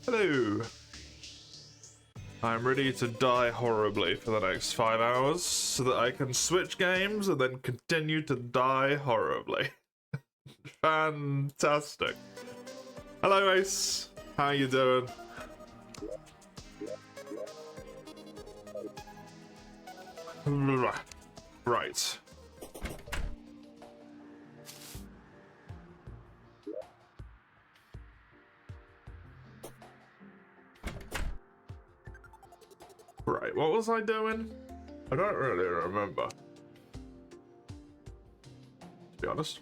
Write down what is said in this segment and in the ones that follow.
Hello. I'm ready to die horribly for the next 5 hours so that I can switch games and then continue to die horribly. Fantastic. Hello, Ace. How you doing? Right. Right, what was I doing? I don't really remember, to be honest.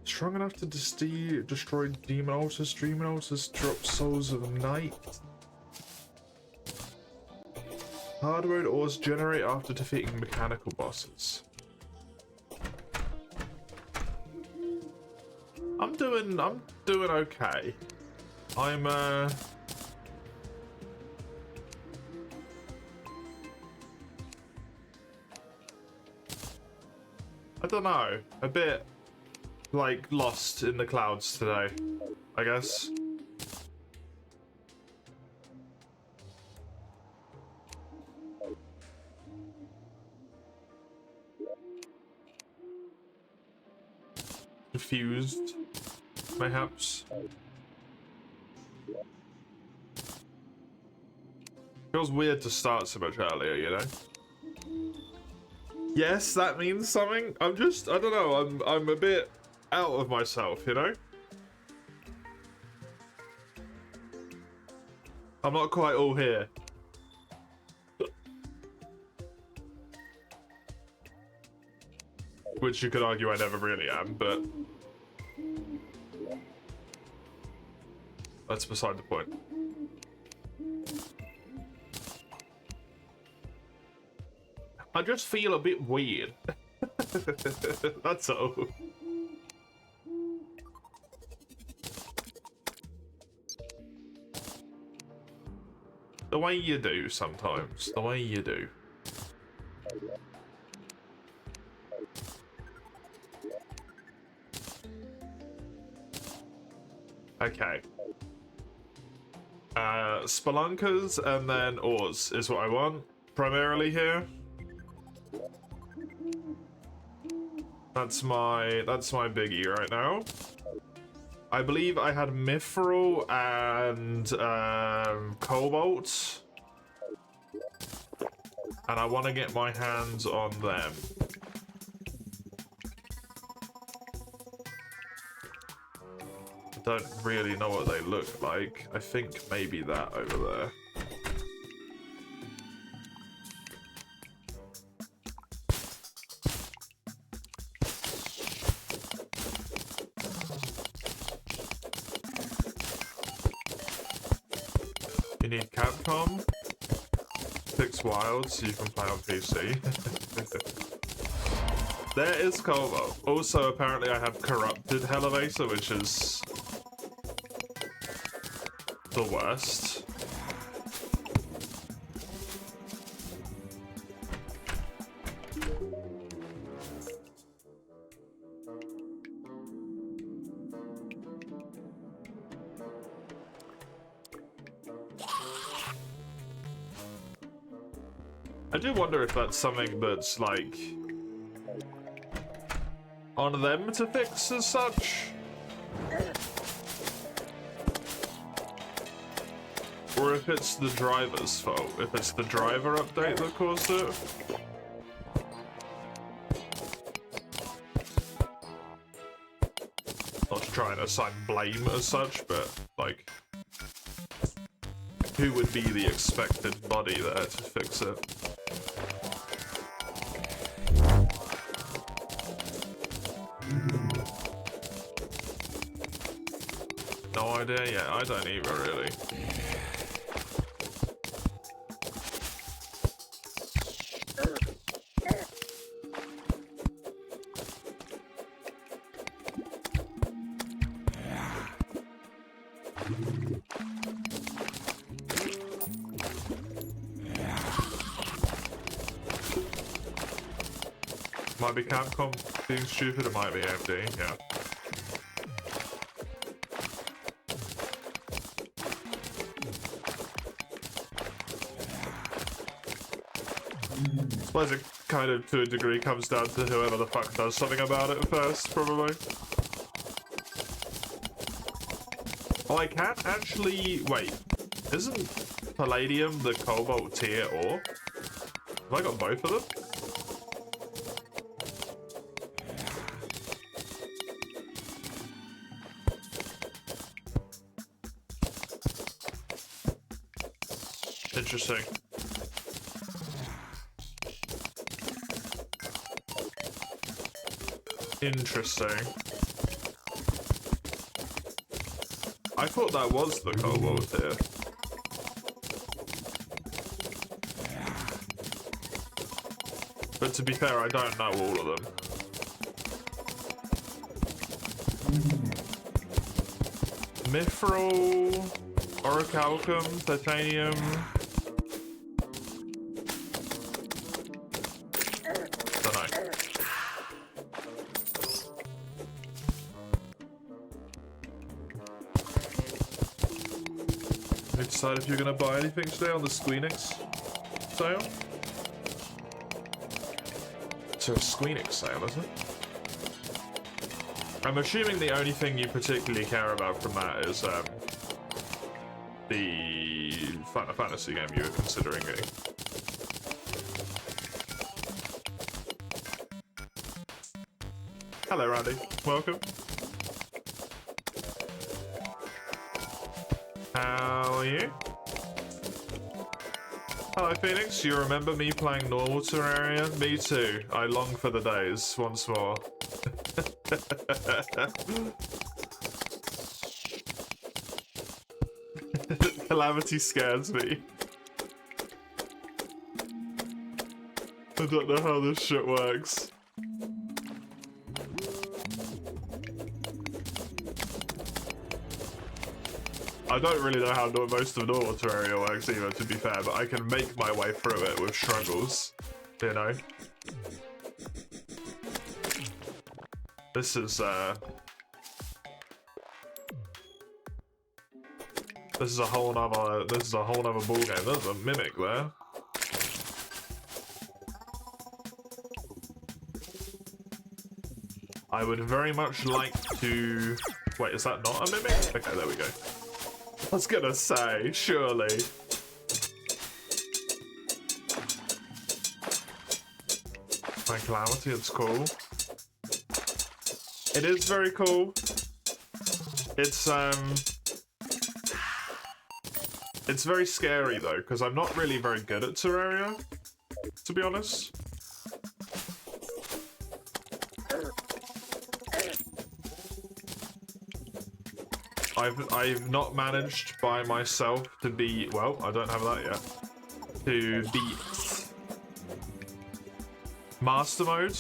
Strong enough to destroy demon altars. Demon altars drop souls of night. Hard mode ores generate after defeating mechanical bosses. I'm doing okay. I don't know, a bit like lost in the clouds today, I guess. Confused, mayhaps. Feels weird to start so much earlier, you know? Yes, that means something. I don't know, I'm a bit out of myself, you know? I'm not quite all here. Which you could argue I never really am, but that's beside the point. I just feel a bit weird. That's all. The way you do sometimes. The way you do. Okay. Spelunkers and then ores is what I want primarily here. That's my biggie right now. I believe I had Mithril and Cobalt, and I want to get my hands on them. Don't really know what they look like. I think maybe that over there. You need Capcom. Fix Wild so you can play on PC. There is Cobalt. Also, apparently I have Corrupted Elevator, which is the worst. I do wonder if that's something that's like on them to fix as such. Or if it's the driver's fault, if it's the driver update that caused it. Not to try and assign blame as such, but like, who would be the expected body there to fix it? No idea yet, I don't either really. Might be Capcom being stupid, it might be AMD, yeah. I suppose it kind of, to a degree, comes down to whoever the fuck does something about it first, probably. Oh, I can't actually... Wait. Isn't Palladium the Cobalt tier ore? Have I got both of them? Interesting. Interesting. I thought that was the Cobalt tier. But to be fair, I don't know all of them. Mithril, Orichalcum, Titanium. Don't know. You decide if you're gonna buy anything today on the Squeenix sale? It's a Squeenix sale, is it? I'm assuming the only thing you particularly care about from that is the Final Fantasy game you were considering getting. Hello, Randy. Welcome. How are you? Hello, Phoenix. You remember me playing normal Terraria? Me too. I long for the days once more. Calamity scares me. I don't know how this shit works. I don't really know how most of normal Terraria works either, to be fair, but I can make my way through it with struggles, you know? This is a whole nother ball game. There's a mimic there. I would very much like to... Wait, is that not a mimic? Okay, there we go. I was gonna say, surely. My Calamity, it's cool. It is very cool. It's very scary though, because I'm not really very good at Terraria, to be honest. I've not managed by myself to be, well, I don't have that yet, to beat Master Mode.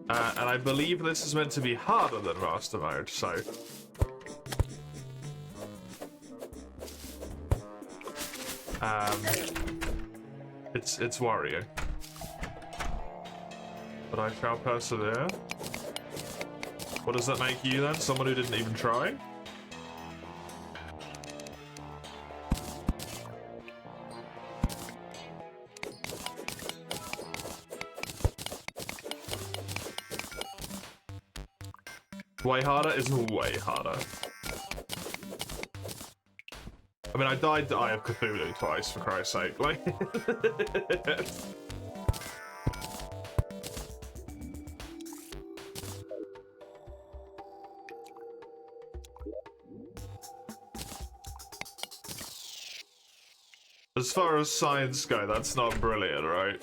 And I believe this is meant to be harder than Master Mode, so... It's worrying. But I shall persevere. What does that make you then? Someone who didn't even try? Way harder is way harder. I mean, I died to Eye of Cthulhu twice, for Christ's sake. Like... As far as science go, that's not brilliant, right?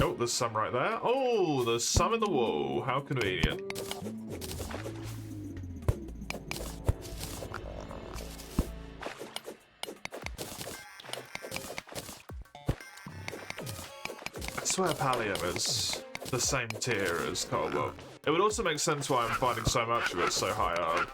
Oh, there's some right there. Oh, there's some in the wall. How convenient. I swear Pallium is the same tier as Cobalt. It would also make sense why I'm finding so much of it so high up.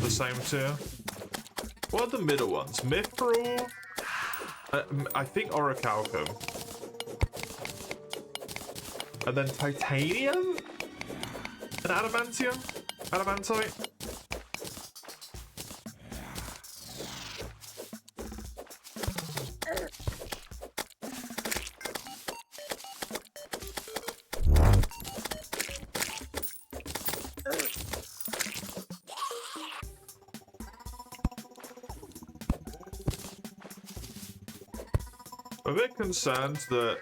the same tier. What are the middle ones? Mithril? I think Orichalcum. And then Titanium? And Adamantium? Adamantite? I'm a bit concerned that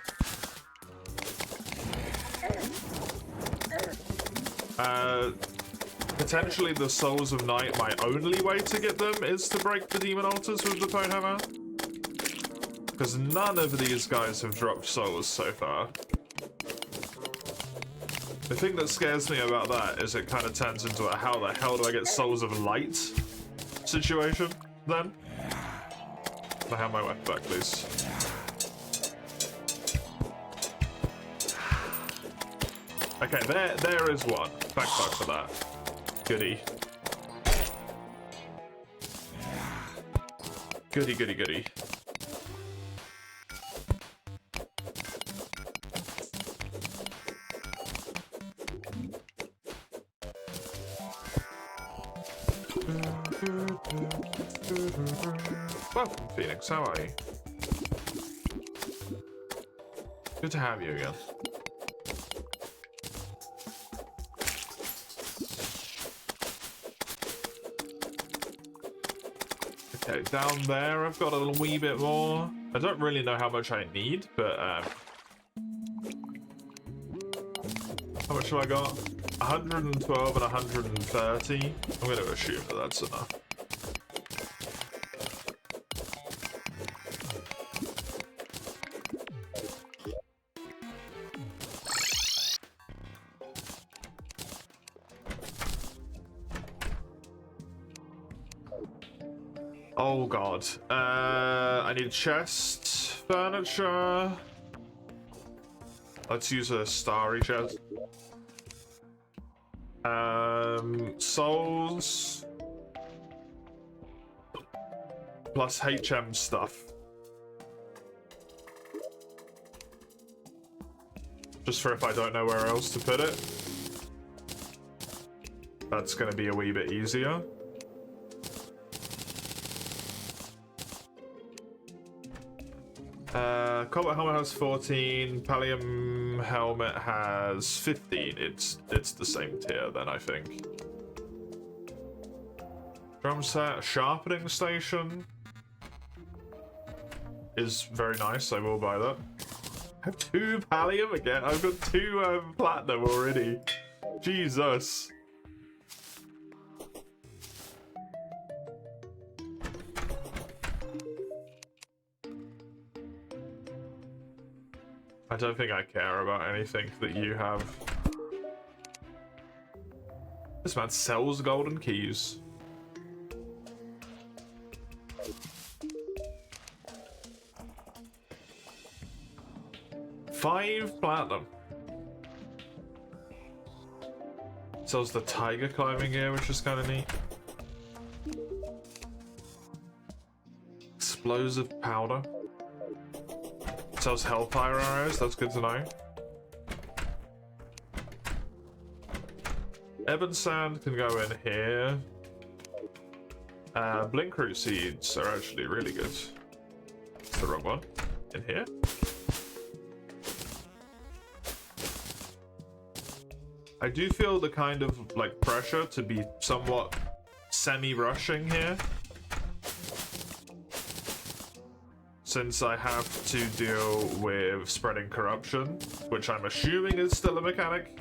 potentially the Souls of Night, my only way to get them is to break the Demon Altars with the Bone Hammer. Because none of these guys have dropped souls so far. The thing that scares me about that is it kind of turns into a how the hell do I get Souls of Light situation then. Can I have my weapon back, please? Okay, there is one. Thank fuck for that. Goody. Goody, goody, goody. Welcome, Phoenix. How are you? Good to have you again. Okay, down there I've got a wee bit more. I don't really know how much I need, but how much have I got? 112 and 130. I'm going to assume that that's enough. Oh god. I need chest, furniture. Let's use a starry chest. Souls. Plus HM stuff. Just for if I don't know where else to put it. That's gonna be a wee bit easier. Combat helmet has 14. Pallium helmet has 15. It's the same tier then, I think. Drum set, sharpening station is very nice. I will buy that. I have 2 pallium again. I've got 2 platinum already. Jesus. I don't think I care about anything that you have. This man sells golden keys. $5 platinum. Sells the tiger climbing gear, which is kind of neat. Explosive powder. Sells hellfire arrows, that's good to know. Ebon sand can go in here. Blinkroot seeds are actually really good. It's the wrong one. In here. I do feel the kind of like pressure to be somewhat semi-rushing here. Since I have to deal with spreading corruption, which I'm assuming is still a mechanic.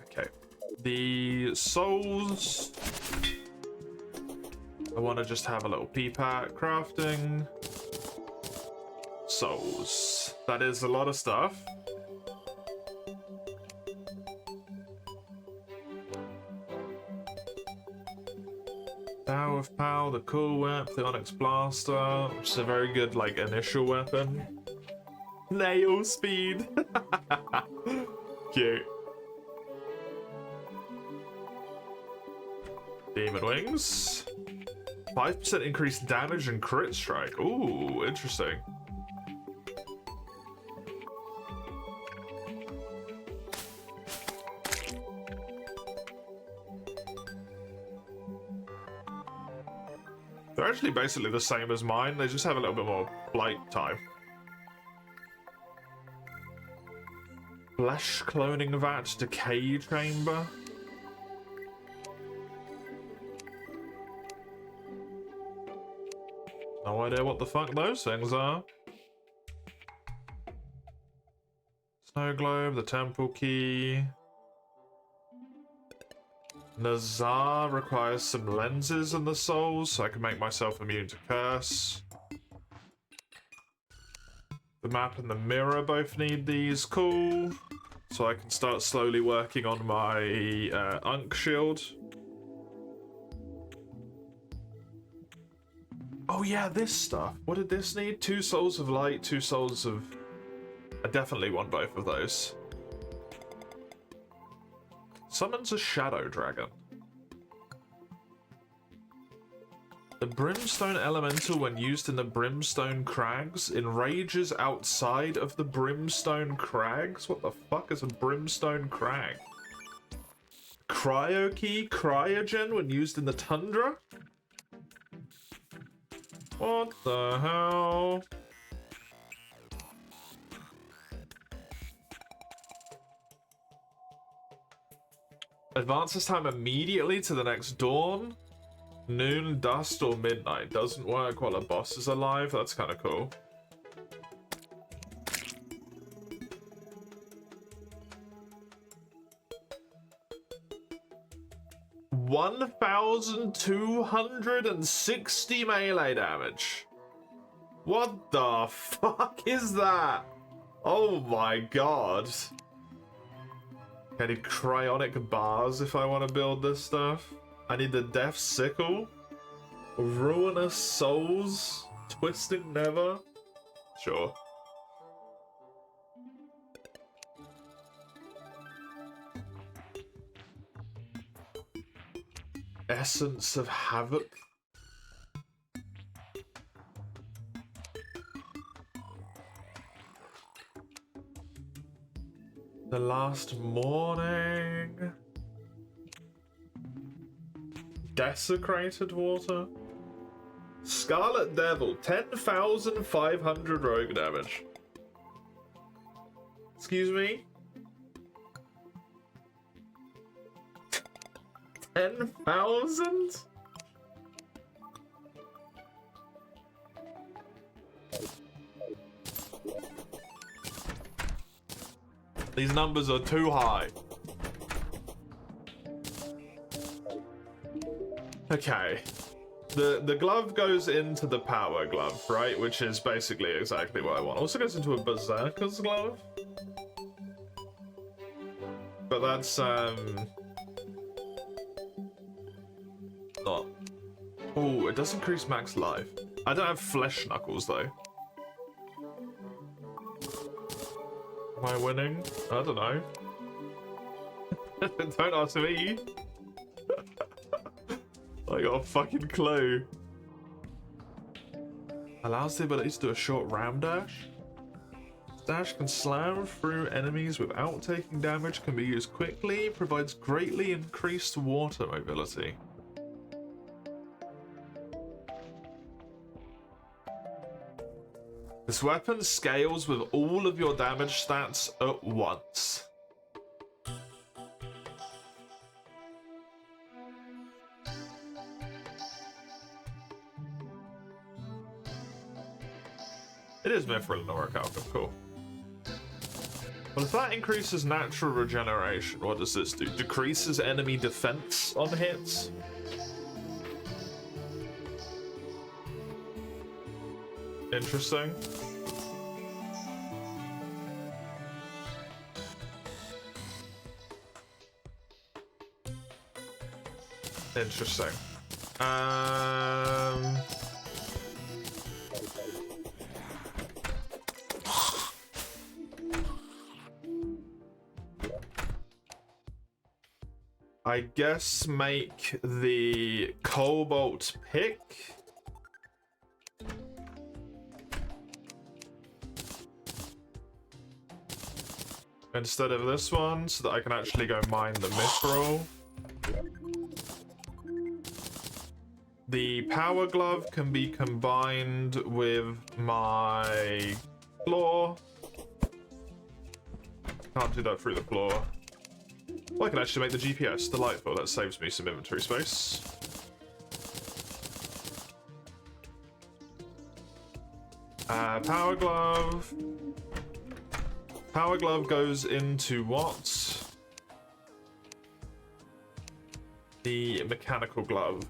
Okay. The souls... I want to just have a little peep at crafting. Souls. That is a lot of stuff. Bow of Power, the Cool Whip, the Onyx Blaster, which is a very good, like, initial weapon. Nail Speed! Cute. Demon Wings. 5% increased damage and crit strike. Ooh, interesting. They're actually basically the same as mine, they just have a little bit more flight time. Flesh Cloning Vat, Decay Chamber. No idea what the fuck those things are. Snow Globe, the Temple Key. Nazar requires some lenses in the souls, so I can make myself immune to curse. The map and the mirror both need these. Cool. So I can start slowly working on my Unk shield. Oh yeah, this stuff. What did this need? 2 souls of light, 2 souls of... I definitely want both of those. Summons a shadow dragon. The Brimstone Elemental, when used in the Brimstone Crags, enrages outside of the Brimstone Crags? What the fuck is a Brimstone Crag? Cryo Key, Cryogen, when used in the Tundra? What the hell? Advances time immediately to the next dawn. Noon, dusk, or midnight. Doesn't work while a boss is alive. That's kind of cool. $1,260 melee damage. What the fuck is that? Oh my god. I need cryonic bars if I want to build this stuff. I need the Death Sickle. Ruinous Souls. Twisting Never. Sure. Essence of Havoc. The Last Morning. Desecrated Water. Scarlet Devil. 10,500 rogue damage. Excuse me? 10,000? These numbers are too high. Okay. The glove goes into the power glove, right? Which is basically exactly what I want. Also goes into a berserker's glove. But that's not. Oh, it does increase max life. I don't have flesh knuckles though. Am I winning? I don't know. Don't ask me. I got a fucking clue. Allows the ability to do a short ram dash. Dash can slam through enemies without taking damage, can be used quickly, provides greatly increased water mobility. This weapon scales with all of your damage stats at once. It is Mithril and Orichalcum, cool. Well, if that increases natural regeneration, what does this do? Decreases enemy defense on hits? Interesting. Interesting. I guess make the cobalt pick. Instead of this one, so that I can actually go mine the mithril. The power glove can be combined with my claw. Can't do that through the claw. Well, I can actually make the GPS. Delightful. That saves me some inventory space. Power glove. Power glove goes into what? The mechanical glove.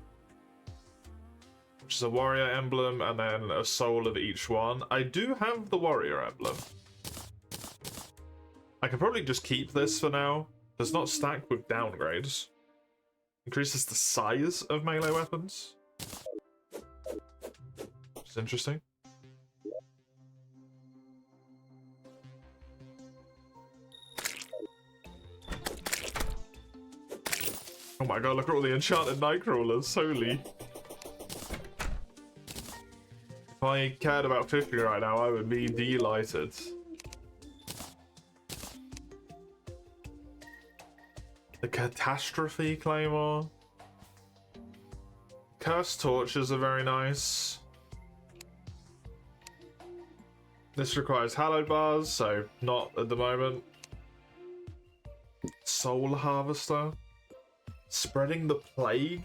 Which is a warrior emblem and then a soul of each one. I do have the warrior emblem. I can probably just keep this for now. Does not stack with downgrades. Increases the size of melee weapons. Which is interesting. Oh my god, look at all the enchanted nightcrawlers, holy. If I cared about 50 right now, I would be delighted. The Catastrophe Claymore. Cursed Torches are very nice. This requires Hallowed Bars, so not at the moment. Soul Harvester. Spreading the Plague.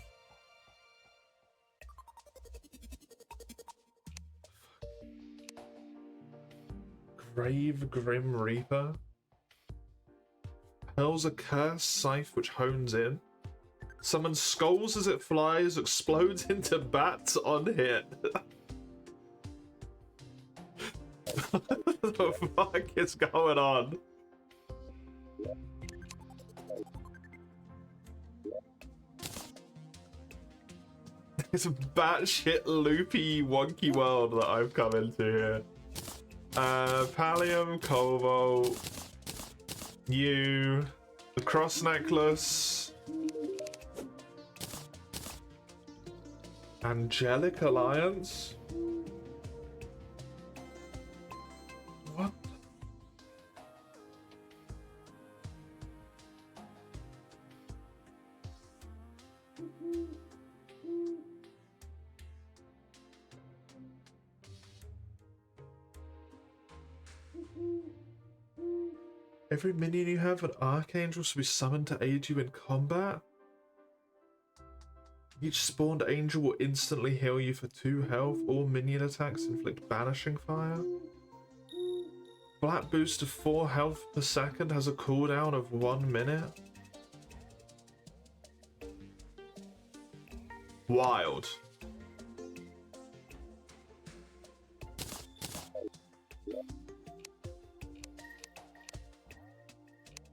Grave Grim Reaper. Hurls a cursed scythe which hones in. Summons skulls as it flies, explodes into bats on hit. What the fuck is going on? It's a batshit loopy wonky world that I've come into here. Pallium, Cobalt, you, the Cross Necklace, Angelic Alliance. What? Every minion you have, an Archangel, should be summoned to aid you in combat. Each spawned angel will instantly heal you for 2 health. All minion attacks inflict banishing fire. Flat boost of 4 health per second has a cooldown of 1 minute. Wild.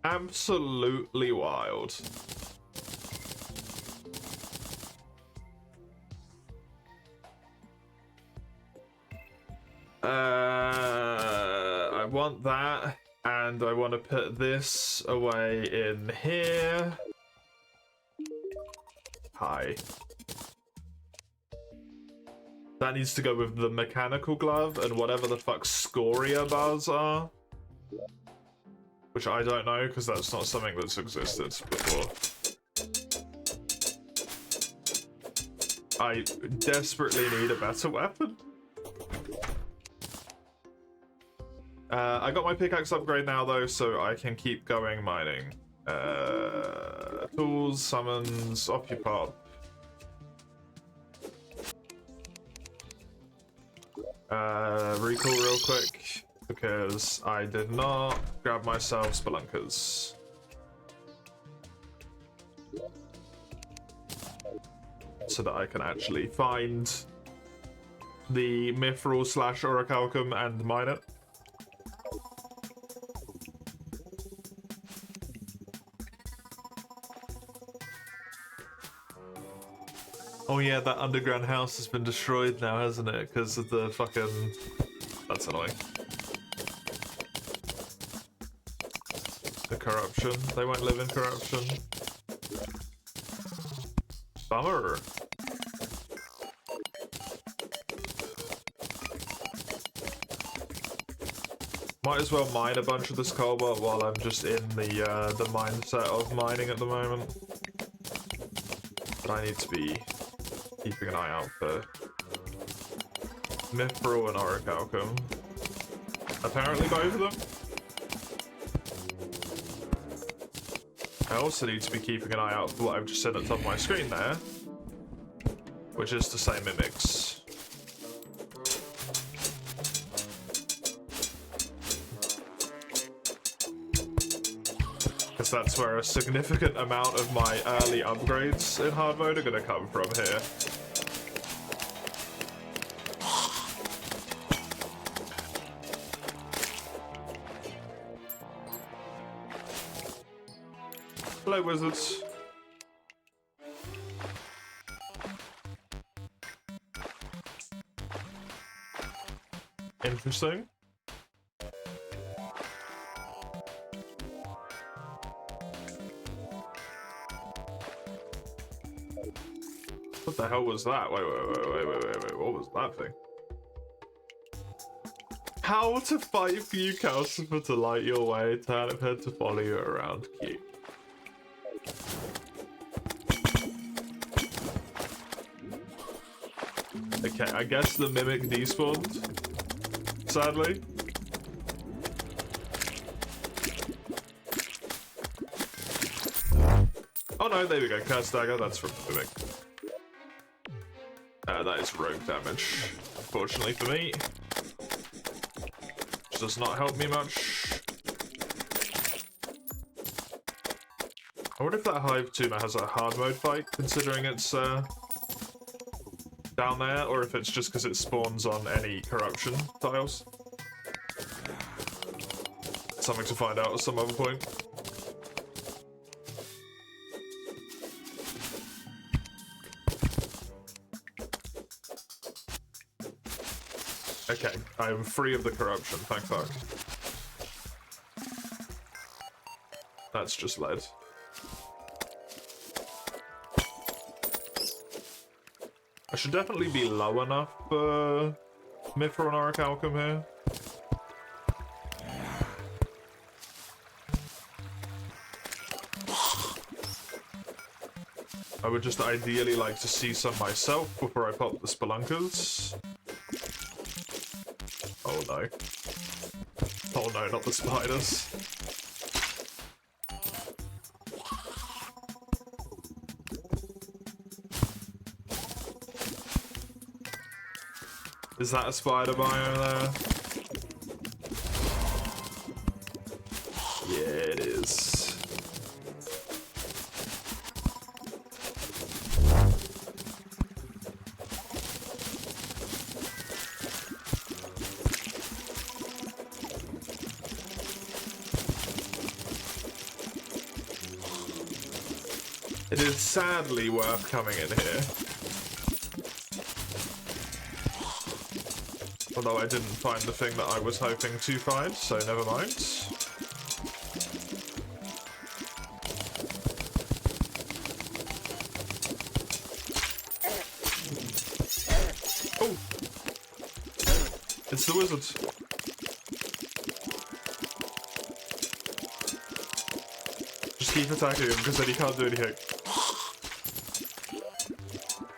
Absolutely wild. I want that, and I want to put this away in here. Hi. That needs to go with the mechanical glove and whatever the fuck scoria bars are. Which I don't know, because that's not something that's existed before. I desperately need a better weapon. I got my pickaxe upgrade now, though, so I can keep going mining. Tools, summons, off you pop. Recall real quick, because I did not grab myself spelunkers. So that I can actually find the mithril / orichalcum and mine it. Oh yeah, that underground house has been destroyed now, hasn't it? Because of the fucking... That's annoying. The corruption. They won't live in corruption. Bummer. Might as well mine a bunch of this cobalt while I'm just in the mindset of mining at the moment. But I need to be keeping an eye out for Mithril and Orichalcum. Apparently both of them. I also need to be keeping an eye out for what I've just said at the top of my screen there, which is to say mimics. Because that's where a significant amount of my early upgrades in hard mode are going to come from here. Hello, wizards. Interesting. What the hell was that? Wait, what was that thing? How to fight for you, Calcifer, to light your way, Turnip Head to follow you around. Cute. Okay, I guess the Mimic despawned, sadly. Oh no, there we go, Curse Dagger, that's from the Mimic. That is rogue damage, unfortunately for me. Which does not help me much. I wonder if that Hive Tumor has a hard mode fight, considering it's down there, or if it's just because it spawns on any corruption tiles. Something to find out at some other point. Okay, I'm free of the corruption, thank fuck. That's just lead. I should definitely be low enough for Mithril and Orichalcum here. I would just ideally like to see some myself before I pop the spelunkers. Oh no. Oh no, not the spiders. Is that a spider bio there? Yeah, it is. It is sadly worth coming in here. Although I didn't find the thing that I was hoping to find, so never mind. Oh! It's the wizard. Just keep attacking him, because then he can't do anything.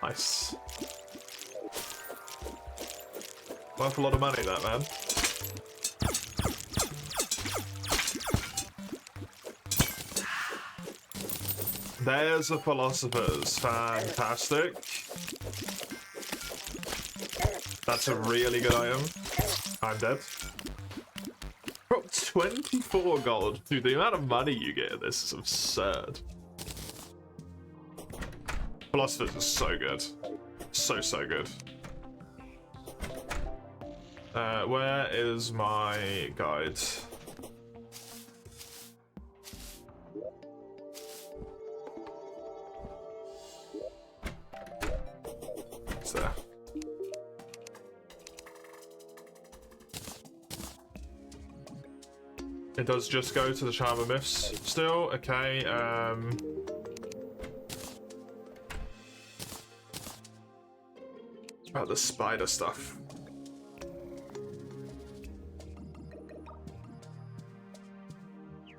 Nice. Worth a lot of money, that man. There's the philosophers. Fantastic. That's a really good item. I'm dead. Bro, 24 gold. Dude, the amount of money you get in this is absurd. Philosophers is so good. So good. Where is my guide? It's there. It does just go to the Charmer Myths still. Okay, it's about the spider stuff.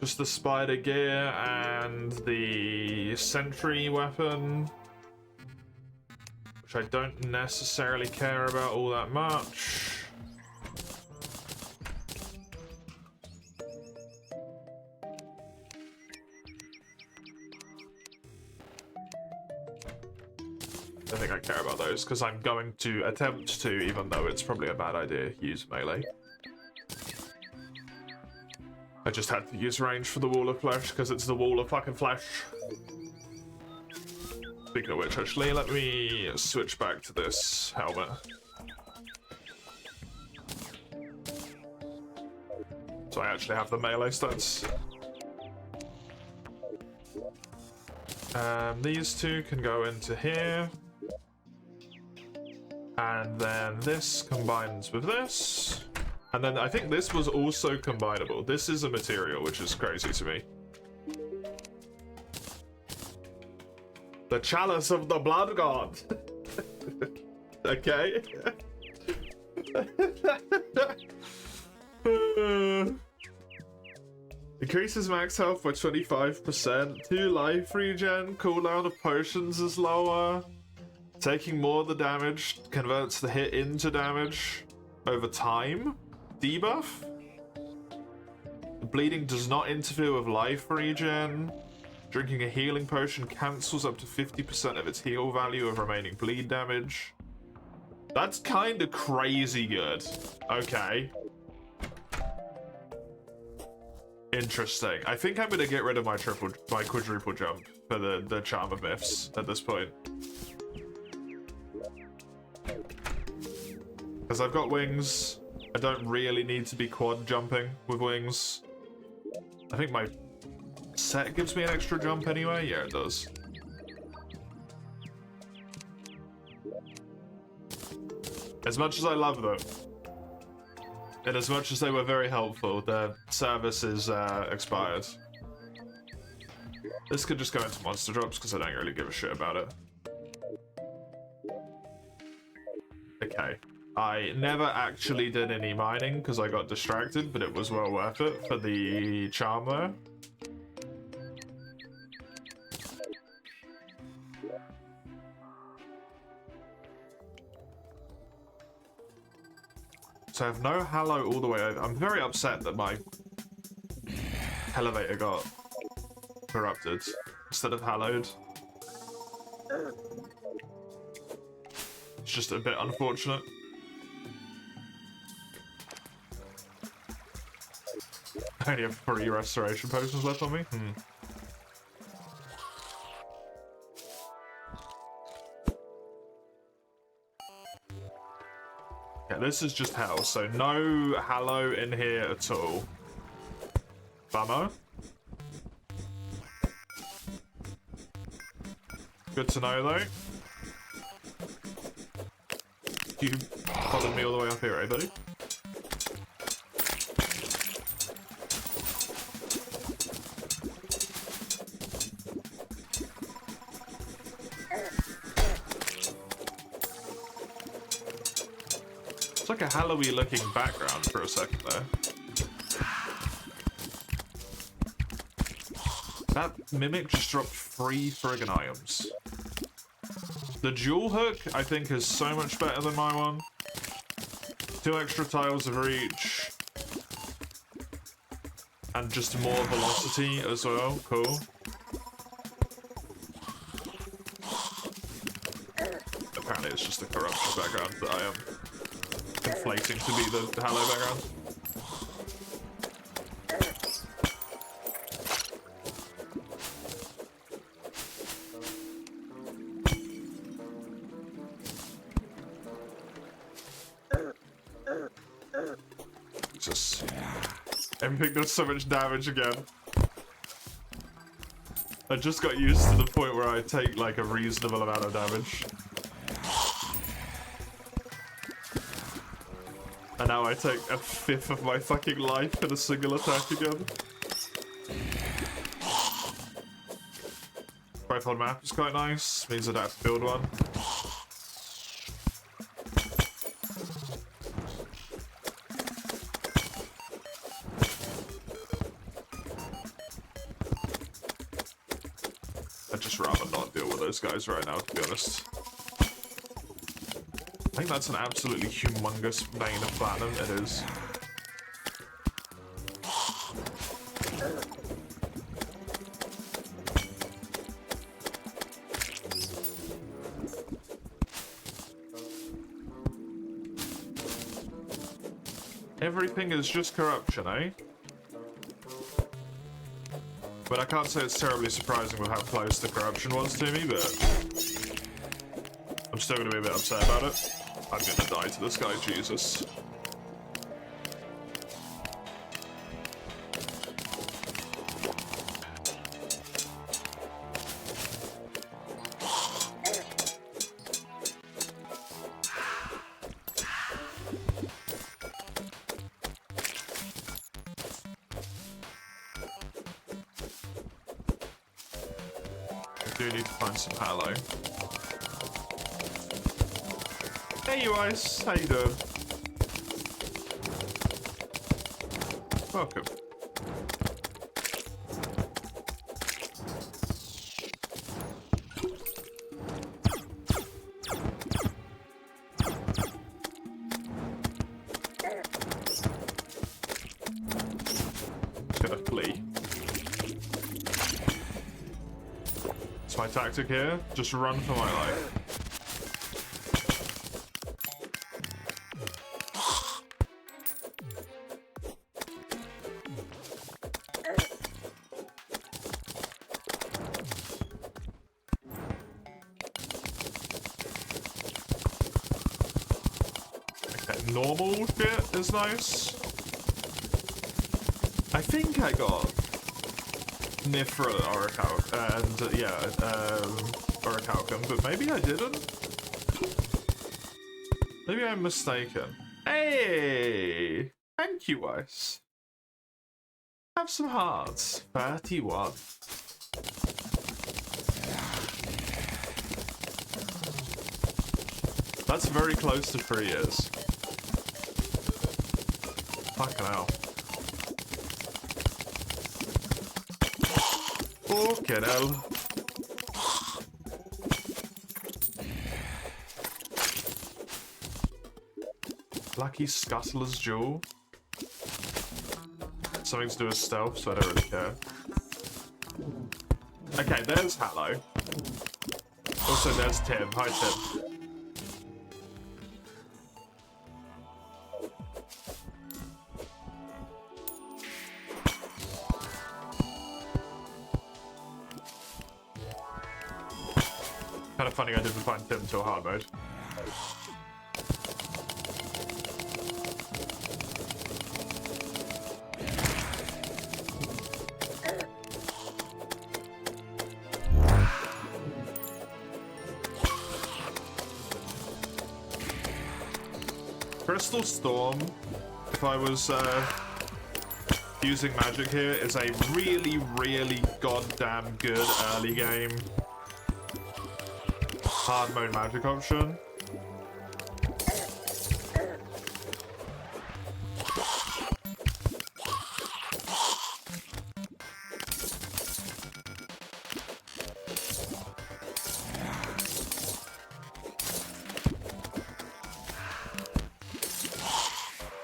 Just the spider gear and the sentry weapon, which I don't necessarily care about all that much. I think I care about those because I'm going to attempt to, even though it's probably a bad idea, use melee. I just had to use range for the wall of flesh because it's the wall of fucking flesh. Speaking of which, actually, let me switch back to this helmet. So I actually have the melee stats. These two can go into here. And then this combines with this. And then I think this was also combinable. This is a material, which is crazy to me. The Chalice of the Blood God. Okay. Increases max health by 25%. 2 life regen. Cooldown of potions is lower. Taking more of the damage converts the hit into damage over time. Debuff. The bleeding does not interfere with life regen. Drinking a healing potion cancels up to 50% of its heal value of remaining bleed damage. That's kind of crazy good. Okay. Interesting. I think I'm gonna get rid of my quadruple jump for the Charm of Myths at this point. Because I've got wings. I don't really need to be quad jumping with wings. I think my set gives me an extra jump anyway. Yeah, it does. As much as I love them, and as much as they were very helpful, their service is expired. This could just go into monster drops because I don't really give a shit about it. Okay. I never actually did any mining because I got distracted, but it was well worth it for the charm there. So I have no hallow all the way over. I'm very upset that my elevator got corrupted instead of hallowed. It's just a bit unfortunate. I only have 3 restoration potions left on me. Yeah, this is just hell, so no hallow in here at all. Bummer. Good to know, though. You followed me all the way up here, eh, buddy? It's like a Halloween looking background for a second there. That Mimic just dropped 3 friggin' items. The Jewel Hook, I think, is so much better than my one. 2 extra tiles of reach. And just more velocity as well. Cool. Apparently it's just the corruption background that I am conflating to be the Hallow background. Jesus. Everything does so much damage again. I just got used to the point where I take like a reasonable amount of damage. And now I take a fifth of my fucking life in a single attack again. Tripod map is quite nice. Means I don't have to build one. I'd just rather not deal with those guys right now, to be honest. I think that's an absolutely humongous vein of platinum. It is. Everything is just corruption, eh? But I can't say it's terribly surprising with how close the corruption was to me, but I'm still gonna be a bit upset about it. I'm gonna die to this guy, Jesus. I do need to find some Hallow. Hey, you Ice. How you doing? Welcome. Just gonna flee. It's my tactic here. Just run for my life. Normal shit is nice. I think I got Nifra and Orichalcum, but maybe I didn't. Maybe I'm mistaken. Hey! Thank you, Ice. Have some hearts. 31. That's very close to 3 years. Fucking hell. Fucking hell. Lucky Scuttler's Jewel. Something to do with stealth, so I don't really care. Okay, there's Hallow. Also, there's Tim. Hi, Tim. Kind of funny I didn't find Tim until hard mode. Crystal Storm, if I was using magic here, is a really, really goddamn good early game hard mode magic option.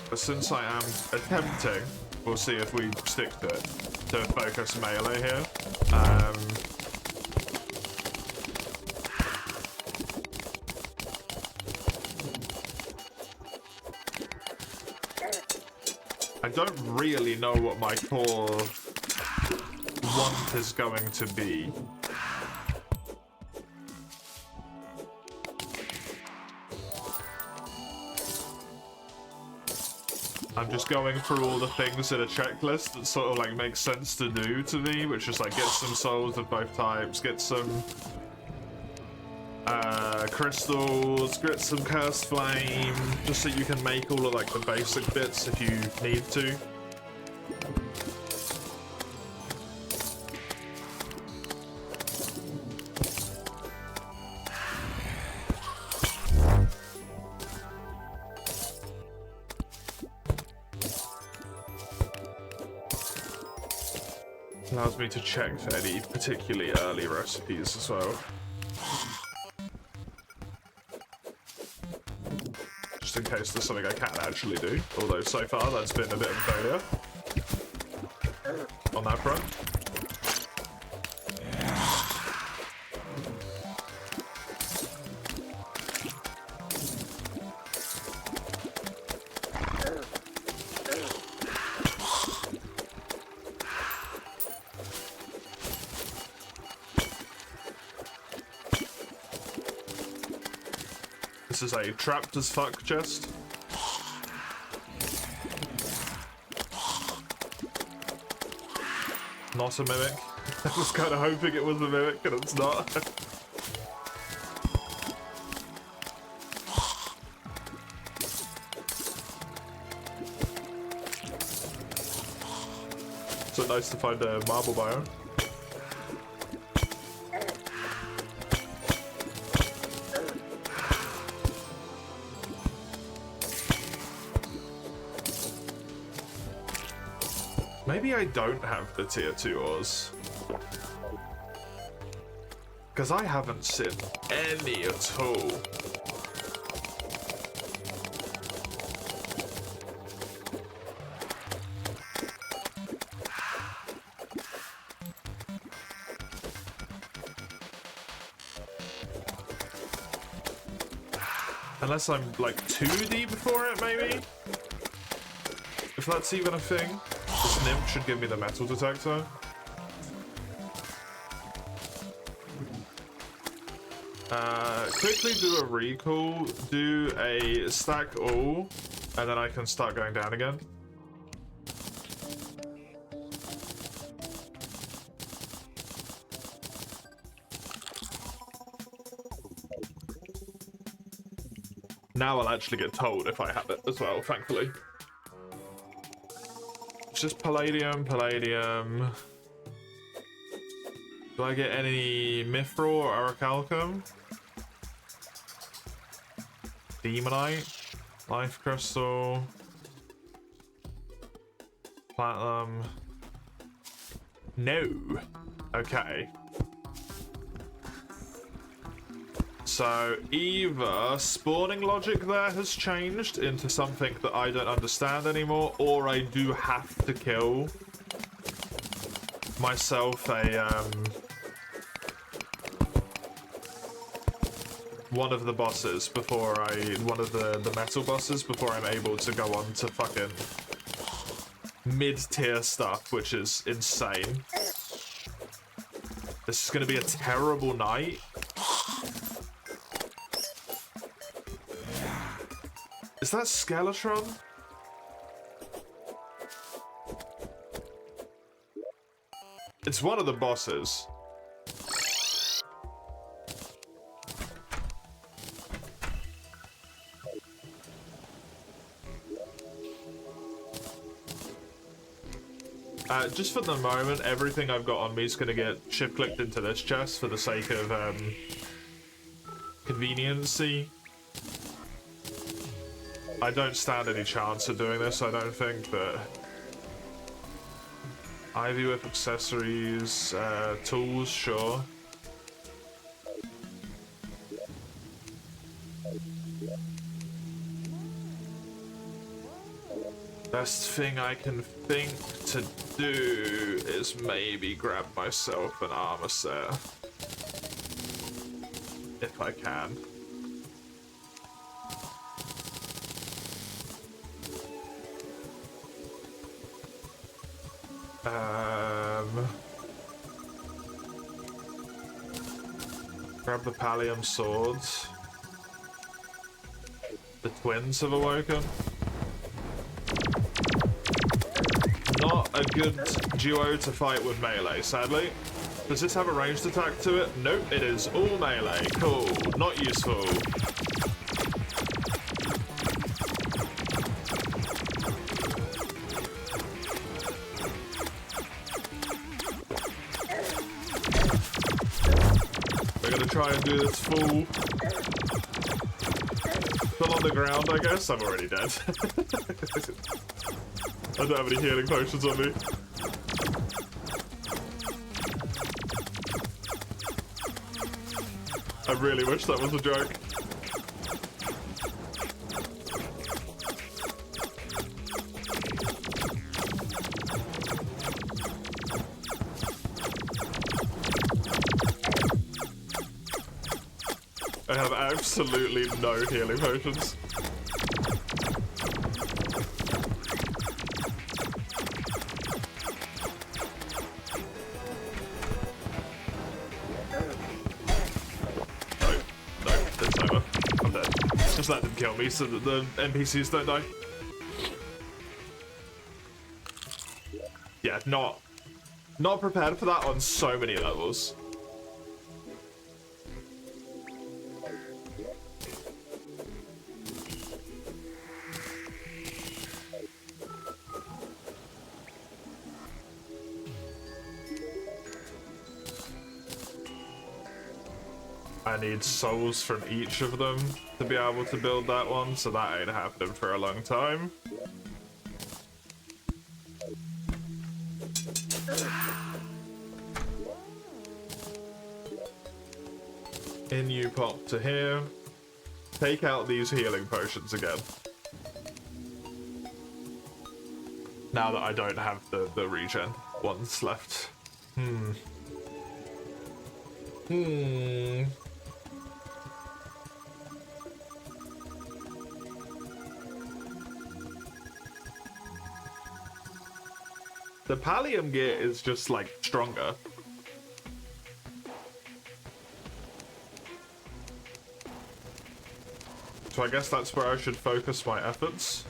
But since I am attempting, we'll see if we stick to it, to focus melee here. I don't really know what my core want is going to be. I'm just going through all the things in a checklist that sort of like make sense to do to me, which is like get some souls of both types, get some crystals, get some cursed flame, just so you can make all of like the basic bits if you need to. Allows me to check for any particularly early recipes as well. Just in case there's something I can actually do, although so far that's been a bit of a failure on that front. This is a trapped as fuck chest. Not a mimic. I was kind of hoping it was a mimic, and it's not. So nice to find a marble biome. Maybe I don't have the tier 2 ores. Because I haven't seen any at all. Unless I'm like too deep for it, maybe? If that's even a thing. This nymph should give me the metal detector. Quickly do a recall, do a stack all, and then I can start going down again. Now I'll actually get told if I have it as well, thankfully. Just palladium, palladium. Do I get any mithril or orichalcum? Demonite, life crystal, platinum. No. Okay. So either spawning logic there has changed into something that I don't understand anymore, or I do have to kill myself a one of the bosses before one of the metal bosses before I'm able to go on to fucking mid-tier stuff, which is insane. This is gonna be a terrible night. Is that Skeletron? It's one of the bosses. Just for the moment, everything I've got on me is going to get shift-clicked into this chest for the sake of conveniency. I don't stand any chance of doing this, I don't think, but... Ivy with accessories, tools, sure. Best thing I can think to do is maybe grab myself an armor set. If I can. Grab the pallium swords. The twins have awoken. Not a good duo to fight with melee, sadly. Does this have a ranged attack to it? Nope, it is all melee. Cool, not useful. We're gonna try and do this full on the ground, I guess. I'm already dead. I don't have any healing potions on me. I really wish that was a joke. I have absolutely no healing potions. Just let them kill me so that the NPCs don't die. Yeah, not prepared for that on so many levels. I need souls from each of them to be able to build that one, so that ain't happening for a long time. In you pop to here. Take out these healing potions again. Now that I don't have the regen ones left. The pallium gear is just, like, stronger. So I guess that's where I should focus my efforts.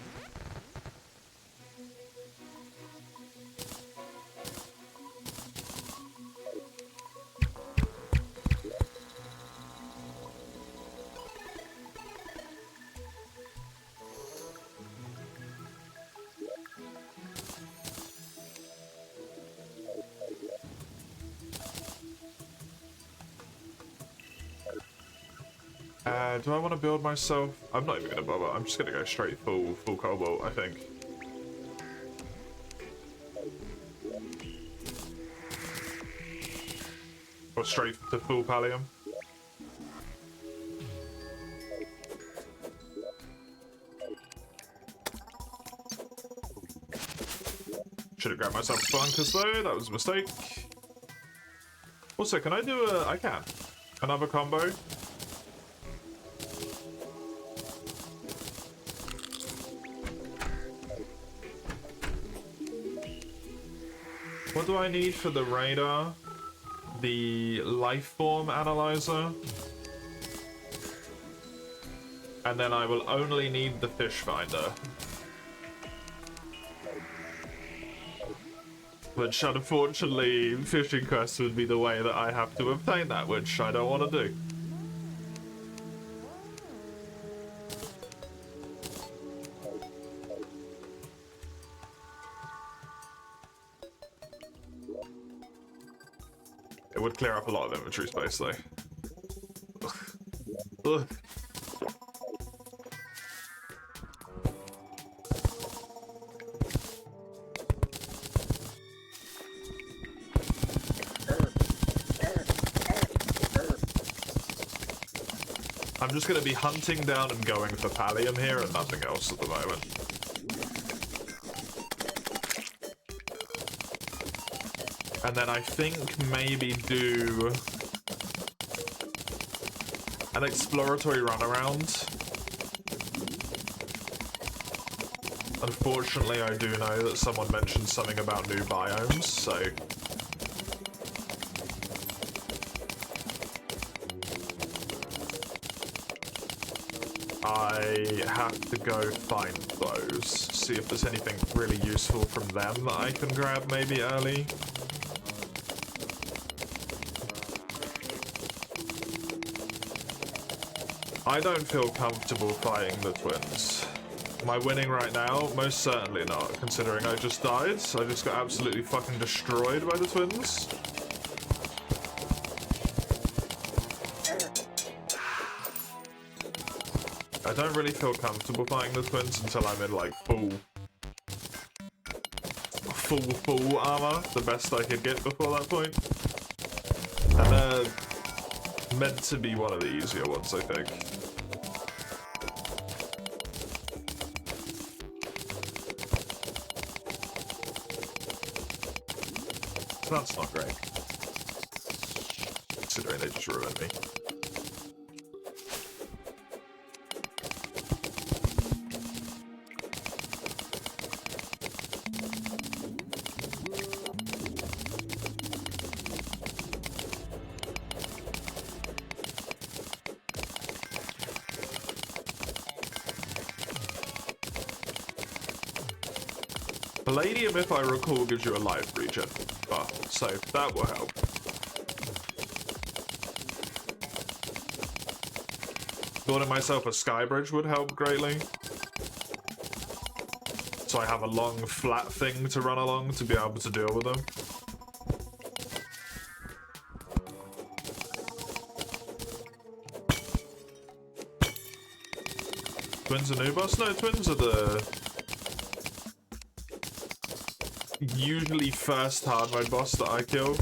Do I want to build myself? I'm not even going to bother. I'm just going to go straight full cobalt, I think. Or straight to full pallium. Should have grabbed myself bunkers though. That was a mistake. Also, can I do a... I can. Another combo. What do I need for the radar? The life form analyzer. And then I will only need the fish finder. Which unfortunately, fishing quests would be the way that I have to obtain that, which I don't want to do. It would clear up a lot of inventory space, though. Ugh. Ugh. I'm just going to be hunting down and going for pallium here and nothing else at the moment. And then I think maybe do an exploratory runaround. Unfortunately, I do know that someone mentioned something about new biomes, so... I have to go find those, see if there's anything really useful from them that I can grab maybe early. I don't feel comfortable fighting the twins. Am I winning right now? Most certainly not, considering I just died. I just got absolutely fucking destroyed by the twins. I don't really feel comfortable fighting the twins until I'm in like full armor, the best I could get before that point. And they're meant to be one of the easier ones, I think. That's not great, considering they just ruined me. Palladium, if I recall, gives you a life regen buff, so that will help. Building myself a sky bridge would help greatly. So I have a long, flat thing to run along to be able to deal with them. Twins are new boss? No, twins are the usually first hard mode boss that I kill.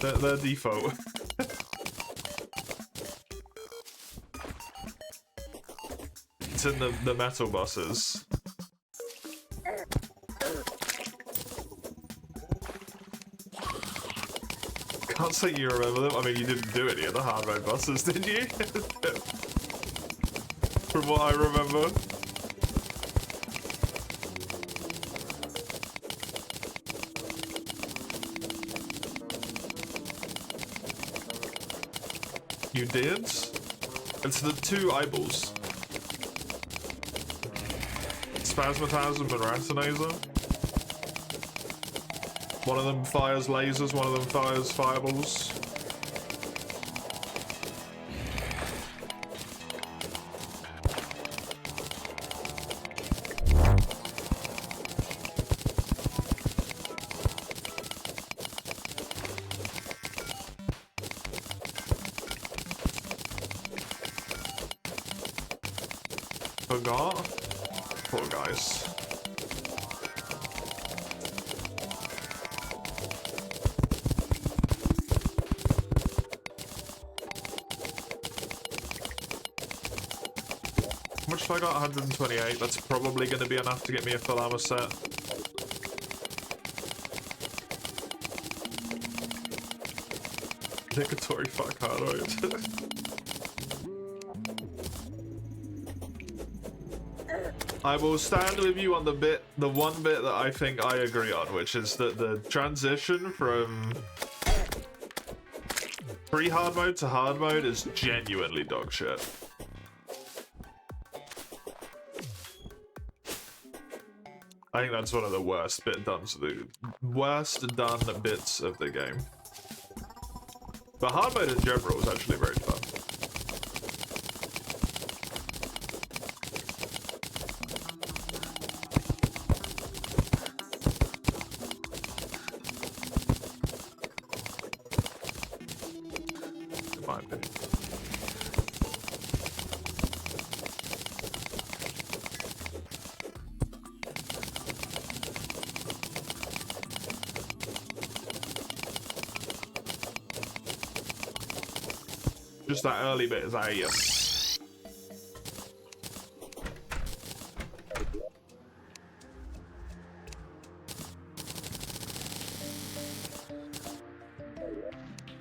They're default. It's in the metal bosses. Can't say you remember them. I mean, you didn't do any of the hard mode bosses, did you? From what I remember. You did? It's the two eyeballs. Spasmatism and Rancinator. One of them fires lasers, one of them fires fireballs. Forgot? Poor guys. How much have I got? 128. That's probably going to be enough to get me a full armor set. Nicatory fuck hardoid. I will stand with you on the one bit that I think I agree on, which is that the transition from pre-hard mode to hard mode is genuinely dog shit. I think that's one of the worst done bits of the game. But hard mode in general is actually very fun. Just that early bit is yes.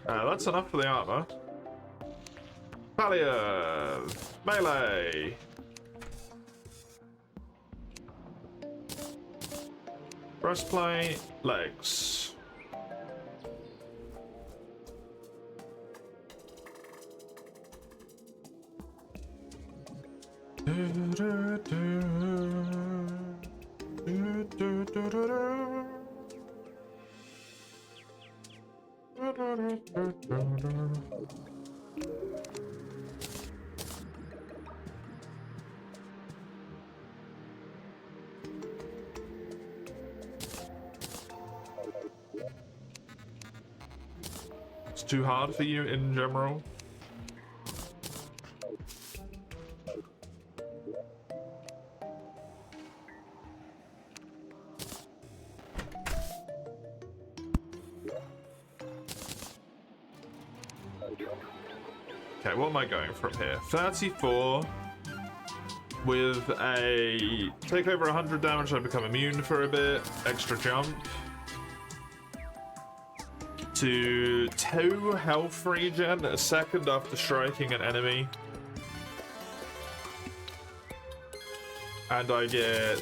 That's enough for the armor. Palliative! Melee! Breastplate, legs. just too hard for you in general? Okay, what am I going from here? 34 with a take over 100 damage, I become immune for a bit, extra jump. To 2 health regen, a second after striking an enemy. And I get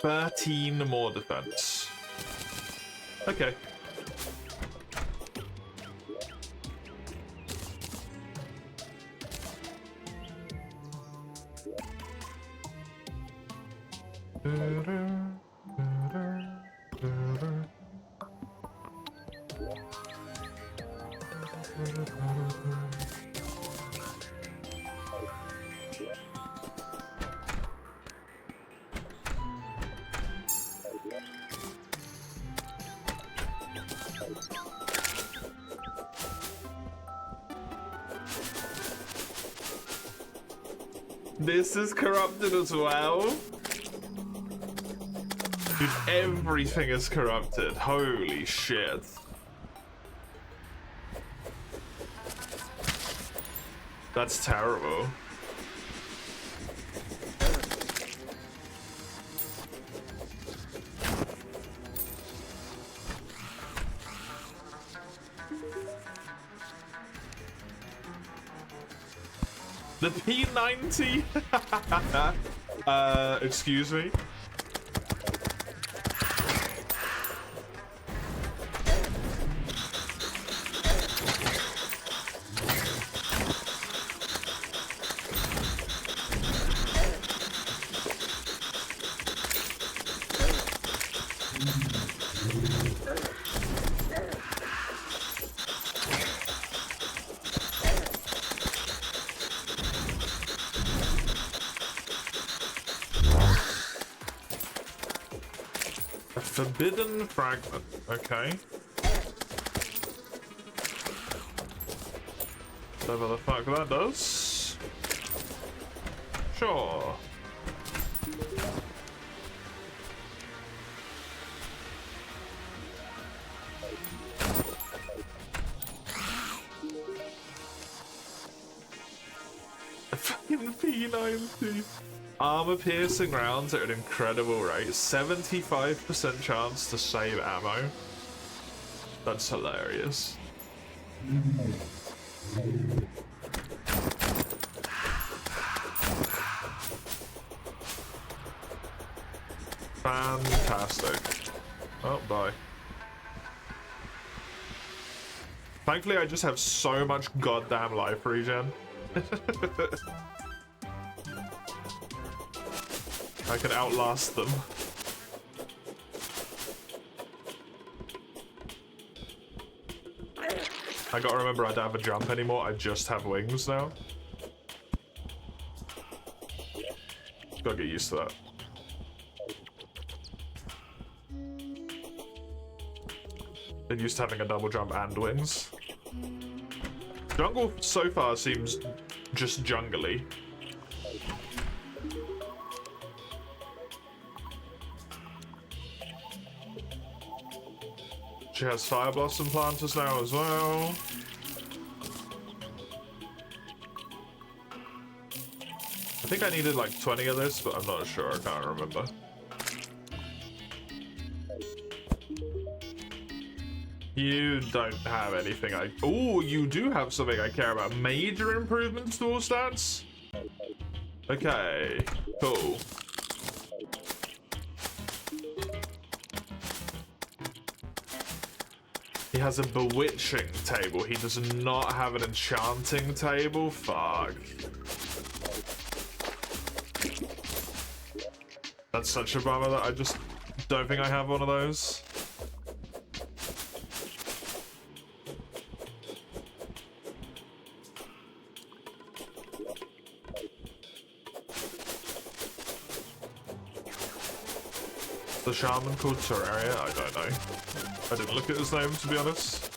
13 more defense. Okay. This is corrupted as well. Dude, everything is corrupted. Holy shit. That's terrible. The P90? Excuse me? Forbidden fragment, okay. Whatever the fuck that does. Sure. A fucking P90. Armor piercing rounds at an incredible rate. 75% chance to save ammo. That's hilarious. Fantastic. Oh, bye. Thankfully, I just have so much goddamn life regen. I can outlast them. I gotta remember I don't have a jump anymore, I just have wings now. Gotta get used to that. Been used to having a double jump and wings. Jungle so far seems just jungly. She has Fire Blossom planters now as well. I think I needed like 20 of this, but I'm not sure, I can't remember. You don't have anything ooh, you do have something I care about. Major improvements to all stats? Okay, cool. He has a bewitching table. He does not have an enchanting table. Fuck. That's such a bummer that I just don't think I have one of those. The shaman called Terraria? I don't know. I didn't look at his name, to be honest.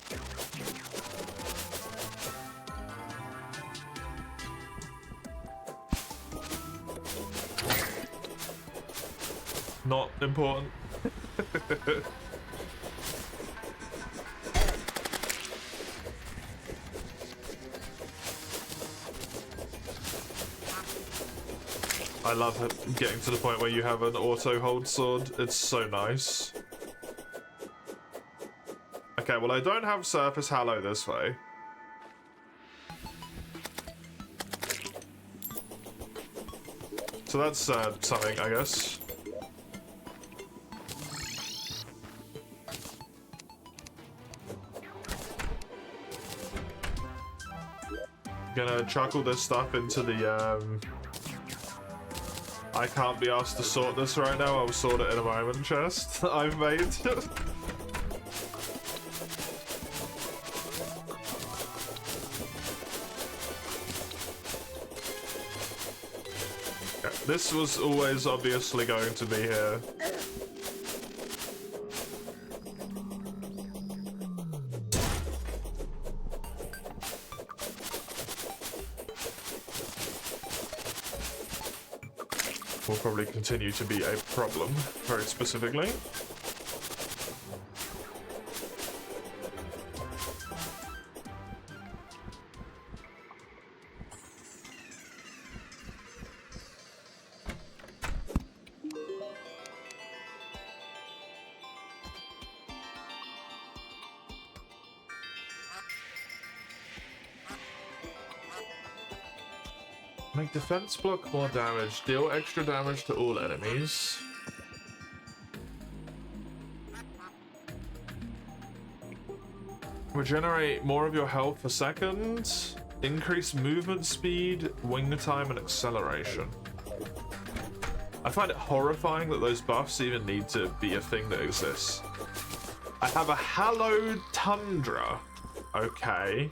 Not important. I love getting to the point where you have an auto hold sword. It's so nice. Okay, well I don't have surface hallow this way. So that's something, I guess. Gonna chuck all this stuff into the I can't be asked to sort this right now, I'll sort it in a moment chest that I've made. Yeah, this was always obviously going to be here. Will probably continue to be a problem, very specifically. Make defense block more damage. Deal extra damage to all enemies. Regenerate more of your health per second. Increase movement speed, wing time, and acceleration. I find it horrifying that those buffs even need to be a thing that exists. I have a hallowed tundra. Okay.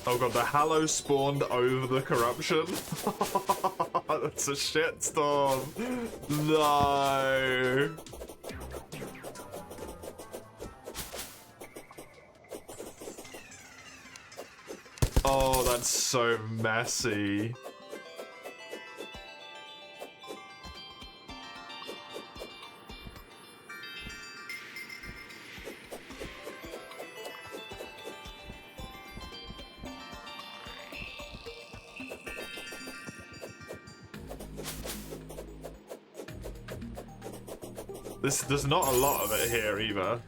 Oh god, the Hallow spawned over the corruption. That's a shitstorm. No. Oh, that's so messy. There's not a lot of it here either.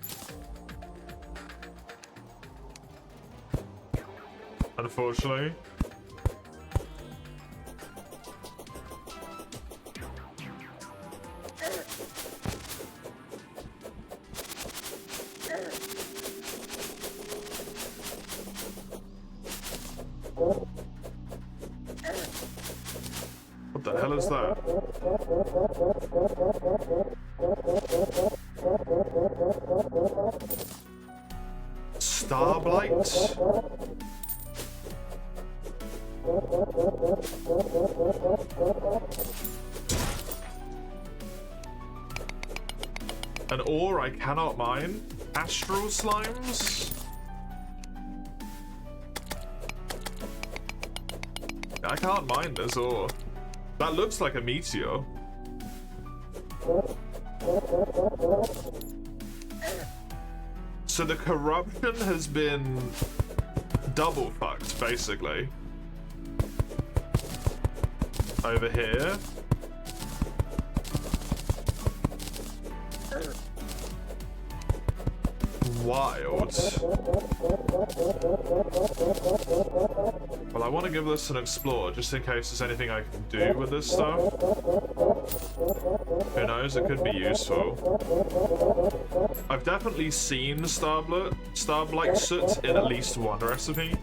Unfortunately. What the hell is that? Starblight? An ore I cannot mine? Astral slimes? I can't mine this ore. That looks like a meteor. So the corruption has been double fucked, basically. Over here. Wild. Well, I want to give this an explore, just in case there's anything I can do with this stuff. Who knows, it could be useful. I've definitely seen Starblight soot in at least one recipe.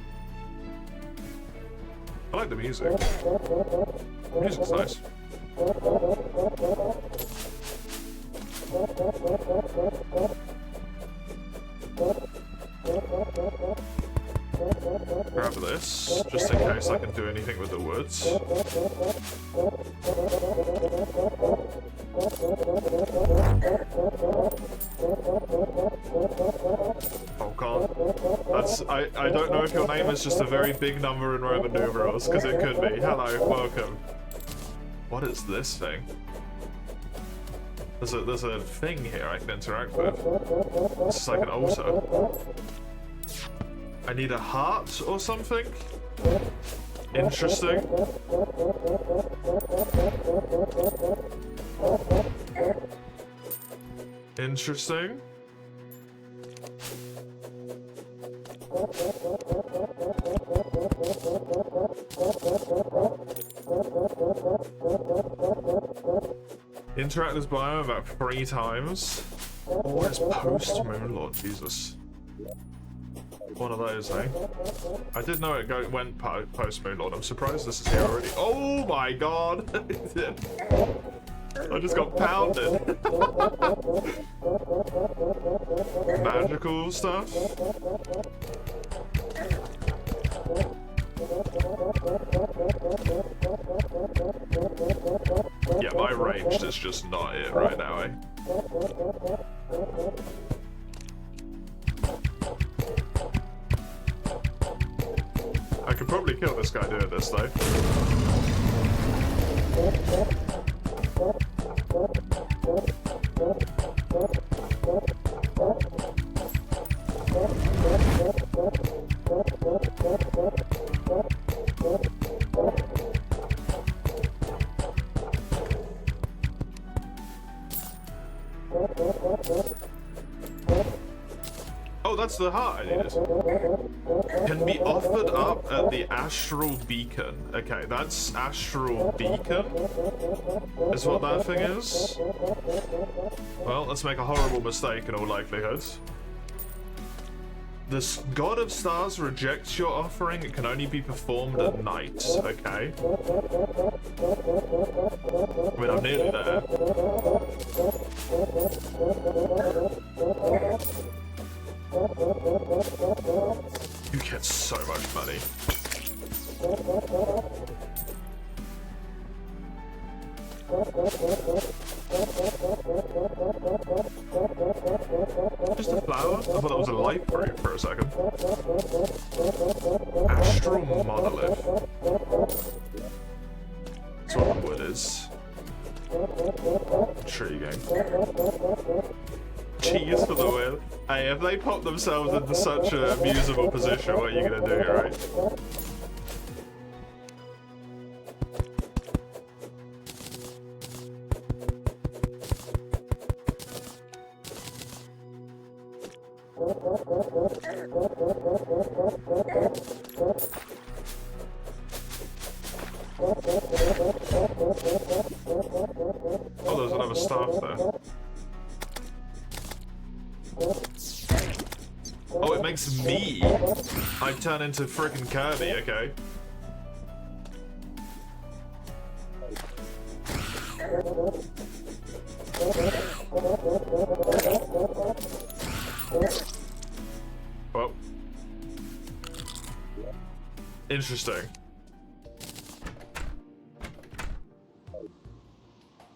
I like the music. The music's nice. Grab this, just in case I can do anything with the woods. Oh god. I don't know if your name is just a very big number in Roman numerals, because it could be. Hello, welcome. What is this thing? There's a thing here I can interact with. This is like an altar. I need a heart or something? Interesting. Interesting. Interact this biome about 3 times. Oh, it's post-moon lord, Jesus. One of those, eh? I did know it went post-moon lord. I'm surprised this is here already. Oh my god! I just got pounded. Magical stuff. Yeah, my range is just not it right now, eh? I could probably kill this guy doing this, though. Oh, that's the heart I needed. Can be offered up at the Astral Beacon. Okay, that's Astral Beacon, is what that thing is. Well, let's make a horrible mistake in all likelihood. The God of Stars rejects your offering. It can only be performed at night. Okay. I mean, I'm nearly there. You get so much money. Just a flower? I thought that was a light fruit for a second. Astral monolith. That's what the wood is. Intriguing. Cheese for the win. Hey, if they pop themselves into such a amusable position, what are you gonna do, right? Oh, there's another staff there. Oh, it makes me. I turn into frickin' Kirby, okay. Well. Interesting.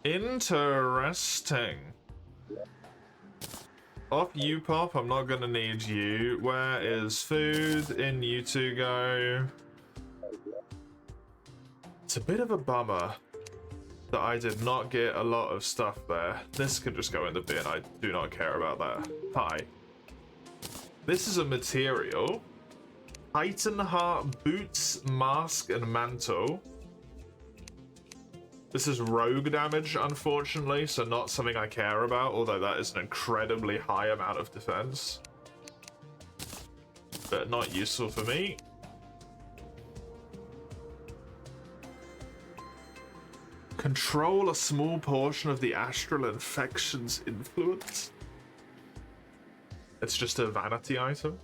Interesting. Off you pop, I'm not gonna need you. Where is food? In you two go. It's a bit of a bummer that I did not get a lot of stuff there. This can just go in the bin, I do not care about that. Hi. This is a material. Titan Heart, Boots, Mask, and Mantle. This is rogue damage, unfortunately, so not something I care about, although that is an incredibly high amount of defense. But not useful for me. Control a small portion of the astral infection's influence. It's just a vanity item.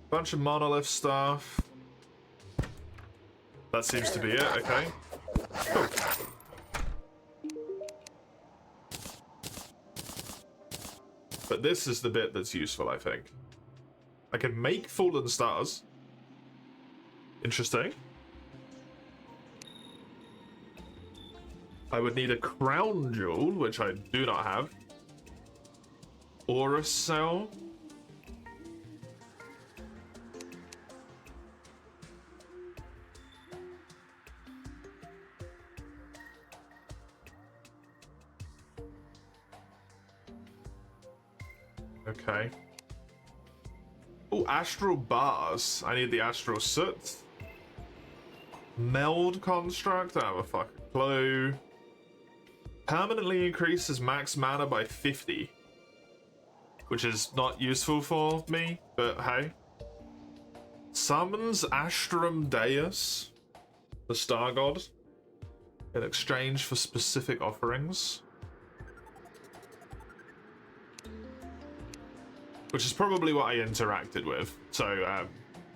Bunch of monolith stuff. That seems to be it, okay. Cool. But this is the bit that's useful, I think. I can make fallen stars. Interesting. I would need a crown jewel, which I do not have. Aura cell. Okay. Oh, astral bars. I need the astral soot. Meld construct. I have a fucking clue. Permanently increases max mana by 50. Which is not useful for me, but hey. Summons Astrum Deus, the star god, in exchange for specific offerings. Which is probably what I interacted with, so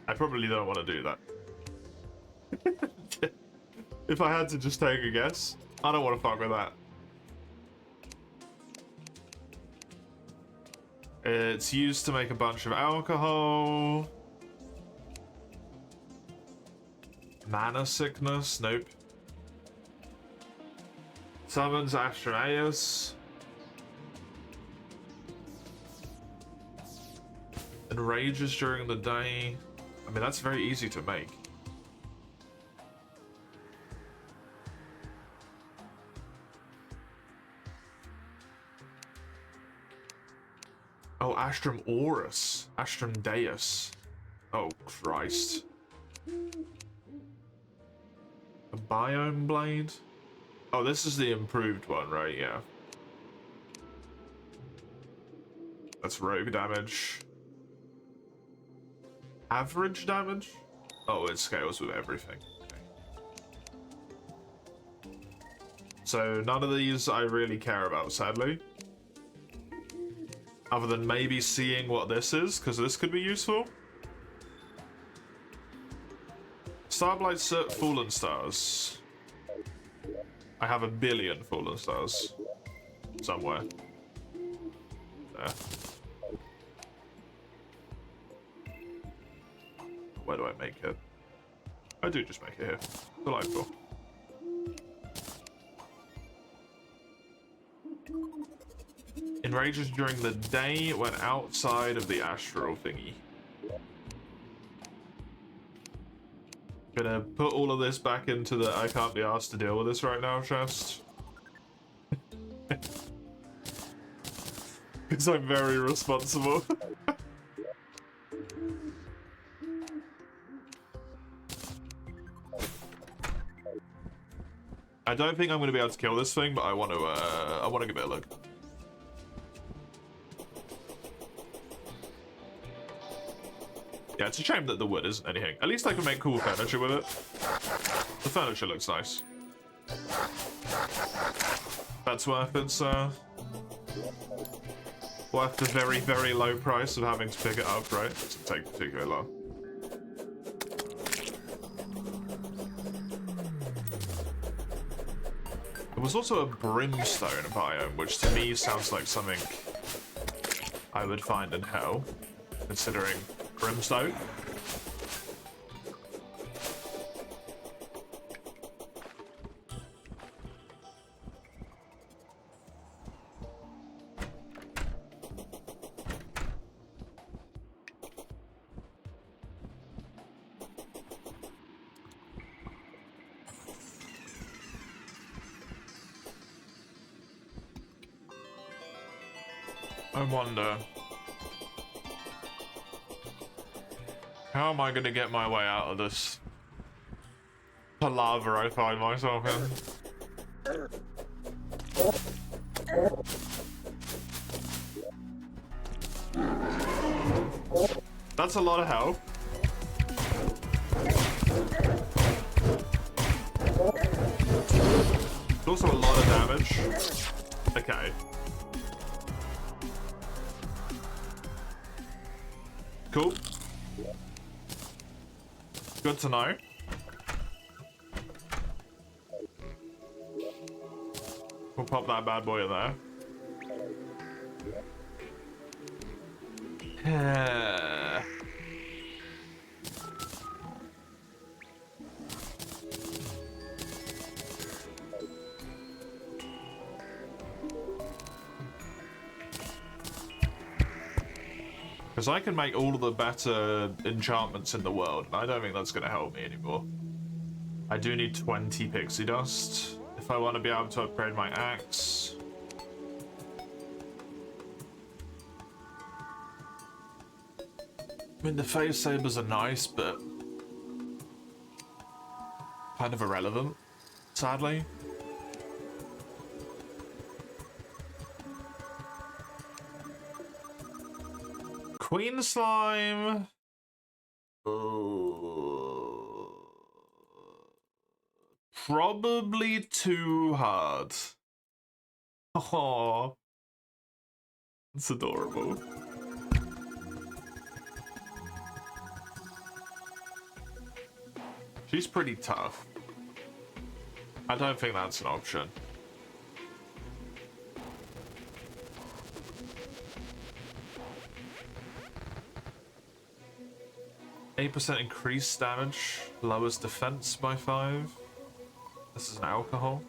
I probably don't want to do that. If I had to just take a guess, I don't want to fuck with that. It's used to make a bunch of alcohol. Mana sickness, nope. Summons Astraeus. Enrages during the day. I mean, that's very easy to make. Oh, Astrum Aurus. Astrum Deus. Oh, Christ. A Biome Blade? Oh, this is the improved one, right? Yeah. That's rogue damage. Average damage? Oh, it scales with everything. Okay. So none of these I really care about, sadly. Other than maybe seeing what this is, because this could be useful. Starblight Soot, Fallen Stars. I have 1 billion Fallen Stars. Somewhere. There. Where do I make it? I do just make it here. Delightful. Enrages during the day when outside of the astral thingy. Gonna put all of this back into the I can't be asked to deal with this right now chest. Because I'm very responsible. I don't think I'm gonna be able to kill this thing, but I want to give it a look. Yeah, it's a shame that the wood isn't anything. At least I can make cool furniture with it. The furniture looks nice. That's worth it, sir. Worth the very, very low price of having to pick it up, right? It doesn't take particularly long. There was also a brimstone biome, which to me sounds like something I would find in hell, considering brimstone. I wonder, how am I going to get my way out of this palaver I find myself in? That's a lot of help. It's also a lot of damage. Okay. Cool. Good to know. We'll pop that bad boy in there. Because I can make all of the better enchantments in the world, and I don't think that's going to help me anymore. I do need 20 pixie dust if I want to be able to upgrade my axe. I mean, the phase sabers are nice, but kind of irrelevant, sadly. Queen slime. Probably too hard. Oh, it's adorable. She's pretty tough. I don't think that's an option. %8 increased damage, lowers defense by 5. This is an alcohol.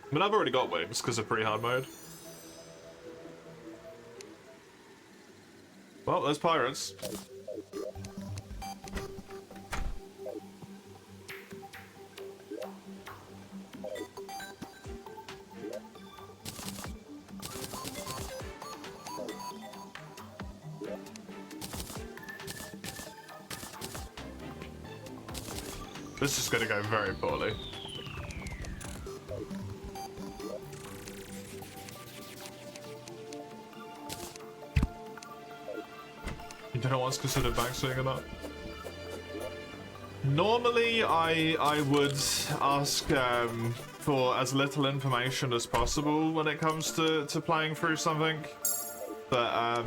I mean, I've already got wings because of pre-hard mode. Well, there's pirates. This is going to go very poorly. You don't know what's considered backswing or not? Normally, I would ask for as little information as possible when it comes to playing through something. But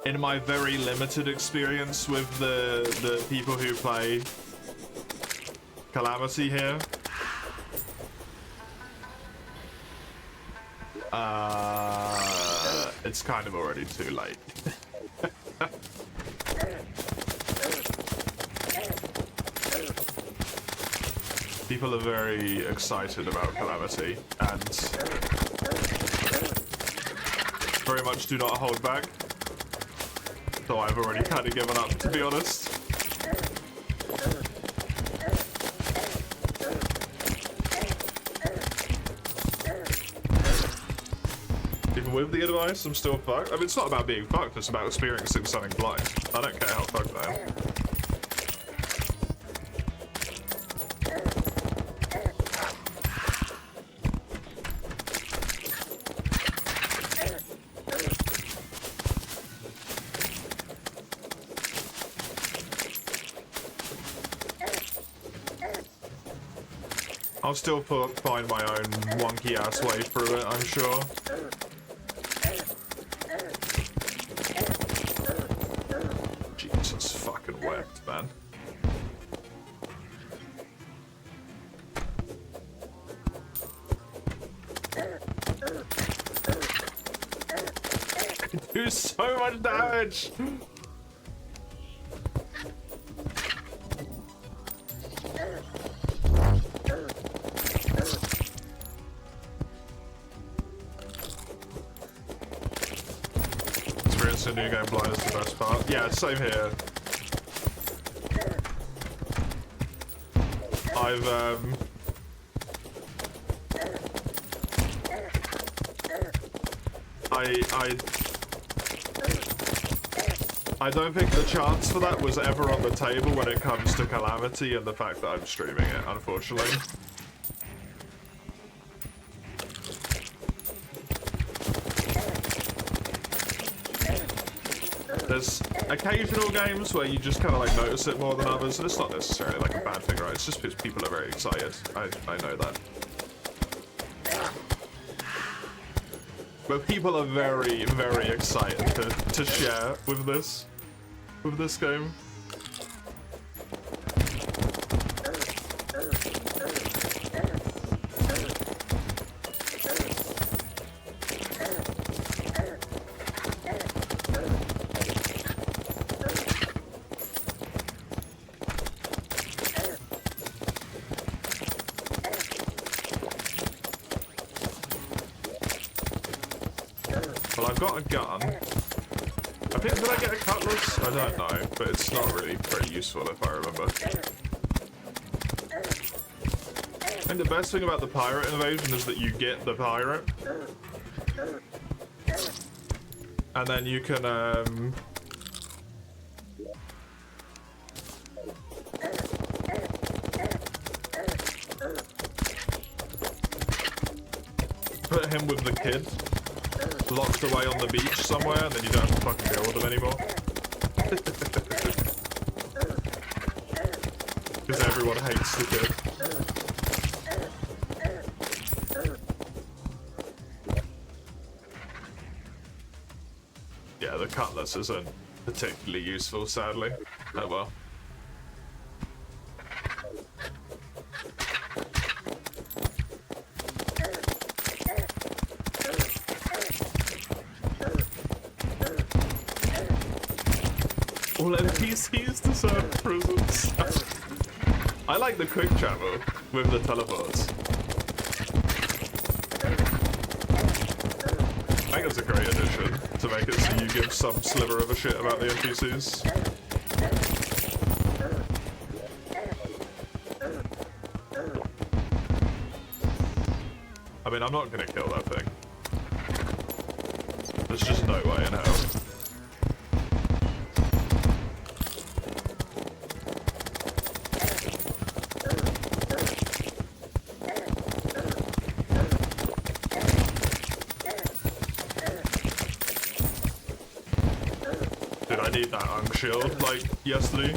in my very limited experience with the people who play Calamity here, it's kind of already too late. People are very excited about Calamity and very much do not hold back. So I've already kind of given up, to be honest. Even with the advice, I'm still fucked. I mean, it's not about being fucked, it's about experiencing something blind. I don't care how fucked I am. I'll still find my own wonky ass way through it, I'm sure. Jesus fucking wept, man. I do so much damage! New game blind is the best part. Yeah, same here. I don't think the chance for that was ever on the table when it comes to Calamity and the fact that I'm streaming it, unfortunately. There's occasional games where you just kind of like notice it more than others, and it's not necessarily like a bad thing, right? It's just because people are very excited. I know that. But people are very, very excited to share with this game. I've got a gun. I think, did I get a cutlass? I don't know, but it's not really very useful if I remember. I think the best thing about the pirate invasion is that you get the pirate. And then you can, put him with the kid, locked away on the beach somewhere, and then you don't have to fucking deal with him anymore. Because everyone hates the kid. Yeah, the cutlass isn't particularly useful, sadly. Oh well. All NPCs deserve prisons. I like the quick travel with the teleports. I think it's a great addition to make it so you give some sliver of a shit about the NPCs. I mean, I'm not gonna kill that thing. There's just no way in hell. I need that arm shield like yesterday.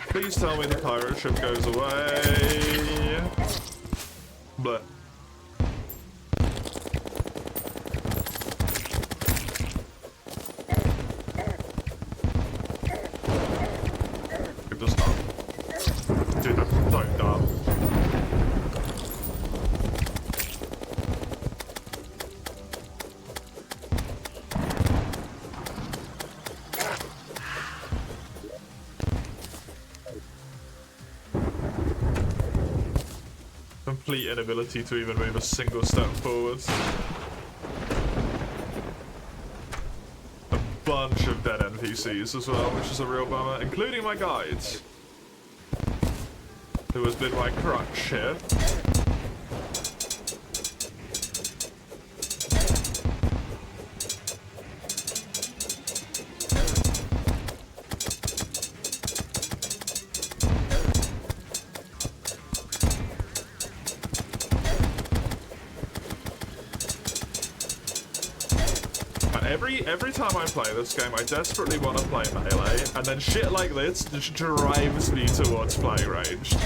Please tell me the pirate ship goes away. Bleh. Dude, I'm so dumb. Complete inability to even move a single step forwards. A bunch of dead NPCs as well, which is a real bummer, including my guides, who has been my crutch here. Every time I play this game, I desperately want to play Melee, and then shit like this just drives me towards playing ranged.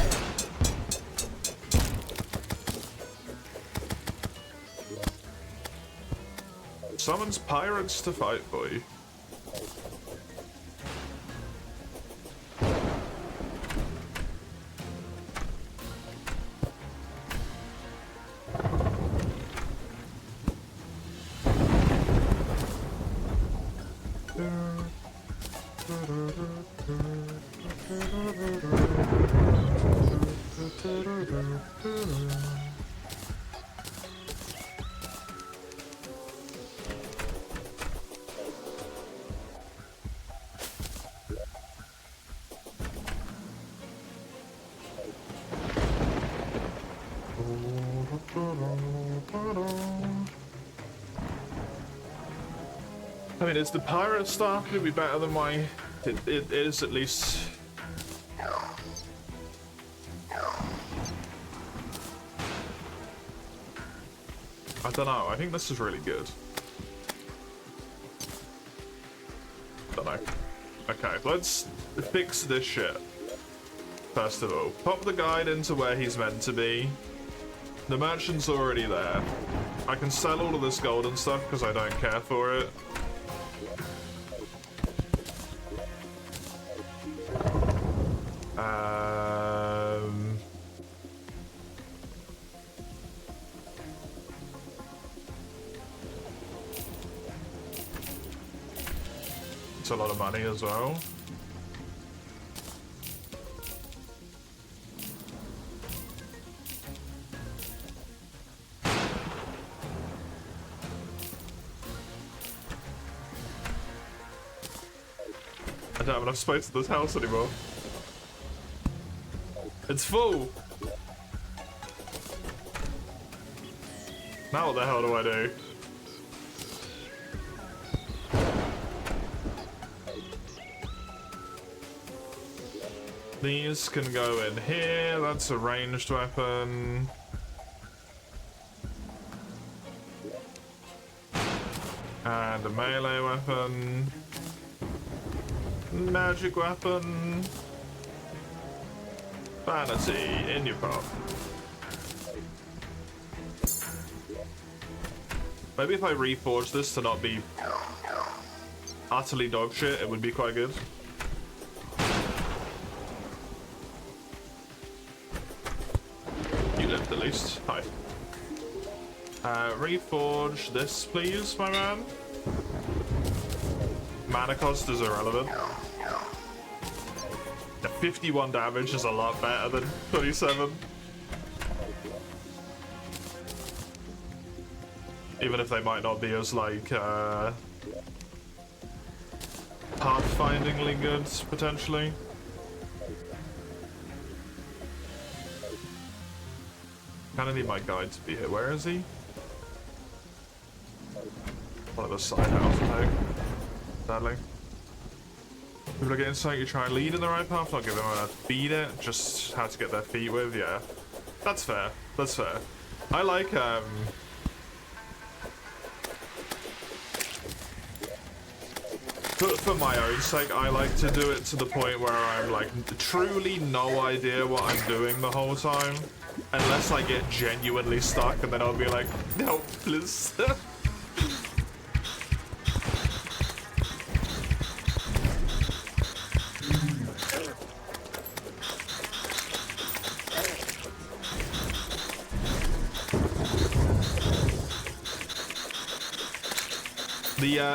Summons pirates to fight for you. I mean, is the pirate staff going to be better than my... It is at least... I don't know, I think this is really good. Don't know. Okay, let's fix this shit. First of all, pop the guide into where he's meant to be. The merchant's already there. I can sell all of this gold and stuff because I don't care for it. a lot of money as well. I don't have enough space in this house anymore. It's full! Now what the hell do I do? These can go in here, that's a ranged weapon. And a melee weapon. Magic weapon. Vanity, in your pop. Maybe if I reforge this to not be utterly dog shit, it would be quite good. You lived at least. Hi. Reforge this, please, my man. Mana cost is irrelevant. The 51 damage is a lot better than 27. Even if they might not be as, like, pathfindingly good, potentially. Kinda need my guide to be here. Where is he? One of the side houses, I think. Sadly. People are getting something you try and lead in the right path, not give them a beat it, just how to get their feet with, yeah. That's fair. That's fair. I like, for my own sake, I like to do it to the point where I'm like truly no idea what I'm doing the whole time. Unless I get genuinely stuck and then I'll be like, no, please.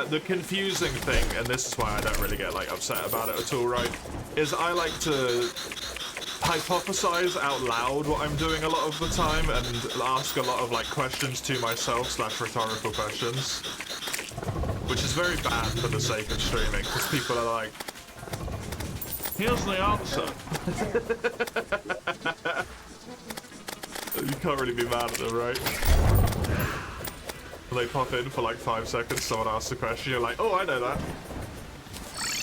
The confusing thing, and this is why I don't really get like upset about it at all, right, is I like to hypothesize out loud what I'm doing a lot of the time and ask a lot of like questions to myself / rhetorical questions, which is very bad for the sake of streaming because people are like, here's the answer. You can't really be mad at them, right? They pop in for like 5 seconds, someone asks a question, you're like, oh, I know that.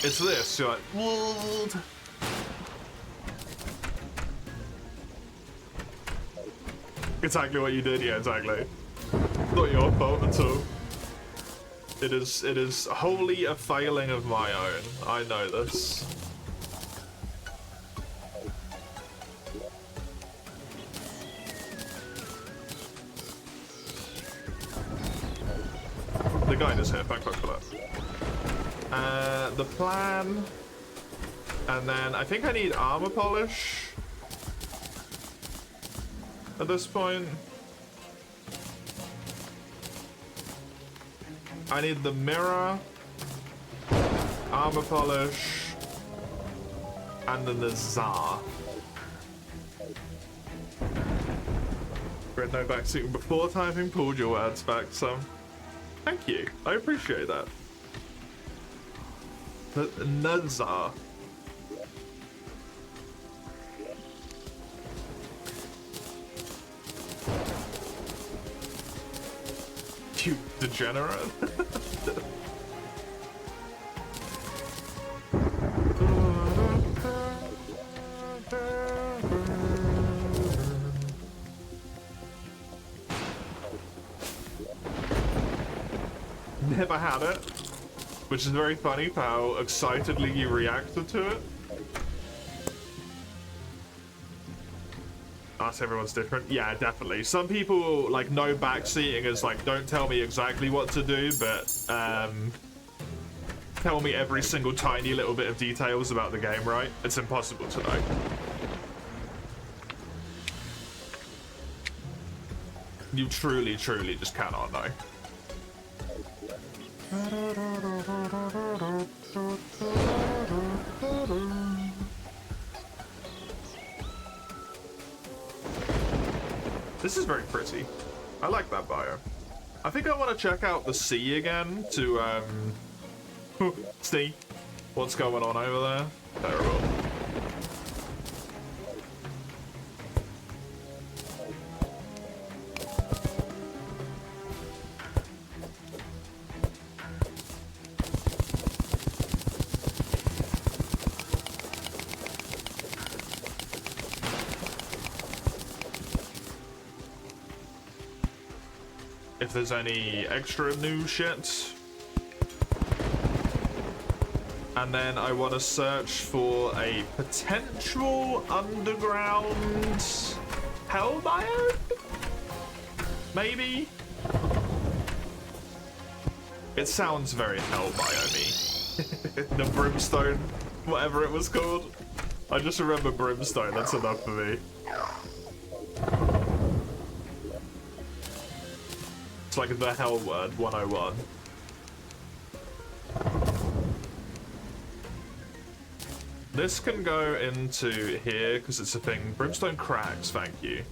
It's this. You're like, what? Exactly what you did, yeah, exactly. Not your fault at all. It is wholly a failing of my own. I know this. The guide is here, thank fuck for that. The plan, and then I think I need armor polish at this point. I need the mirror, armor polish, and then the Tsar. Read no backseat before typing, pulled your words back some. Thank you, I appreciate that. The Nazar. You degenerate. Never had it, which is very funny for how excitedly you reacted to it. Us, everyone's different. Yeah, definitely. Some people like no backseating is like, don't tell me exactly what to do, but tell me every single tiny little bit of details about the game, right? It's impossible to know. You truly, truly just cannot know. This is very pretty. I like that bio. I think I want to check out the sea again to see what's going on over there. Terrible. If there's any extra new shit. And then I want to search for a potential underground hell biome? Maybe? It sounds very hell biome-y. The brimstone, whatever it was called. I just remember brimstone, that's enough for me. It's like the hell word 101. This can go into here because it's a thing. Brimstone cracks, thank you.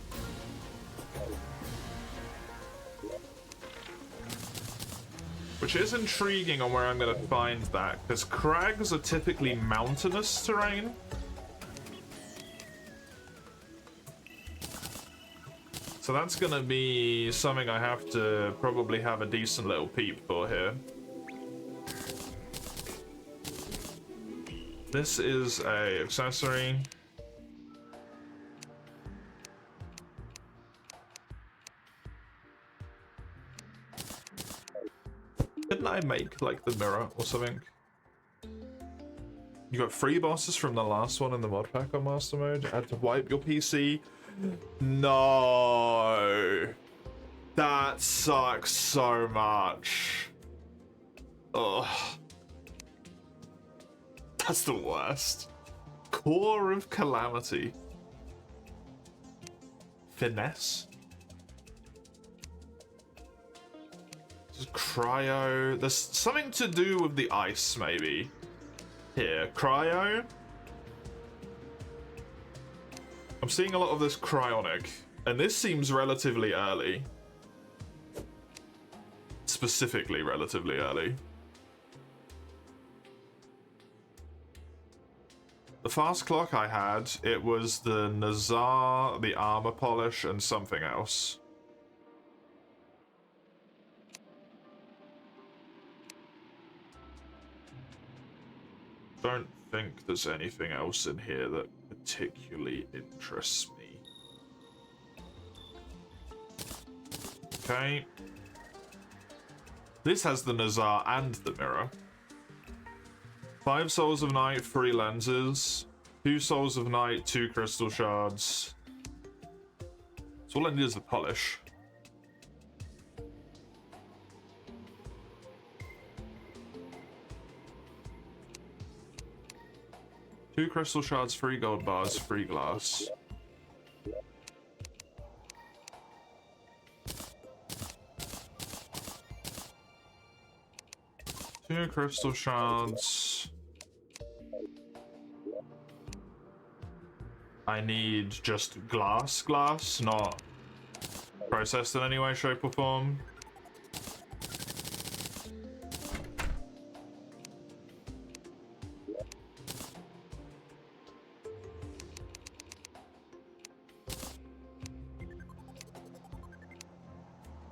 Which is intriguing on where I'm going to find that, because crags are typically mountainous terrain. So that's going to be something I have to probably have a decent little peep for here. This is a accessory. Didn't I make like the mirror or something? You got 3 bosses from the last one in the mod pack on master mode. Had to wipe your PC. No, that sucks so much. Ugh. That's the worst. Core of Calamity. Finesse. This is cryo. There's something to do with the ice, maybe. Here, cryo. I'm seeing a lot of this cryonic, and this seems relatively early. Specifically relatively early. The fast clock I had, it was the Nazar, the armor polish, and something else. Don't think there's anything else in here that particularly interests me. Okay. This has the Nazar and the mirror. 5 Souls of Night, 3 lenses. 2 Souls of Night, 2 crystal shards. So all I need is the polish. Two crystal shards, 3 gold bars, 3 glass. Two crystal shards. I need just glass, not processed in any way, shape, or form.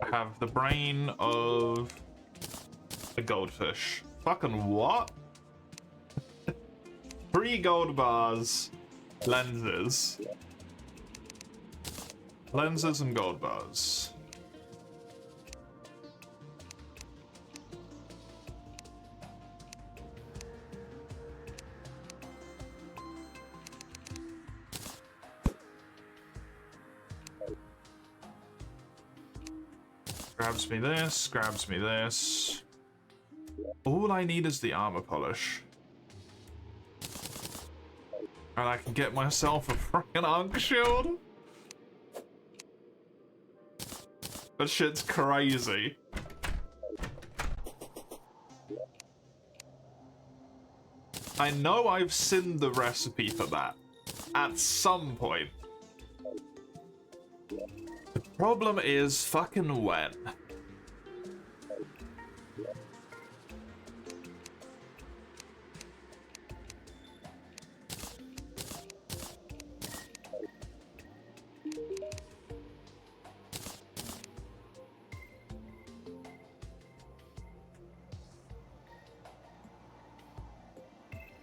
I have the brain of a goldfish. Fucking what? 3 gold bars, lenses. Lenses and gold bars. Grabs me this, grabs me this. All I need is the armor polish. And I can get myself a freaking Ankh shield. That shit's crazy. I know I've seen the recipe for that at some point. Problem is fucking when.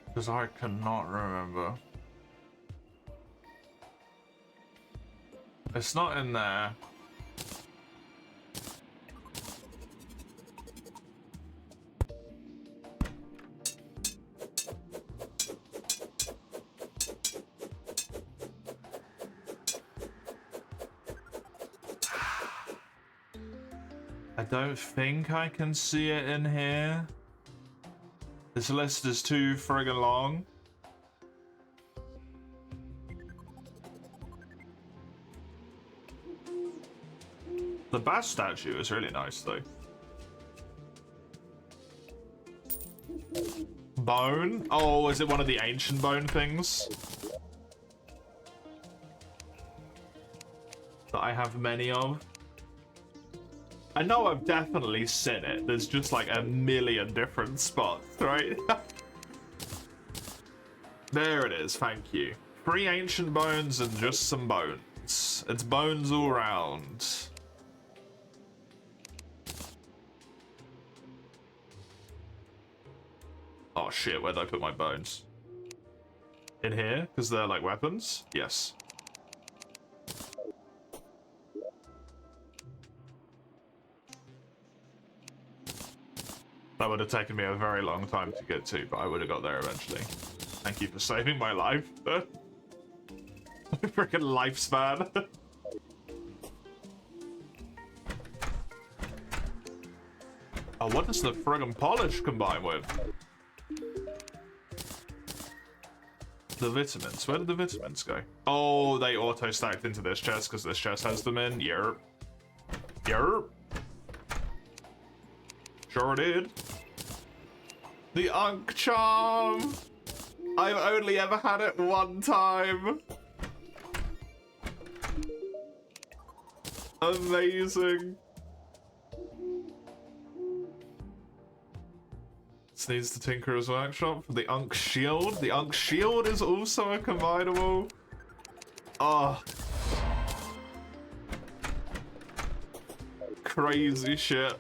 Because I cannot remember. It's not in there. I don't think I can see it in here. This list is too friggin' long. The bass statue is really nice though. Bone? Oh, is it one of the ancient bone things? That I have many of? I know I've definitely seen it. There's just like a million different spots, right? There it is, thank you. 3 ancient bones and just some bones. It's bones all round. Oh shit, where'd I put my bones? In here? Because they're like weapons? Yes. That would have taken me a very long time to get to, but I would have got there eventually. Thank you for saving my life. Freaking lifespan. Oh, what does the friggin' polish combine with? The vitamins. Where did the vitamins go? Oh, they auto-stacked into this chest because this chest has them in. Yerp. Yerp. Sure did. The Unk Charm! I've only ever had it one time. Amazing. This needs the Tinkerer's Workshop for the Unk Shield. The Unk Shield is also a combinable. Oh. Crazy shit.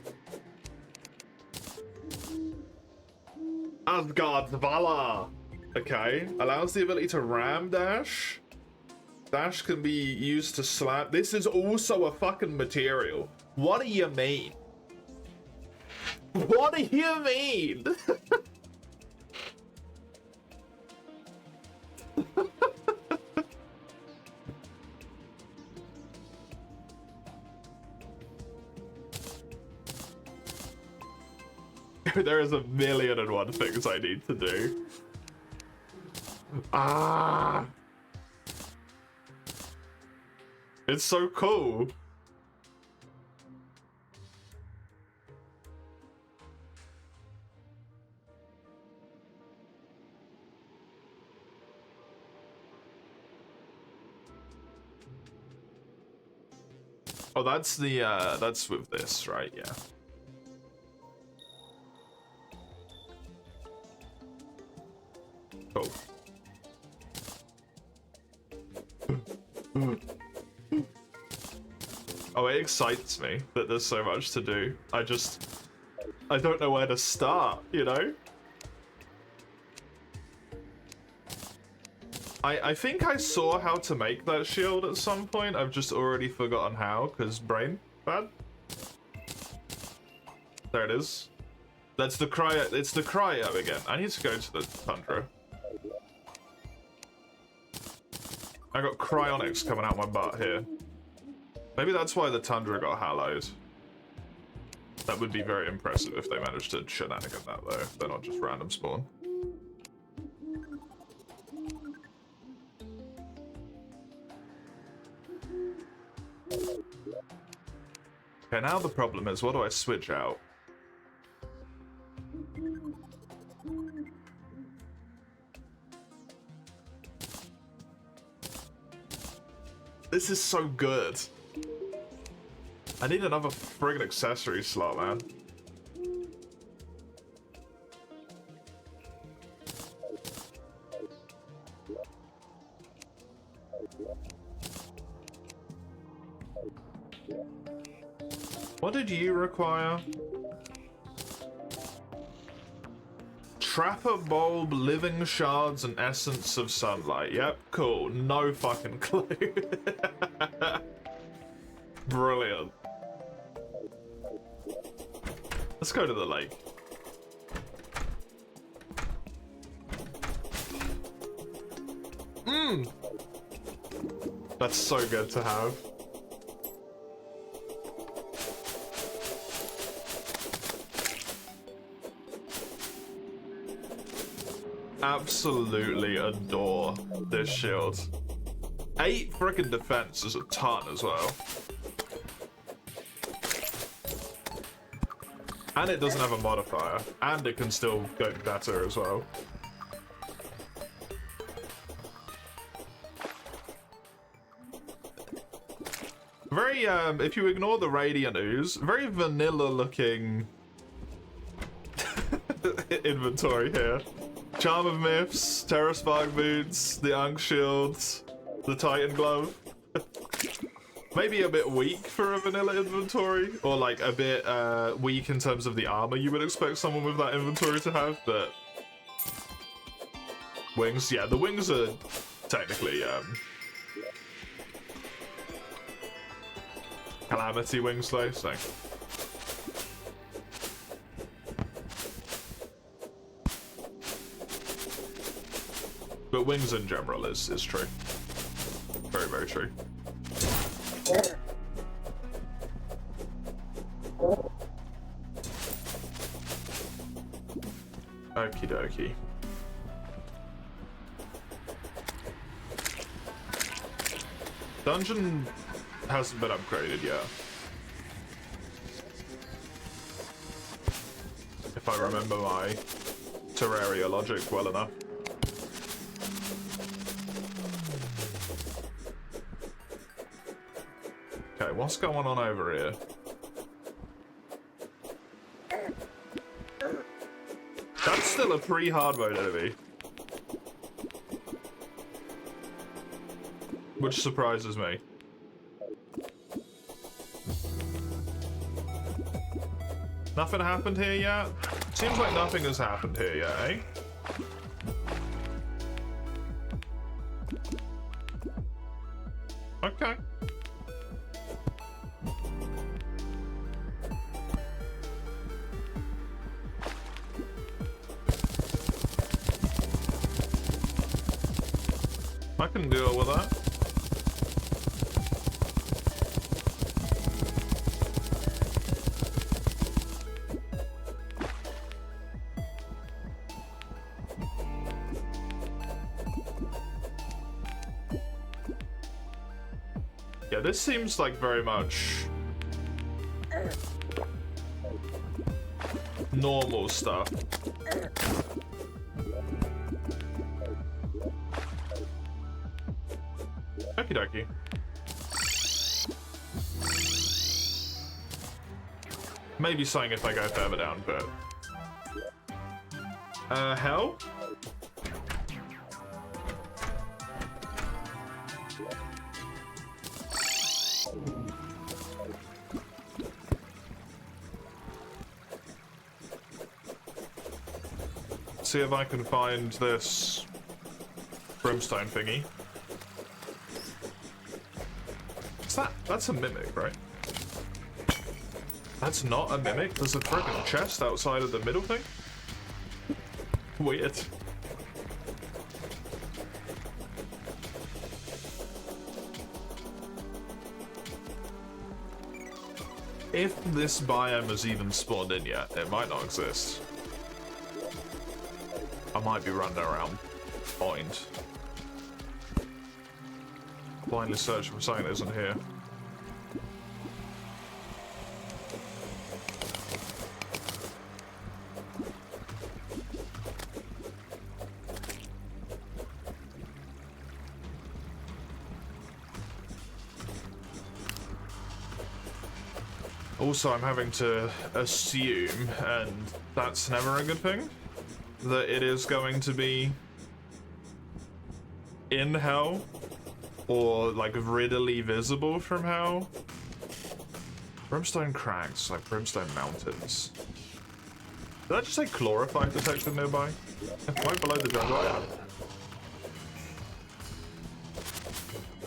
Asgard's Valor. Okay. Allows the ability to ram dash. Dash can be used to slap. This is also a fucking material. What do you mean? What do you mean? There is 1,000,001 things I need to do. Ah! It's so cool. Oh, that's the, that's with this, right? Yeah. Cool. Oh, it excites me that there's so much to do. I don't know where to start, you know? I think I saw how to make that shield at some point. I've just already forgotten how, because brain bad. There it is. That's the cryo. It's the cryo again. I need to go to the tundra. I got cryonics coming out my butt here. Maybe that's why the tundra got hallowed. That would be very impressive if they managed to shenanigan that though. If they're not just random spawn. Okay, now the problem is, what do I switch out? This is so good. I need another friggin' accessory slot, man. What did you require? Trapper bulb, living shards, and essence of sunlight. Yep, cool. No fucking clue. Brilliant. Let's go to the lake. Mmm! That's so good to have. Absolutely adore this shield. 8 frickin' defense is a ton as well. And it doesn't have a modifier. And it can still go better as well. Very, if you ignore the radiant ooze, very vanilla looking inventory here. Charm of Myths, Terra Spark Boots, the Ankh Shields, the Titan Glove. Maybe a bit weak for a vanilla inventory, or like a bit weak in terms of the armor you would expect someone with that inventory to have, but... Wings, yeah, the wings are technically Calamity wings though, so... But wings in general is true. Very, very true. Okie dokie. Dungeon hasn't been upgraded yet. If I remember my Terraria logic well enough. Okay, what's going on over here? That's still a pre-hard mode enemy. Which surprises me. Nothing happened here yet? Seems like nothing has happened here yet, eh? Okay. I can deal with that. Yeah, this seems like very much normal stuff. Okie dokie. Maybe something if I go further down, but... hell? See if I can find this brimstone thingy. That's a mimic, right? That's not a mimic? There's a freaking chest outside of the middle thing? Weird. If this biome has even spawned in yet, it might not exist. I might be running around point. Blindly searching for something that isn't here. Also, I'm having to assume, and that's never a good thing, that it is going to be in hell, or like readily visible from hell. Brimstone crags, like brimstone mountains. Did I just say chlorophyte detected nearby? Right below the jungle. Yeah.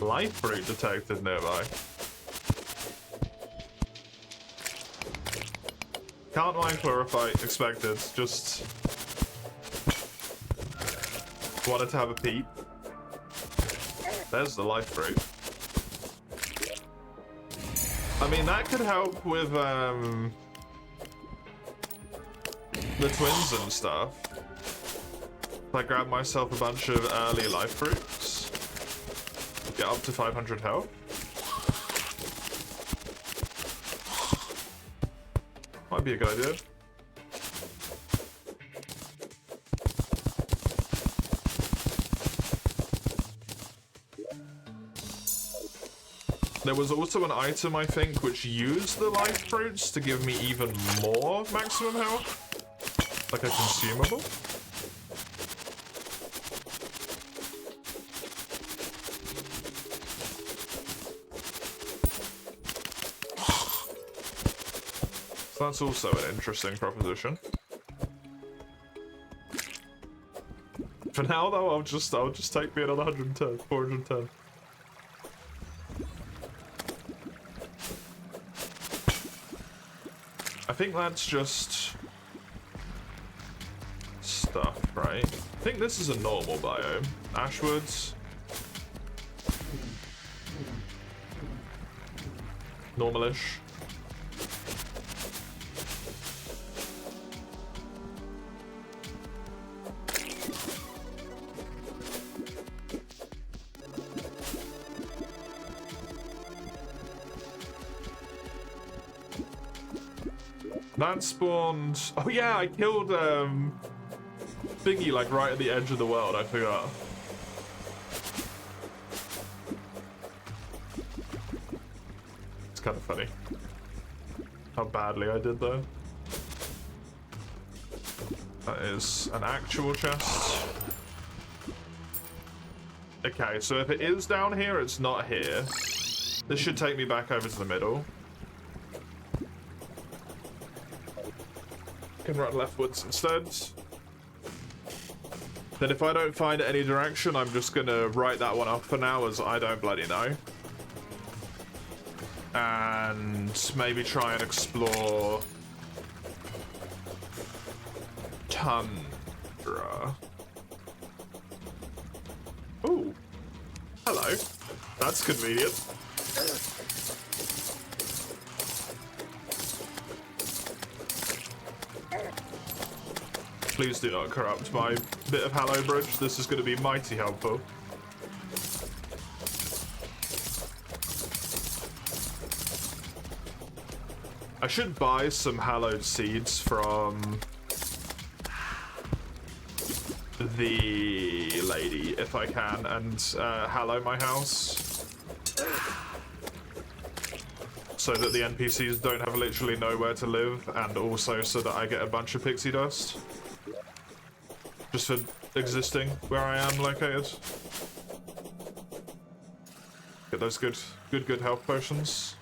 Life fruit detected nearby. Can't mine chlorophyte, expected. Just wanted to have a peep. There's the life fruit. I mean, that could help with the twins and stuff. If I grab myself a bunch of early life fruits, get up to 500 health. Might be a good idea. There was also an item, I think, which used the life fruits to give me even more maximum health. Like a consumable. So that's also an interesting proposition. For now, though, I'll just take me another 110, 410. I think that's just stuff, right? I think this is a normal biome. Ashwoods. Normalish. That spawned... Oh yeah, I killed Thingy like right at the edge of the world, I forgot. It's kind of funny how badly I did though. That is an actual chest. Okay, so if it is down here, it's not here. This should take me back over to the middle. Can run leftwards instead. Then if I don't find any direction, I'm just gonna write that one off for now as I don't bloody know. And maybe try and explore Tundra. Ooh. Hello. That's convenient. Please do not corrupt my bit of Hallow Bridge. This is going to be mighty helpful. I should buy some hallowed seeds from the lady if I can and hallow my house so that the NPCs don't have literally nowhere to live, and also so that I get a bunch of pixie dust. Just for existing where I am located. Get those good health potions.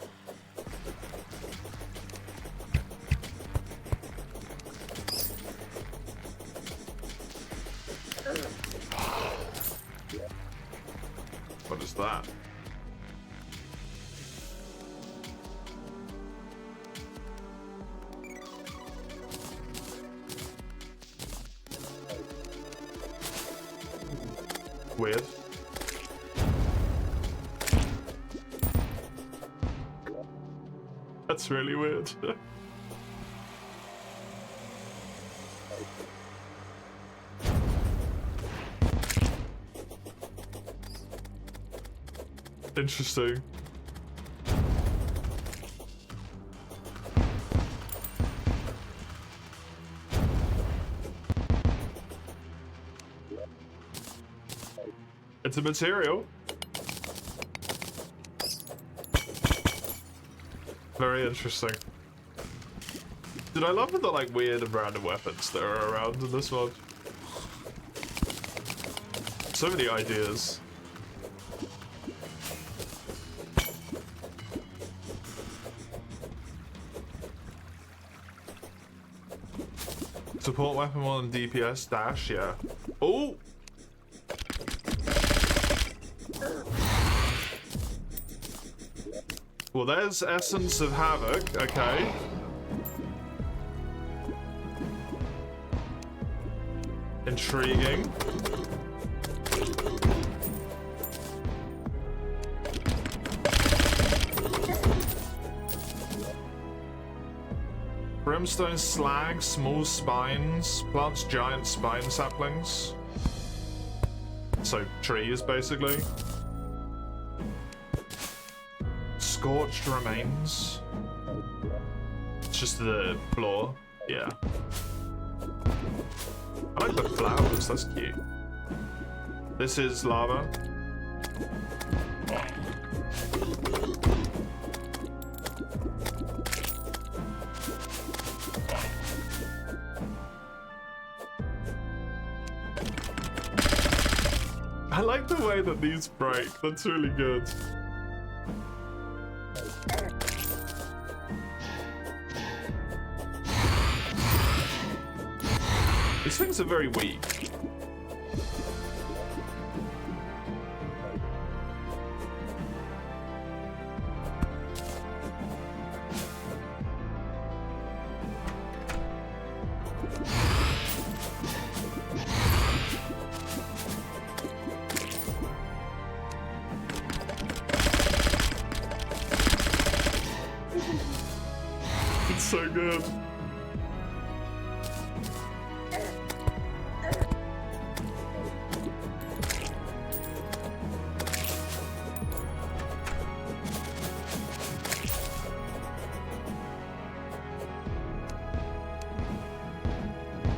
What is that? Weird. That's really weird. Interesting. It's a material. Very interesting. Dude, I love the like weird and random weapons that are around in this mod. So many ideas. Support weapon more than DPS dash, yeah. Oh! Well, there's Essence of Havoc, okay. Intriguing. Brimstone slag, small spines, plants giant spine saplings. So trees, basically. Scorched remains. It's just the floor. Yeah. I like the flowers, that's cute. This is lava. I like the way that these break, that's really good. These things are very weak. It's so good.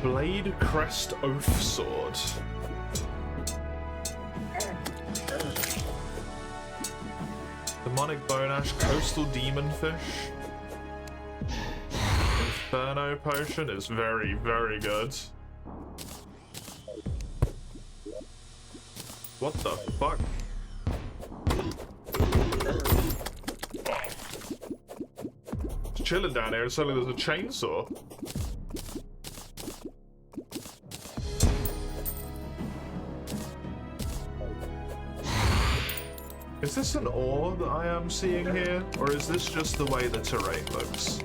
Blade Crest Oath Sword. Demonic Bone Ash, Coastal Demon Fish. Inferno Potion is very, very good. What the fuck? It's chilling down here and suddenly there's a chainsaw. Is this an ore that I am seeing here? Or is this just the way the terrain looks?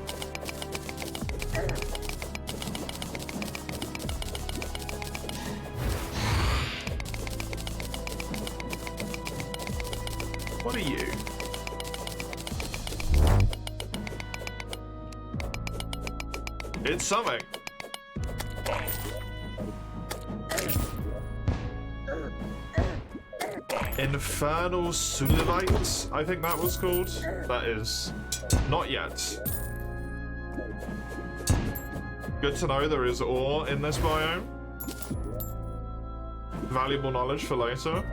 What are you? It's something. Infernal Sulivite, I think that was called. That is not yet. Good to know there is ore in this biome. Valuable knowledge for later.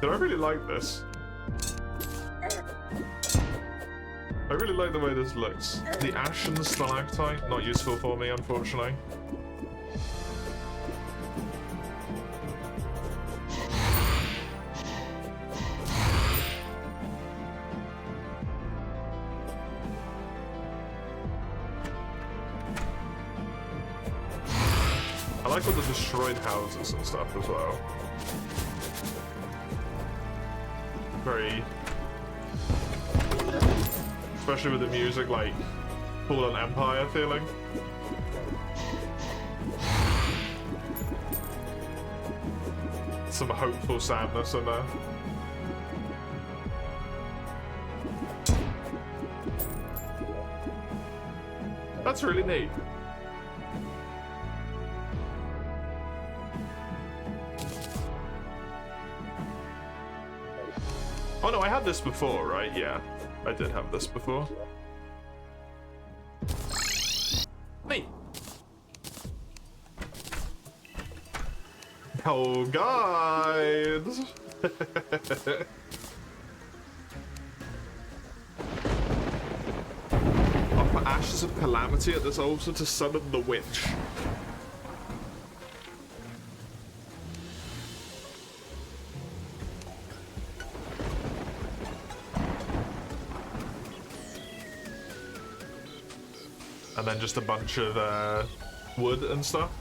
Dude, I really like this. I really like the way this looks. The Ashen Stalactite, not useful for me, unfortunately. I like all the destroyed houses and stuff as well. Very... especially with the music, like, Fallen Empire feeling. Some hopeful sadness in there. That's really neat. Oh no, I had this before, right? Yeah. I did have this before. Neat. Oh god! Offer ashes of calamity at this altar to summon the witch. And then just a bunch of wood and stuff.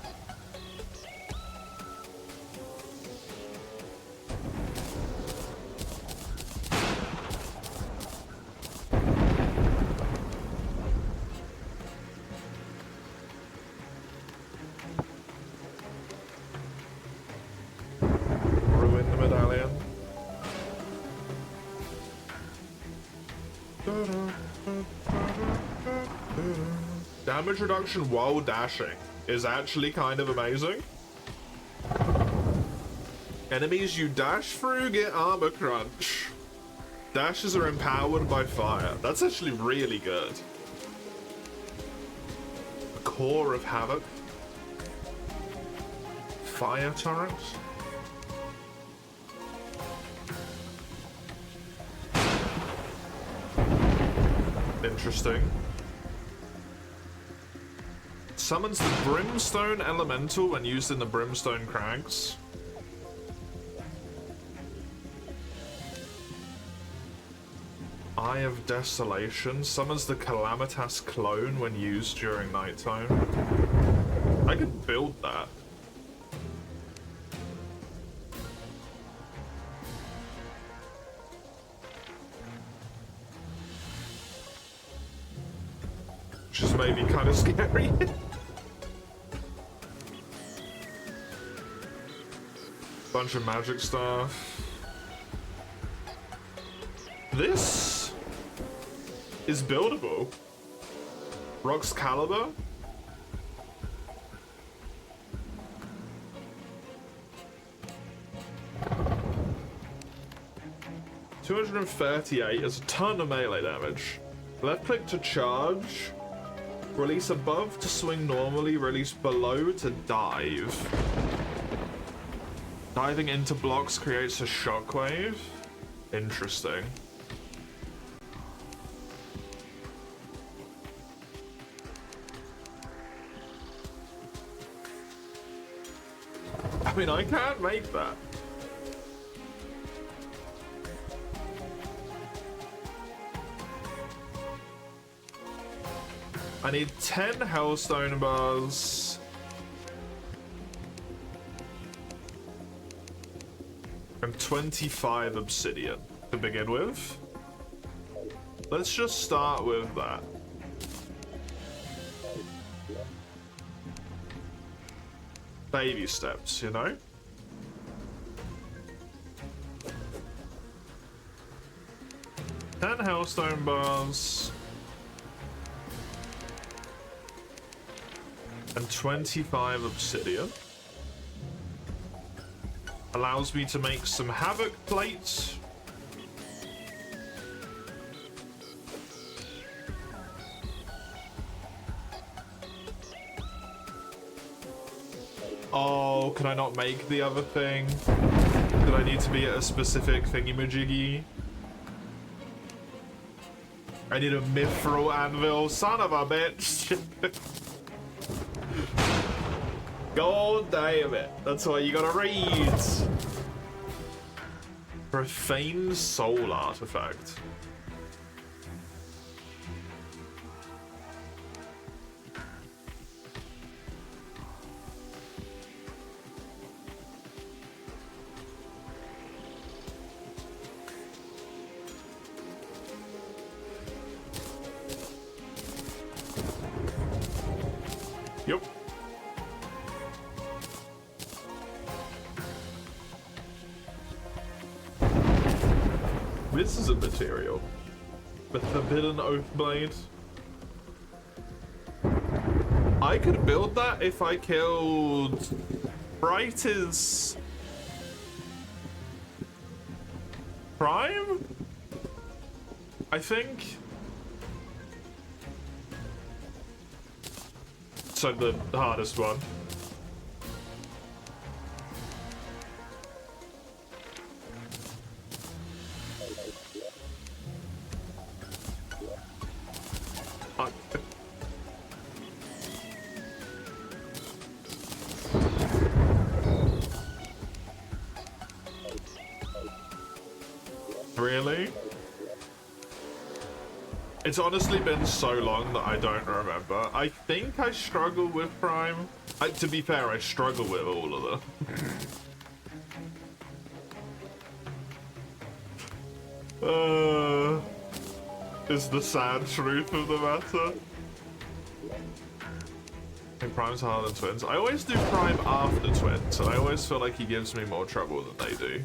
Ruin the medallion. Damage reduction while dashing is actually kind of amazing. Enemies you dash through get armor crunch. Dashes are empowered by fire. That's actually really good. Core of Havoc. Fire turrets. Interesting. Summons the Brimstone Elemental when used in the Brimstone Crags. Eye of Desolation summons the Calamitas clone when used during nighttime. I could build that. Which is maybe kind of scary. Bunch of magic stuff. This is buildable. Rock's Caliber. $238 is a ton of melee damage. Left click to charge. Release above to swing normally, release below to dive. Diving into blocks creates a shockwave. Interesting. I mean, I can't make that. I need 10 Hellstone bars. And 25 obsidian to begin with. Let's just start with that. Baby steps, you know? Ten Hellstone bars. And 25 obsidian. Allows me to make some Havoc plates. Oh, can I not make the other thing? Did I need to be at a specific thingy-majiggy? I need a mithril anvil, son of a bitch! God damn it. That's why you gotta read. Profane soul artifact. Yep. This is a material. The Forbidden Oathblade. I could build that if I killed Bright's Prime? I think. So the hardest one. fuck? Really? It's honestly been so long that I don't remember. I think I struggle with Prime. To be fair, I struggle with all of them. Is the sad truth of the matter. I think Prime's harder than Twins. I always do Prime after Twins, and I always feel like he gives me more trouble than they do.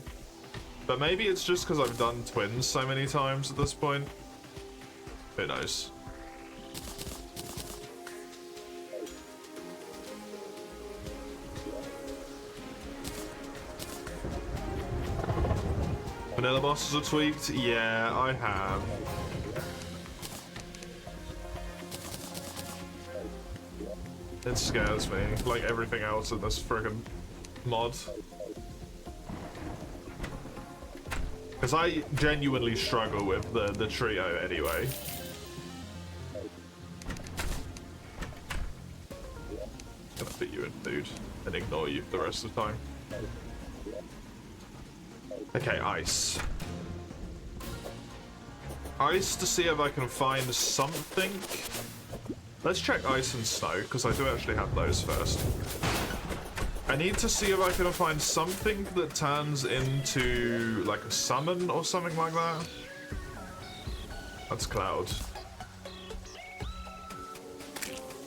But maybe it's just because I've done Twins so many times at this point. Who knows? Vanilla bosses are tweaked? Yeah, I have. It scares me, like everything else in this friggin' mod. Because I genuinely struggle with the trio anyway. Gonna put you in food and ignore you the rest of the time. Okay, ice. Ice to see if I can find something. Let's check ice and snow, because I do actually have those first. I need to see if I can find something that turns into like a summon or something like that. That's cloud.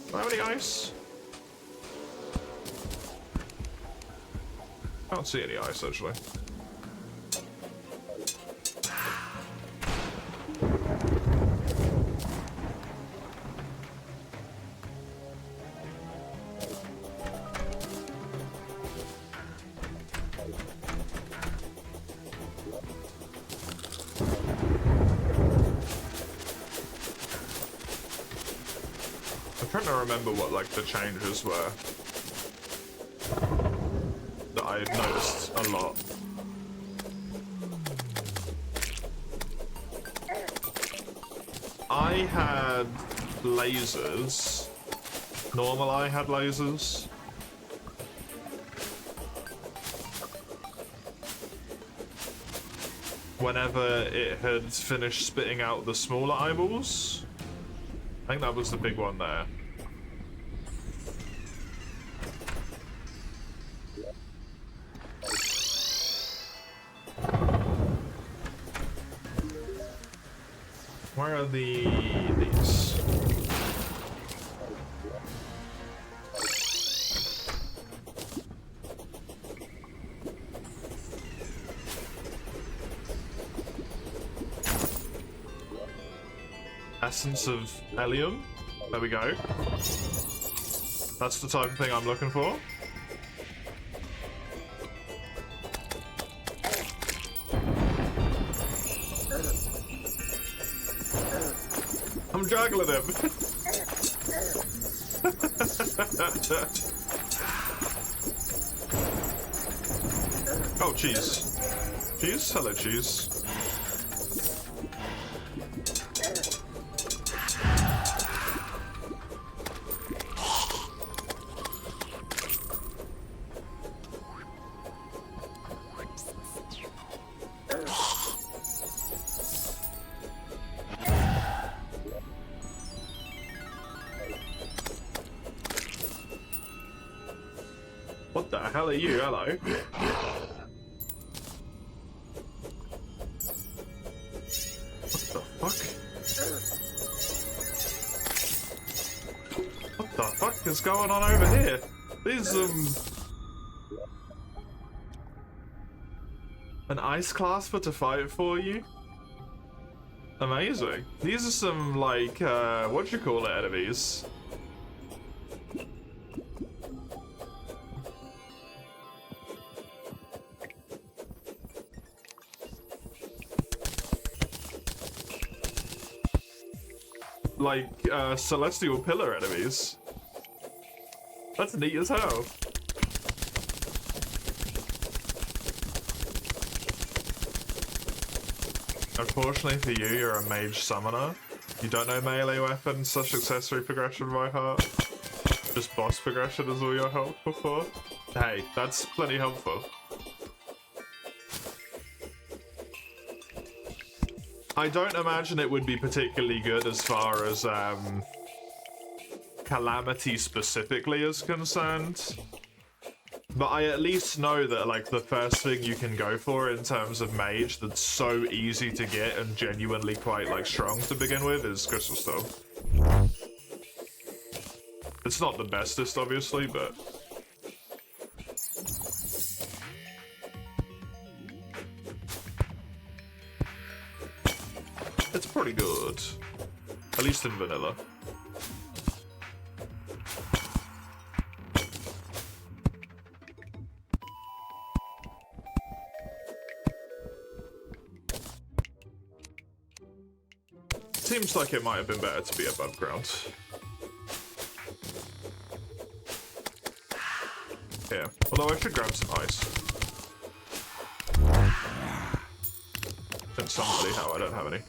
Do I have any ice? I don't see any ice actually. I'm trying to remember what like the changes were that I noticed a lot. I had lasers. Normal I had lasers. Whenever it had finished spitting out the smaller eyeballs. I think that was the big one there. Where are these? Essence of helium. There we go. That's the type of thing I'm looking for. I'm juggling him. Oh, cheese. Cheese? Hello, cheese. What the hell are you? Hello. What the fuck is going on over here? These, an ice clasper to fight for you? Amazing. These are some, like, what you call it, enemies? Like, celestial pillar enemies. That's neat as hell. Unfortunately for you, you're a mage summoner. You don't know melee weapons / accessory progression by heart? Just boss progression is all you're helpful for? Hey, that's plenty helpful. I don't imagine it would be particularly good as far as Calamity specifically is concerned. But I at least know that, like, the first thing you can go for in terms of mage that's so easy to get and genuinely quite, like, strong to begin with is Crystal Storm. It's not the bestest, obviously, but... it's pretty good. At least in vanilla. Seems like it might have been better to be above ground. Yeah, although I should grab some ice. Since somebody how I don't have any.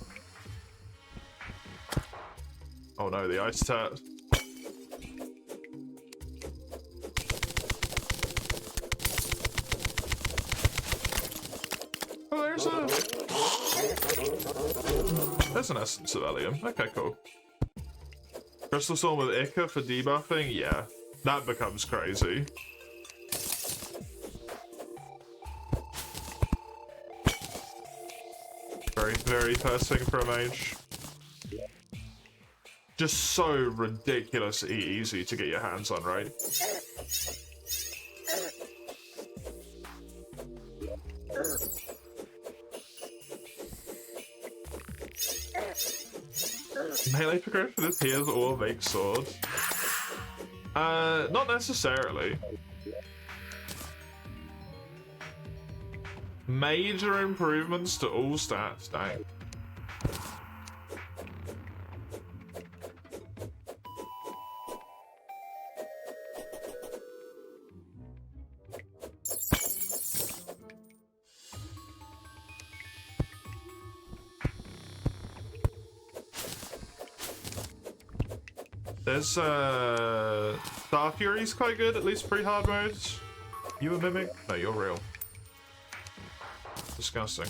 Oh no, the ice turt. Oh, there's an essence of Ellium. Okay, cool. Crystal Storm with Ica for debuffing? Yeah, that becomes crazy. Very first thing for a mage. Just so ridiculously easy to get your hands on, right? Melee progression appears or makes sword. Not necessarily. Major improvements to all stats, dang. There's Star Fury's quite good, at least pre-hard mode. You a mimic? No, you're real. Disgusting.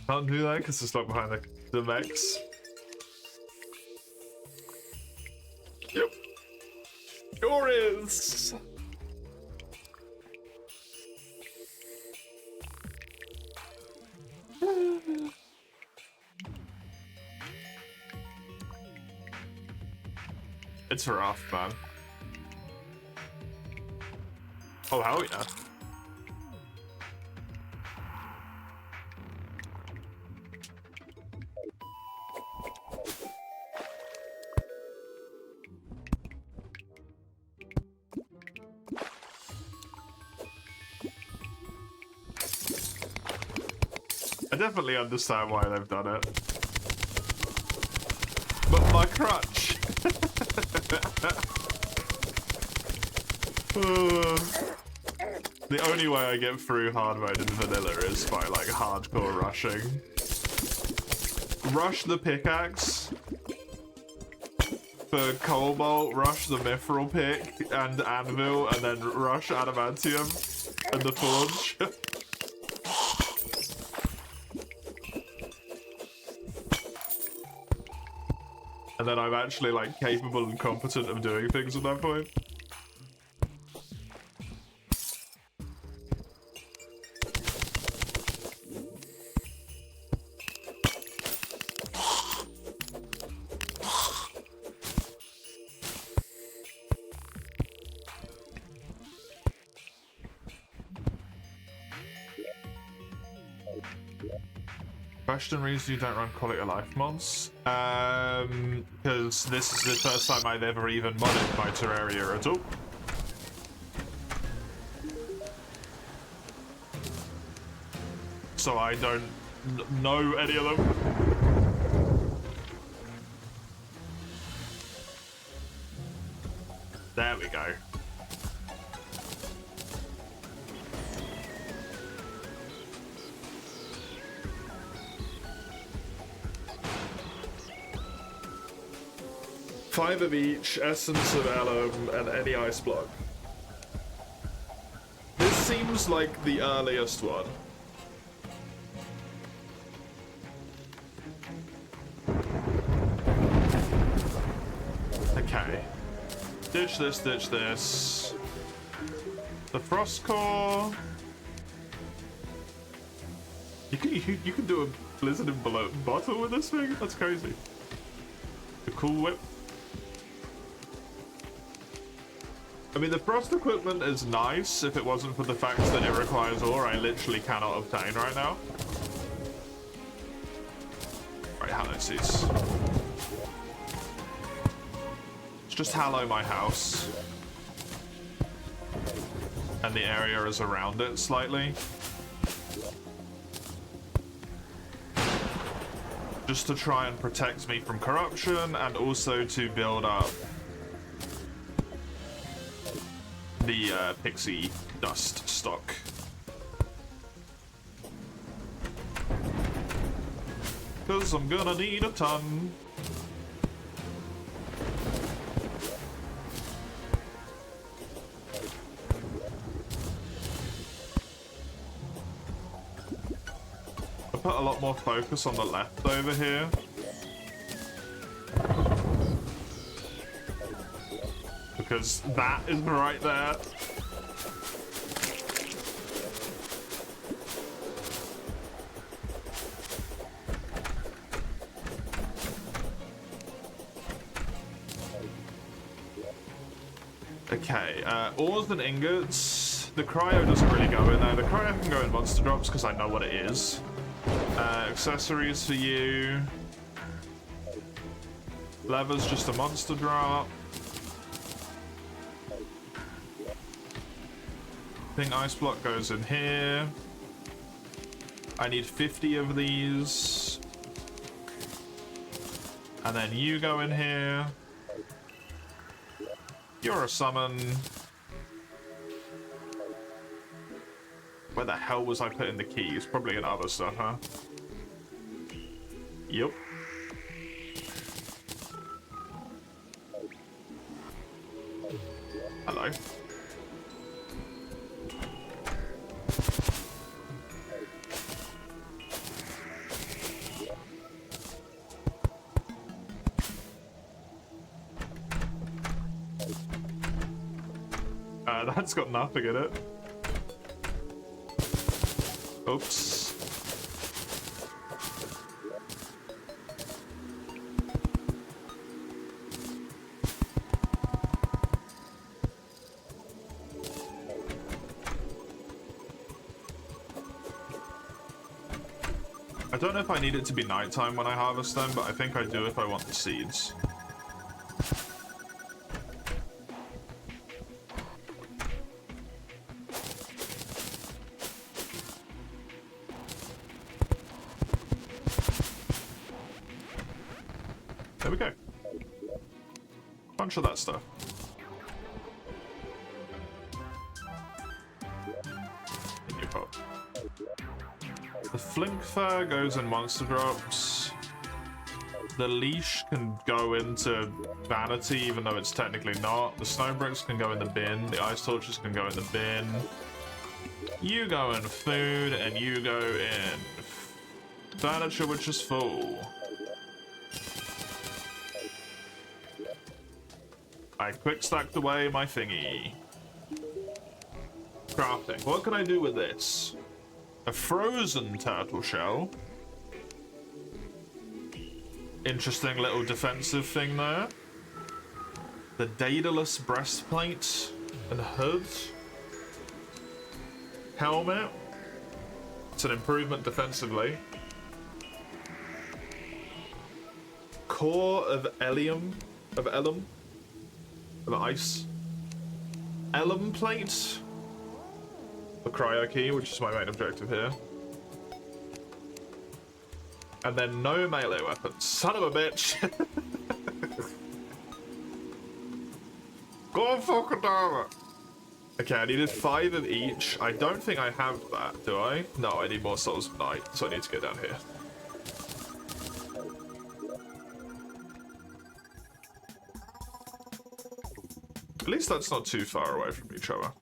Can't do that because it's not behind the mechs. Yep. Sure is. It's rough, man. Oh, hell yeah. I definitely understand why they've done it. But my crutch. The only way I get through hard mode in vanilla is by like hardcore rushing. Rush the pickaxe. For Cobalt, rush the Mithril pick and Anvil, and then rush Adamantium and the Forge. And then I'm actually like capable and competent of doing things at that point. If Question: reason you don't run quality of life mods? Because this is the first time I've ever even modded my Terraria at all. So I don't know any of them. There we go. Five of each, essence of alum, and any ice block. This seems like the earliest one. Okay. Ditch this, ditch this. The frost core. You can do a blizzard in bottle with this thing? That's crazy. The cool whip. I mean, the frost equipment is nice if it wasn't for the fact that it requires ore I literally cannot obtain right now. Right, hallow seas. Let's just hallow my house. And the area is around it slightly. Just to try and protect me from corruption and also to build up the pixie dust stock. Cause I'm gonna need a ton. I put a lot more focus on the left over here. Because that is right there. Okay, ores and ingots. The cryo doesn't really go in there. The cryo can go in monster drops because I know what it is. Accessories for you. Leather's just a monster drop. I think ice block goes in here. I need 50 of these. And then you go in here. You're a summon. Where the hell was I putting the keys? Probably in other stuff, huh? Yep. Hello. That's got nothing in it. Oops. I don't know if I need it to be nighttime when I harvest them, but I think I do if I want the seeds. There we go. Bunch of that stuff. In your pot. The flink fur goes in monster drops. The leash can go into vanity, even though it's technically not. The snow bricks can go in the bin. The ice torches can go in the bin. You go in food, and you go in furniture, which is full. I quick stacked away my thingy. Crafting. What can I do with this? A frozen turtle shell. Interesting little defensive thing there. The Daedalus breastplate and hood. Helmet. It's an improvement defensively. core of Elum, of ice. Elum plate. The cryo key, which is my main objective here. And then no melee weapons. Son of a bitch. God fucking damn it. Okay, I needed 5 of each. I don't think I have that, do I? No, I need more Souls of Night, so I need to get down here. At least that's not too far away from each other.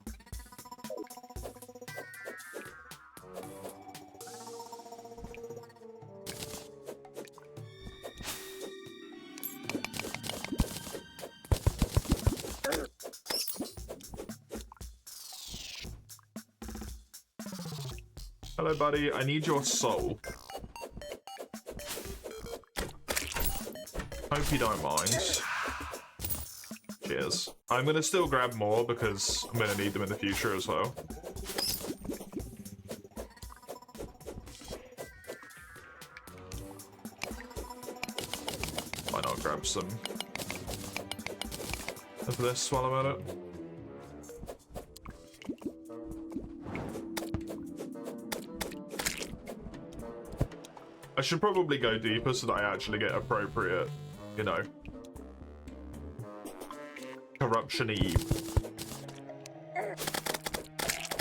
Hello, buddy. I need your soul. Hope you don't mind. Cheers. I'm gonna still grab more because I'm gonna need them in the future as well. Why not grab some of this while I'm at it? I should probably go deeper so that I actually get appropriate, you know, corruption-y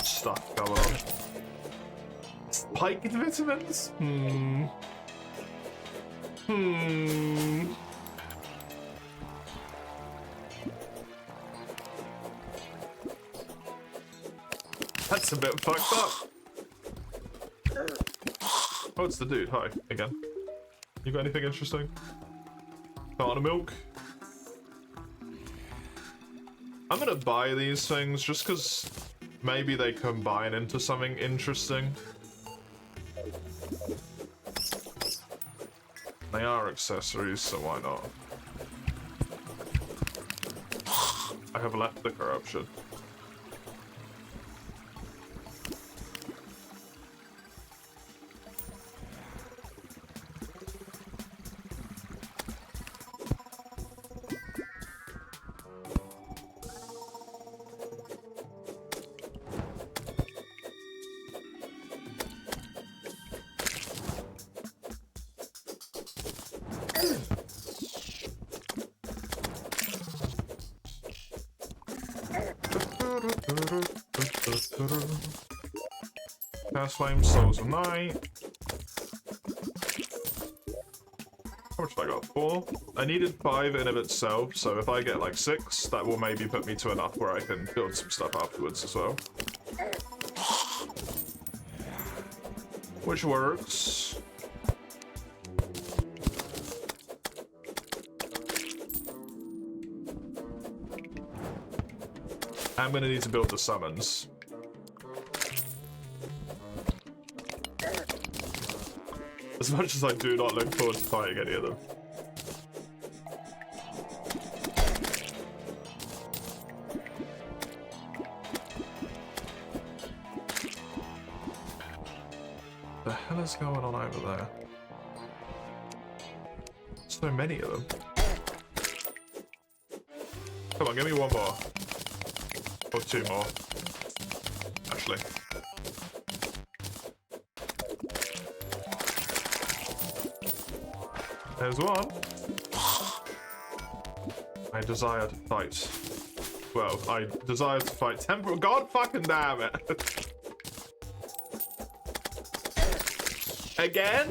stuff going on. Spiked vitamins? That's a bit fucked up. Oh, it's the dude. Hi, again. You got anything interesting? Carton of milk? I'm gonna buy these things just because maybe they combine into something interesting. They are accessories, so why not? I have left the corruption. Cast Flame, Souls of Night. How much have I got? 4? I needed 5 in of itself, so if I get like 6, that will maybe put me to enough where I can build some stuff afterwards as well. Which works. I'm gonna need to build the summons. As much as I do not look forward to fighting any of them. The hell is going on over there? So many of them. Come on, give me 1 more. Or 2 more. Actually. There's 1. I desire to fight. Well, I desire to fight temporal. God fucking damn it. Again?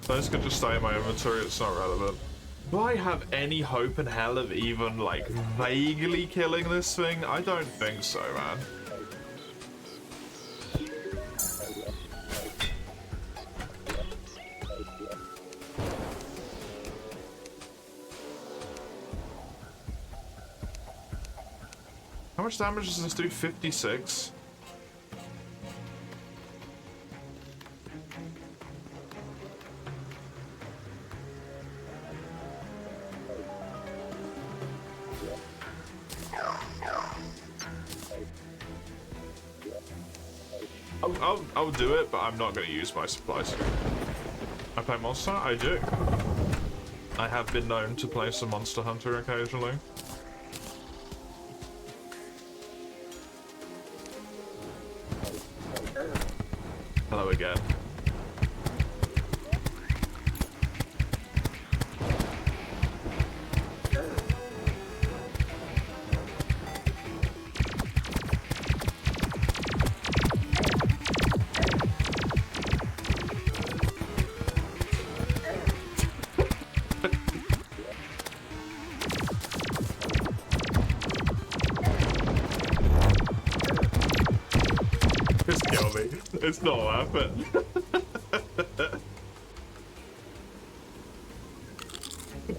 Those could just stay in my inventory, it's not relevant. Do I have any hope in hell of even, like, vaguely killing this thing? I don't think so, man. How much damage does this do? 56? I'll do it, but I'm not going to use my supplies. I play Monster? I do. I have been known to play some Monster Hunter occasionally. Hello again. Just kill me. It's not worth it.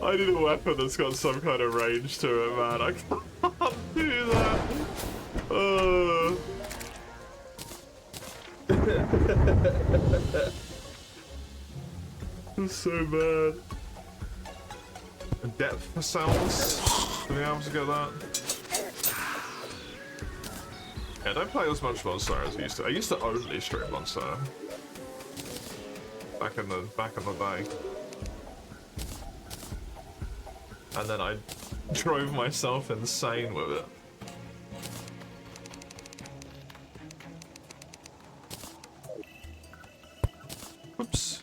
I need a weapon that's got some kind of range to it, man. I can't do that. It's so bad. Depth cells. Do we be able to get that? Yeah, I don't play as much Monster as I used to. I used to only stream Monster. Back in the day. And then I drove myself insane with it. Oops.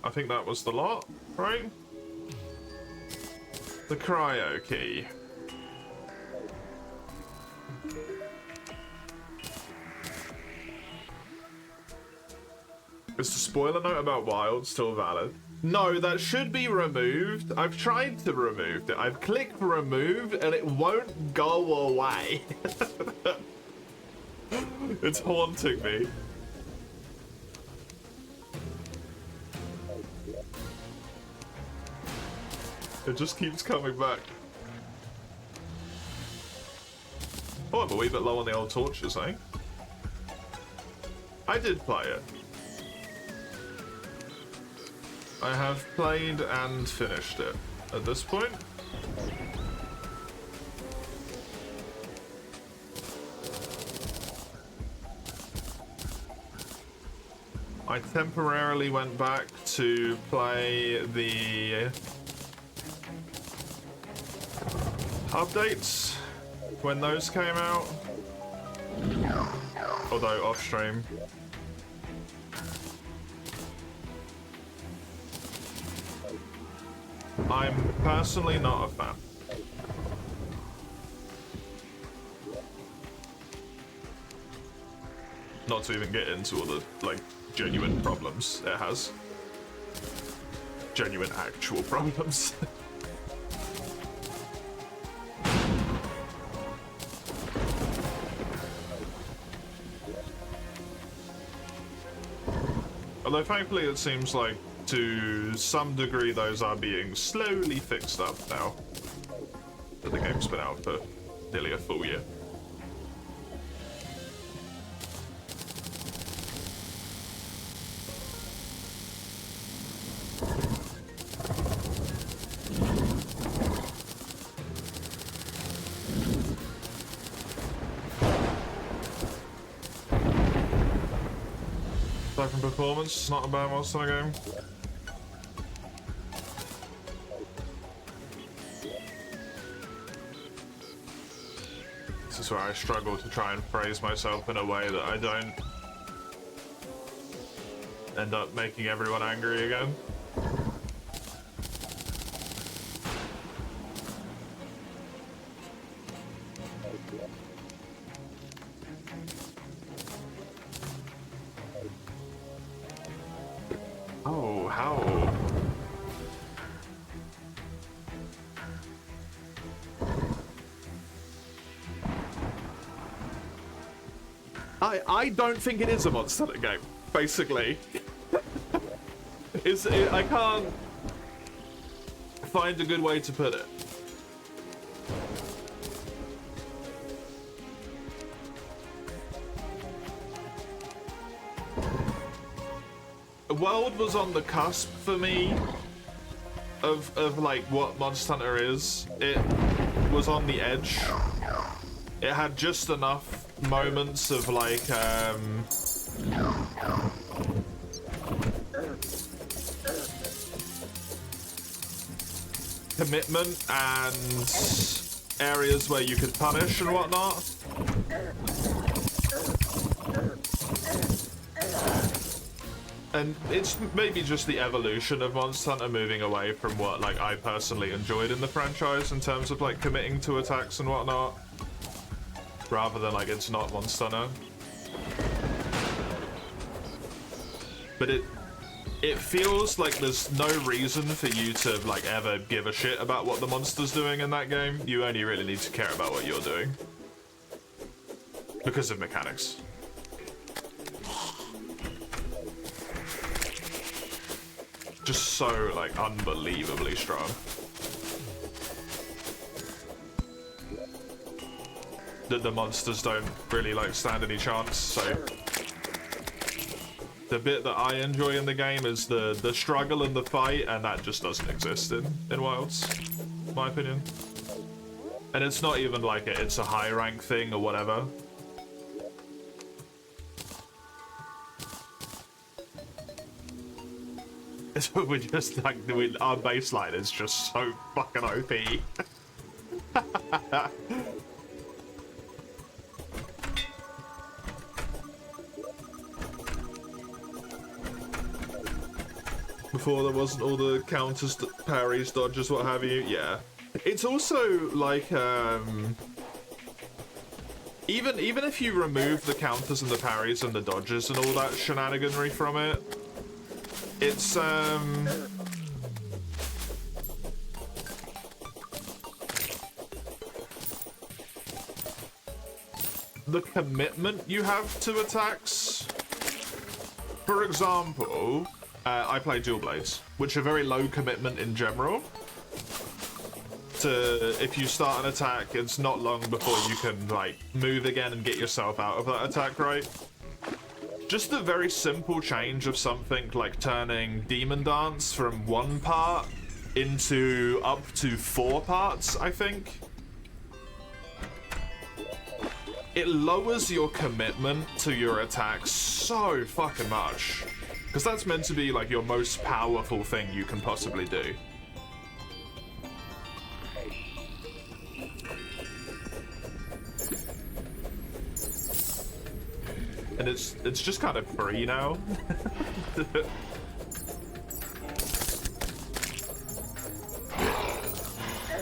I think that was the lot, right? The cryo key. Is the spoiler note about Wild still valid? No, that should be removed. I've tried to remove it. I've clicked remove and it won't go away. It's haunting me. It just keeps coming back. Oh, I'm a wee bit low on the old torches, eh? I did play it. I have played and finished it at this point. I temporarily went back to play the updates when those came out, although off stream. I'm personally not a fan. Not to even get into all the, like, genuine problems it has. Genuine actual problems. Although thankfully it seems like to some degree those are being slowly fixed up now that the game's been out for nearly a full year. Aside from performance, not a bad monster game. This is where I struggle to try and phrase myself in a way that I don't end up making everyone angry again. Oh, how? I don't think it is a Monster Hunter game, basically. I can't find a good way to put it. world was on the cusp for me of like what Monster Hunter is. It was on the edge. It had just enough moments of like commitment and areas where you could punish and whatnot. And it's maybe just the evolution of Monster Hunter moving away from what like I personally enjoyed in the franchise in terms of like committing to attacks and whatnot, rather than like it's not Monster Hunter. But it feels like there's no reason for you to like ever give a shit about what the monster's doing in that game. You only really need to care about what you're doing because of mechanics. Just so like unbelievably strong. That the monsters don't really like stand any chance, so the bit that I enjoy in the game is the struggle and the fight, and that just doesn't exist in Wilds, in my opinion. And it's not even like it's a high rank thing or whatever. We're just like, our baseline is just so fucking OP. Before there wasn't all the counters, parries, dodges, what have you. Yeah, it's also like even if you remove the counters and the parries and the dodges and all that shenaniganry from it, it's the commitment you have to attacks. For example, I play dual blades, which are very low commitment in general. If you start an attack, it's not long before you can like move again and get yourself out of that attack, right? Just the very simple change of something like turning Demon Dance from 1 part into up to 4 parts, I think. It lowers your commitment to your attacks so fucking much. Because that's meant to be like your most powerful thing you can possibly do. And it's just kind of free now.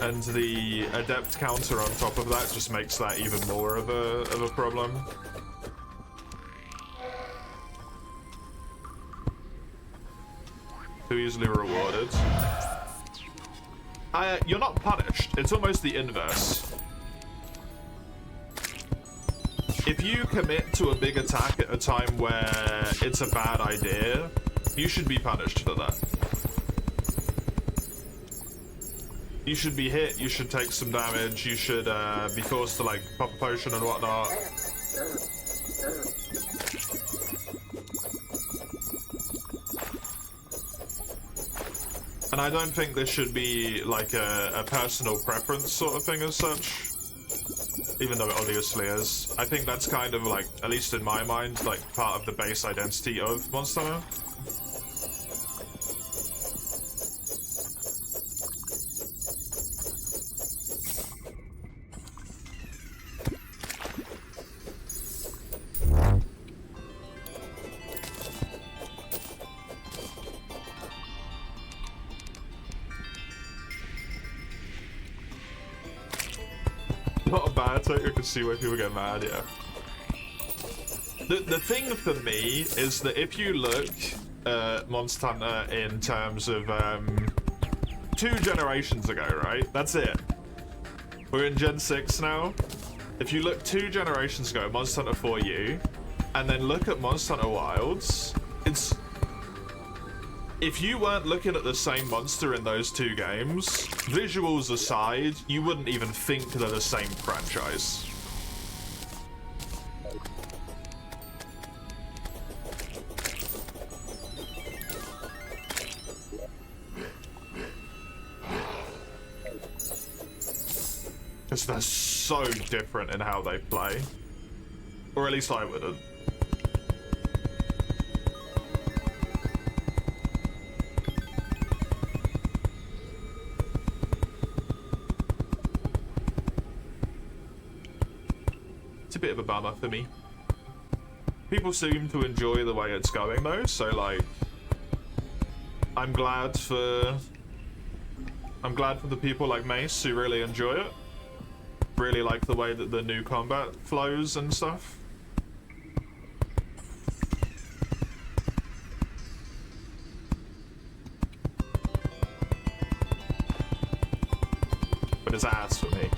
And the adept counter on top of that just makes that even more of a problem. Too easily rewarded. You're not punished. It's almost the inverse. If you commit to a big attack at a time where it's a bad idea, you should be punished for that. You should be hit, you should take some damage, you should be forced to like pop a potion and whatnot. And I don't think this should be like a personal preference sort of thing as such. Even though it obviously is. I think that's kind of like, at least in my mind, like part of the base identity of Monster Hunter. Not a bad take, I can see why people get mad, yeah. The thing for me is that if you look at Monster Hunter in terms of 2 generations ago, right? That's it. We're in Gen 6 now. If you look 2 generations ago, Monster Hunter 4U, and then look at Monster Hunter Wilds, it's... If you weren't looking at the same monster in those 2 games, visuals aside, you wouldn't even think they're the same franchise. they're so different in how they play. Or at least I wouldn't. It's a bit of a bummer for me. People seem to enjoy the way it's going though, so like I'm glad for the people like Mace who really enjoy it. Really like the way that the new combat flows and stuff. But it's ass for me.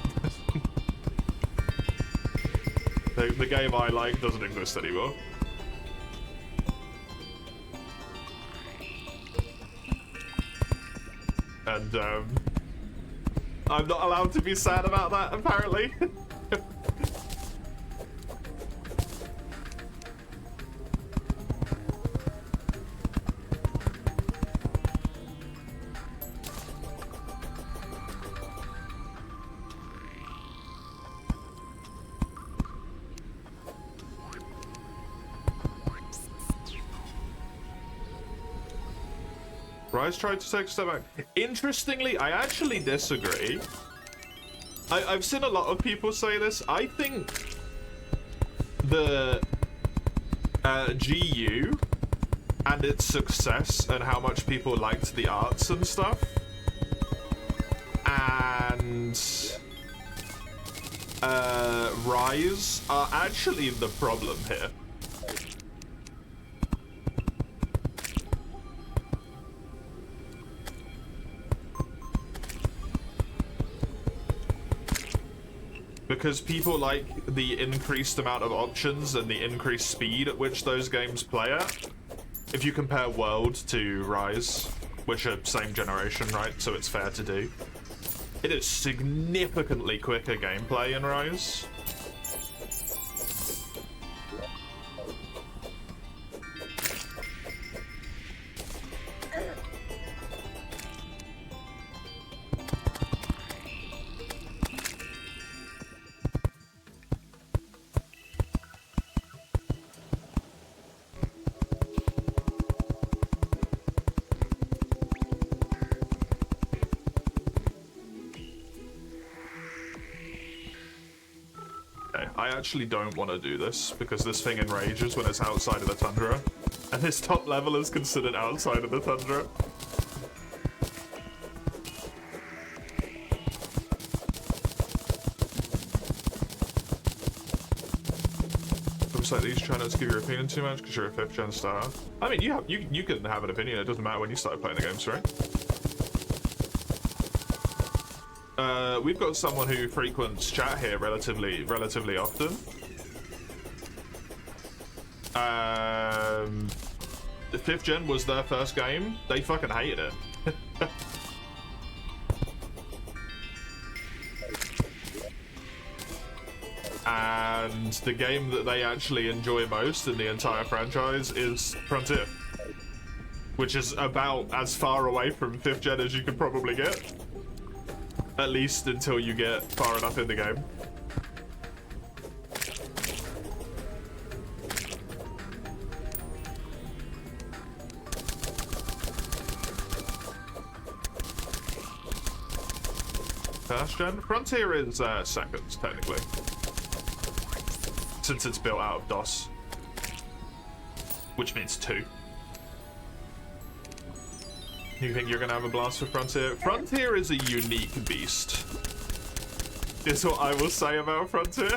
The game I like doesn't exist anymore. And I'm not allowed to be sad about that, apparently. Rise tried to take a step back. Interestingly, I actually disagree. I've seen a lot of people say this. I think the GU and its success and how much people liked the arts and stuff, and Rise are actually the problem here. Because people like the increased amount of options and the increased speed at which those games play at. If you compare World to Rise, which are same generation, right? So it's fair to do. It is significantly quicker gameplay in Rise. I actually don't want to do this because this thing enrages when it's outside of the tundra, and this top level is considered outside of the tundra. Looks like these trying not to give your opinion too much because you're a 5th gen star. I mean, you can have an opinion. It doesn't matter when you start playing the games, right? We've got someone who frequents chat here relatively often. The 5th gen was their first game. They fucking hated it. And the game that they actually enjoy most in the entire franchise is Frontier, which is about as far away from 5th gen as you could probably get. At least until you get far enough in the game. First gen? Frontier is second, technically. Since it's built out of DOS. Which means 2. You think you're gonna have a blast with Frontier? Frontier is a unique beast, is what I will say about Frontier.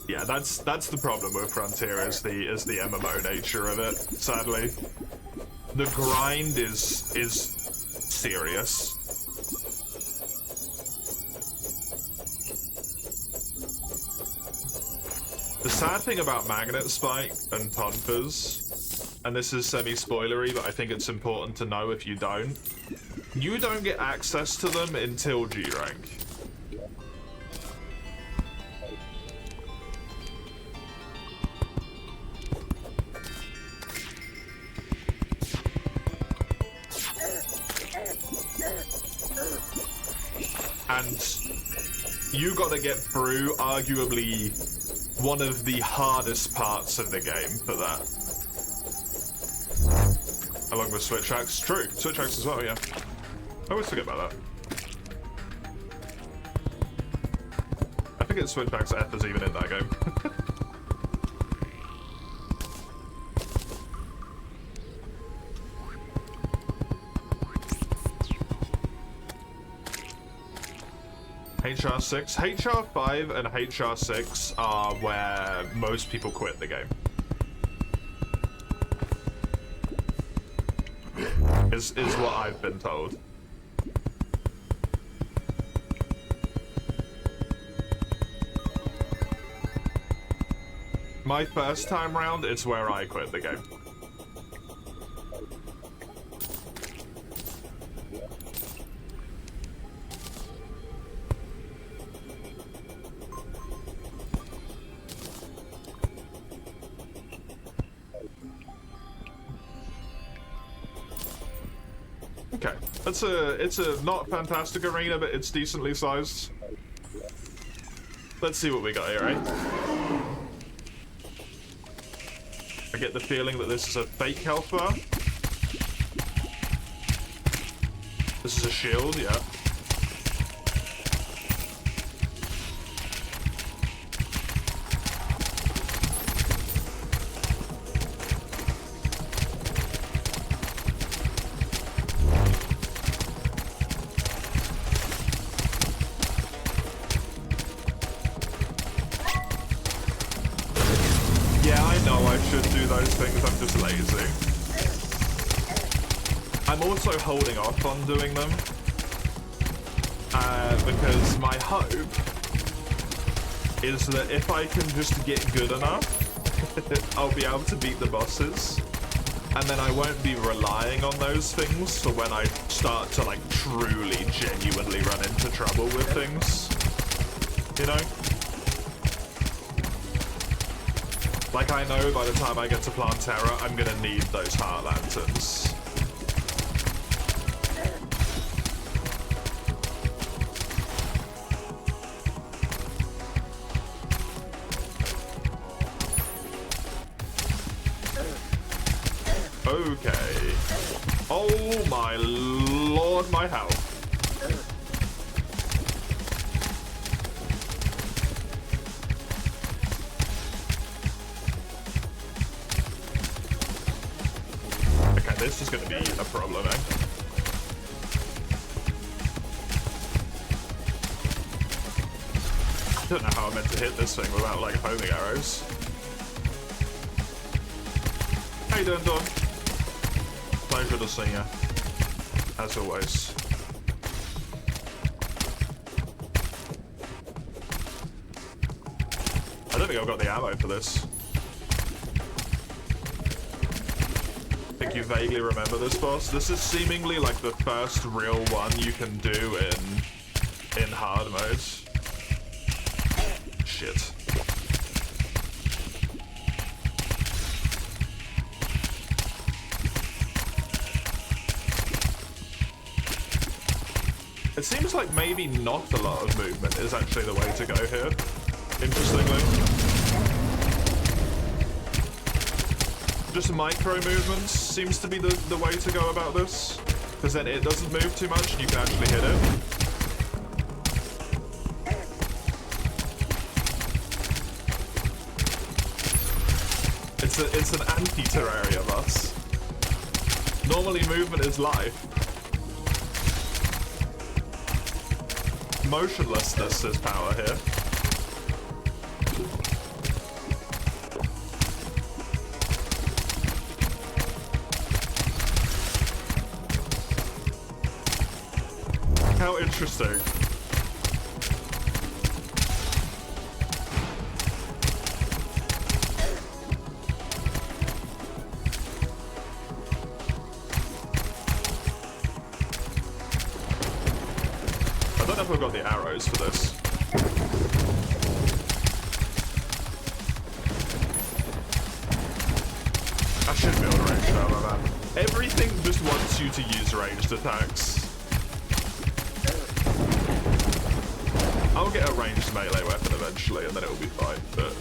Yeah, that's the problem with Frontier is the MMO nature of it. Sadly, the grind is serious. The sad thing about Magnet Spike and Tonfas, and this is semi-spoilery, but I think it's important to know if you don't get access to them until G rank. and you gotta get through arguably one of the hardest parts of the game for that. Along with switch axe. True, switch axe as well, yeah. I always forget about that. I think it's switch axe F is even in that game. HR6. HR5 and HR6 are where most people quit the game. Is what I've been told. My first time round, it's where I quit the game. Okay, it's a not fantastic arena, but it's decently sized. Let's see what we got here, right? I get the feeling that this is a fake health bar. This is a shield, yeah. Also holding off on doing them because my hope is that if I can just get good enough, I'll be able to beat the bosses, and then I won't be relying on those things for when I start to like truly, genuinely run into trouble with things, you know? Like, I know by the time I get to Plantera, I'm gonna need those heart lanterns. Okay. Oh my lord, my health. Okay, this is gonna be a problem, eh? I don't know how I'm meant to hit this thing without, like, homing arrows. How you doing, Dawn? Pleasure to see you, as always. I don't think I've got the ammo for this. I think you vaguely remember this boss. This is seemingly like the first real one you can do in hard mode. Shit. It seems like maybe not a lot of movement is actually the way to go here, interestingly. Just micro movements seems to be the way to go about this, because then it doesn't move too much and you can actually hit it. It's an anti-Terraria boss. Normally movement is life. Motionlessness is power here. How interesting. I don't know if I've got the arrows for this. I should be able to range out like that. Everything just wants you to use ranged attacks. I'll get a ranged melee weapon eventually, and then it'll be fine, but...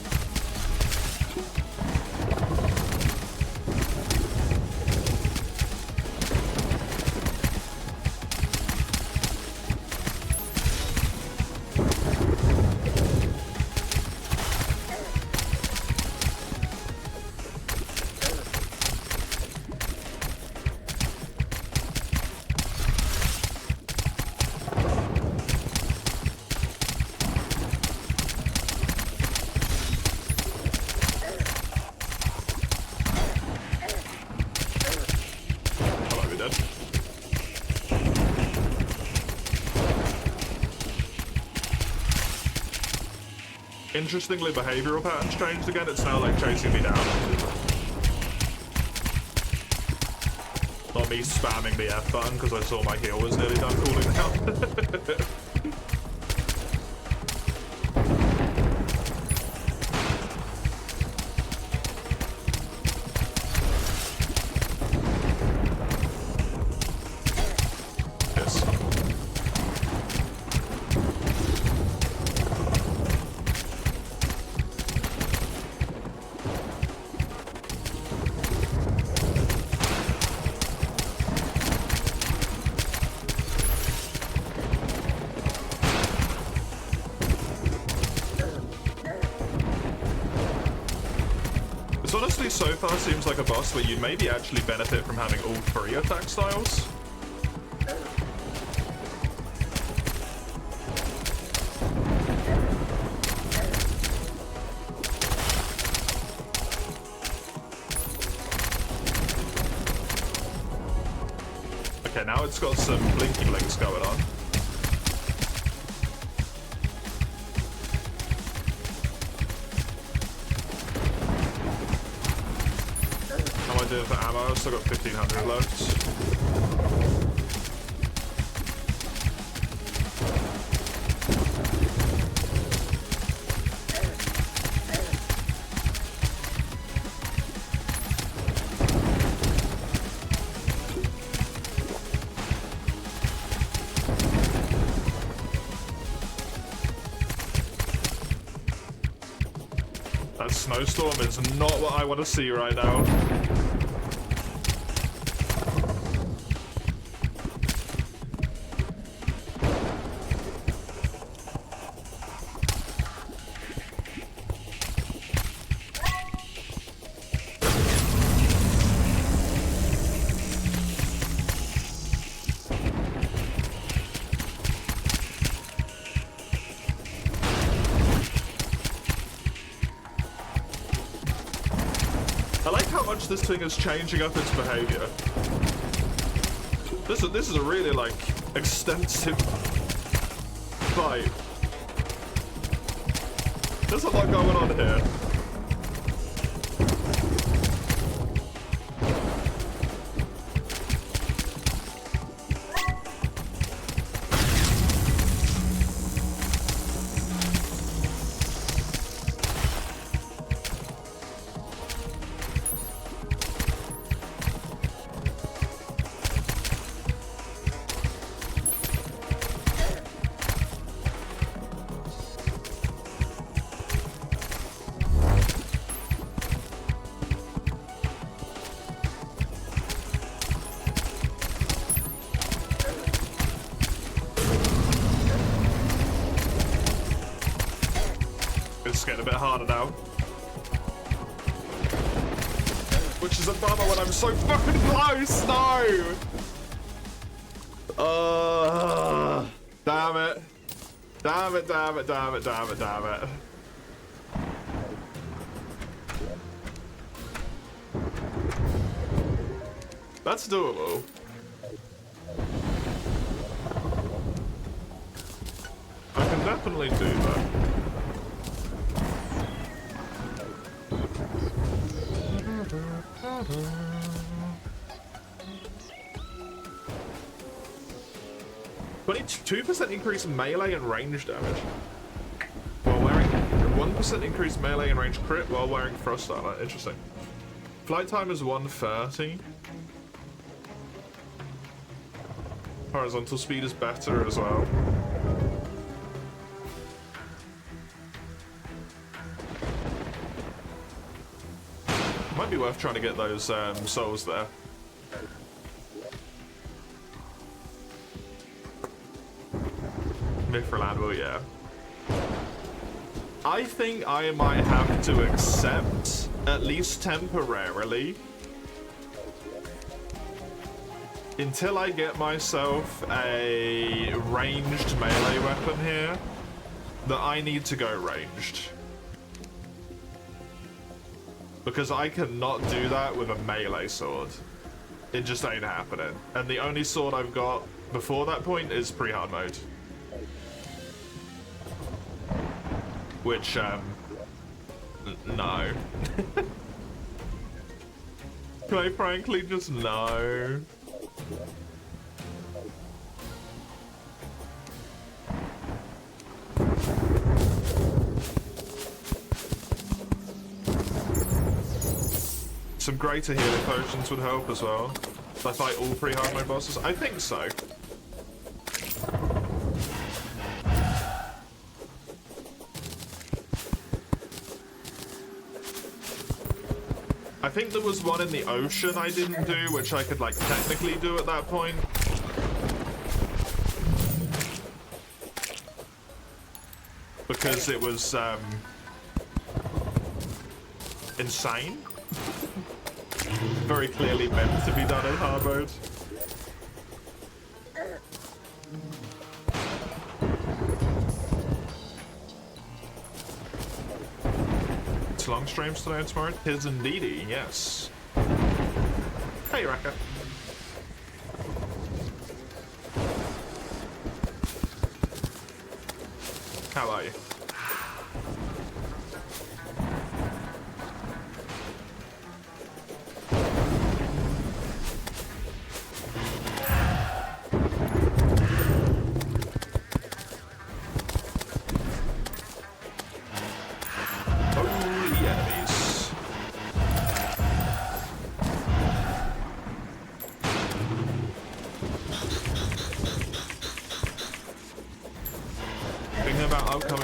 Interestingly, behavioral patterns changed again. It's now like chasing me down. Not me spamming the F button because I saw my heal was nearly done cooling down. So far seems like a boss where you maybe actually benefit from having all three attack styles. Okay, now it's got some blinky blinks going on. For ammo, I've still got 1500 left. That snowstorm is not what I want to see right now. This thing is changing up its behavior. This is a really like extensive fight. There's a lot going on here. It's getting a bit harder now. Which is a bummer when I'm so fucking close, no! Damn it. Damn it, damn it, damn it, damn it, damn it. That's doable. I can definitely do that. $22% increase in melee and range damage while wearing 1% increased melee and range crit while wearing frost armor. Interesting. Flight time is 130. Horizontal speed is better as well. Might be worth trying to get those souls there. Mithril Anvil, yeah. I think I might have to accept, at least temporarily, until I get myself a ranged melee weapon here, that I need to go ranged. Because I cannot do that with a melee sword. It just ain't happening. And the only sword I've got before that point is pre-hard mode. Which, no. Quite frankly, just no. Some greater healing potions would help as well. If I fight all pre-hard mode bosses? I think so. I think there was one in the ocean I didn't do, which I could like technically do at that point. Because it was insane. Very clearly meant to be done in hard mode. It's long streams today and tomorrow. Tis indeedy, yes. Hey, Raka. How are you?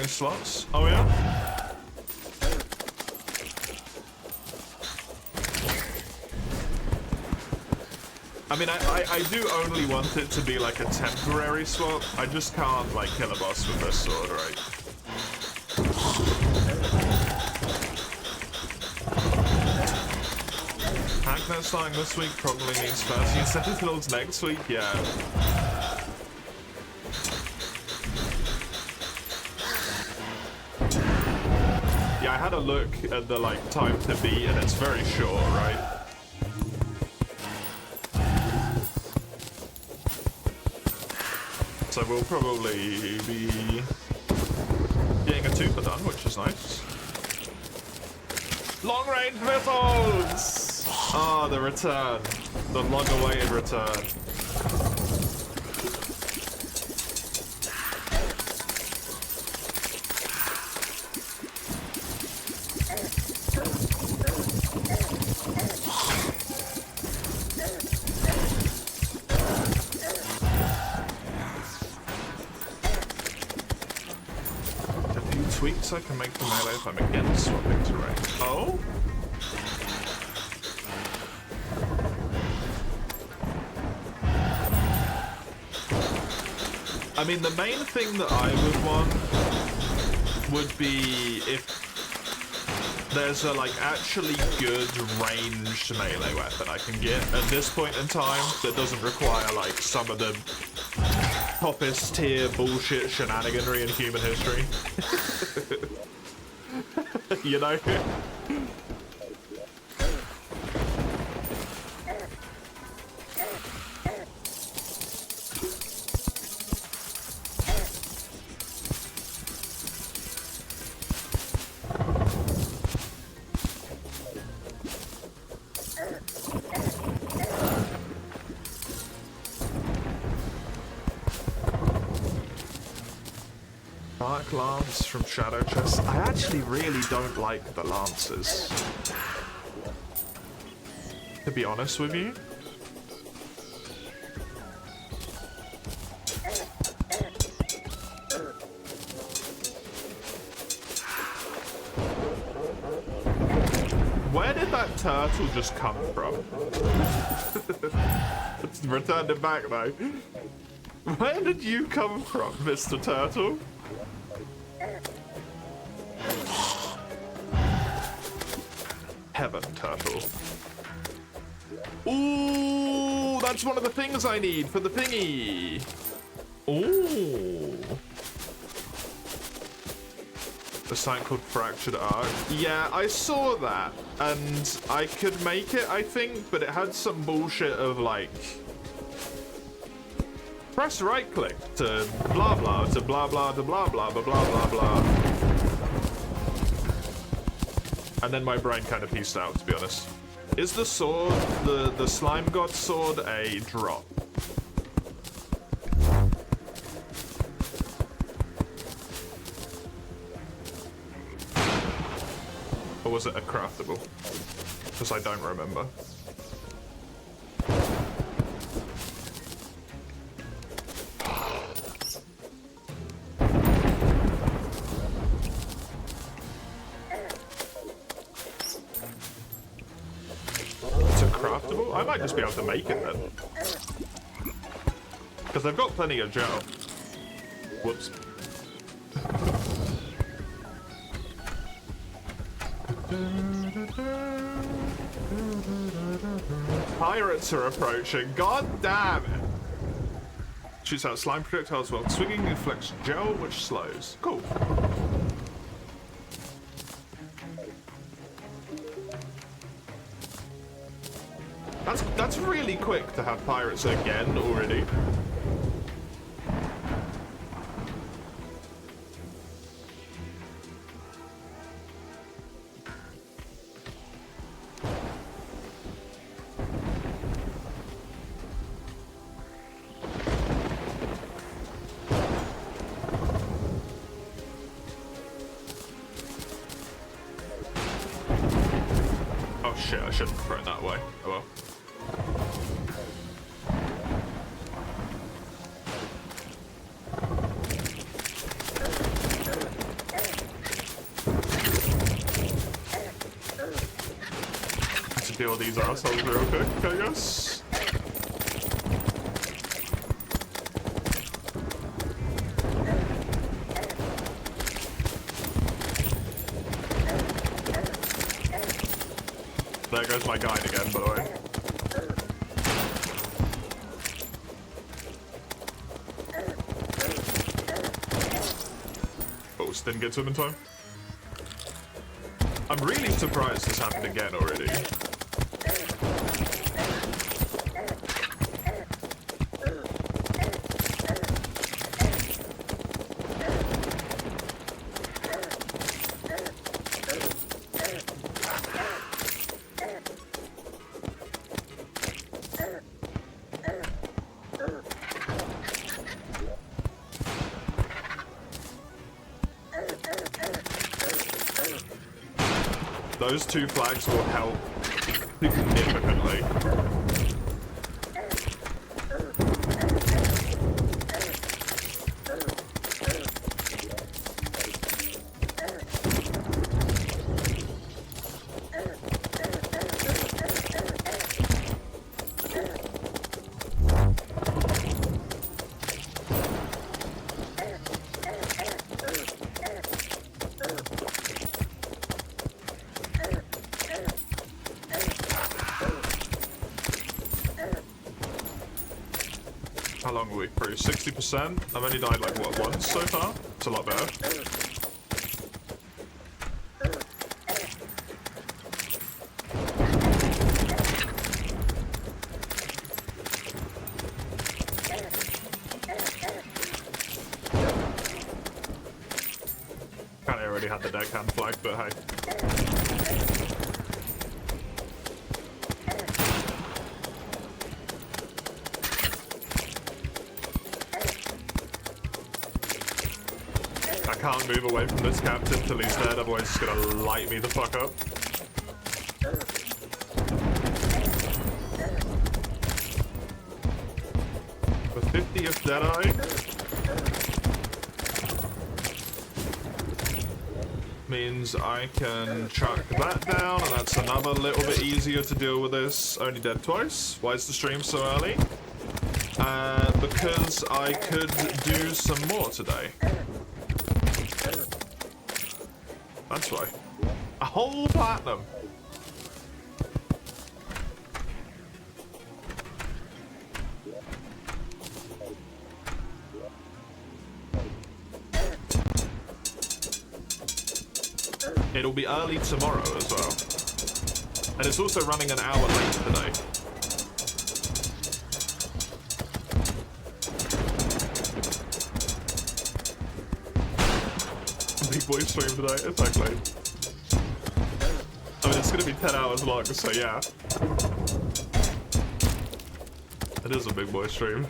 Slots? Oh yeah? I mean, I do only want it to be like a temporary swap. I just can't like kill a boss with this sword, right? Hacknet starting this week probably means 13 Sentinels next week, yeah. I had a look at the like time to beat and it's very short, right? So we'll probably be getting a 2 done, which is nice. Long range missiles! Ah, the return. The long awaited return. I can make the melee if I'm against swapping terrain. Oh? I mean, the main thing that I would want would be if there's a like actually good ranged melee weapon I can get at this point in time that doesn't require like some of the toppest tier bullshit shenaniganry in human history. You know? Dark Lance from Shadow Chest. I actually really don't like the lances, to be honest with you. Where did did that turtle just come from? Let's return it back though. Where did you come from, Mr. Turtle? Heaven turtle. Ooh, that's one of the things I need for the thingy. Ooh. The sign called Fractured Arc. Yeah, I saw that, and I could make it, I think, but it had some bullshit of like, press right click to blah blah to blah blah to blah blah blah blah blah blah. And then my brain kind of pieced out, to be honest. Is the sword, the slime god sword, a drop? Or was it a craftable? Because I don't remember. It's a craftable? I might just be able to make it then. Because I've got plenty of gel. Whoops. Pirates are approaching. God damn it. Shoots out slime projectiles while swinging, inflicts gel, which slows. Cool. That's really quick to have pirates again already. Shit, I shouldn't throw it that way. Oh well. Let's deal with these assholes real quick, I guess. There goes my guide again, by the way. Oh, didn't get to him in time. I'm really surprised this happened again already. Those two flags will help significantly. How long are we through? 60%? I've only died like, what, once so far? It's a lot better. Kinda already had the deckhand flag, but hey. I can't move away from this captain till he's dead, otherwise he's gonna light me the fuck up. The 50th Deadeye. means I can chuck that down, and that's another little bit easier to deal with this. Only dead twice. Why is the stream so early? Because I could do some more today. That's why. A whole platinum. It'll be early tomorrow as well. And it's also running an hour late today. Big boy stream today, exactly. I mean, it's gonna be 10 hours long, so yeah. It is a big boy stream.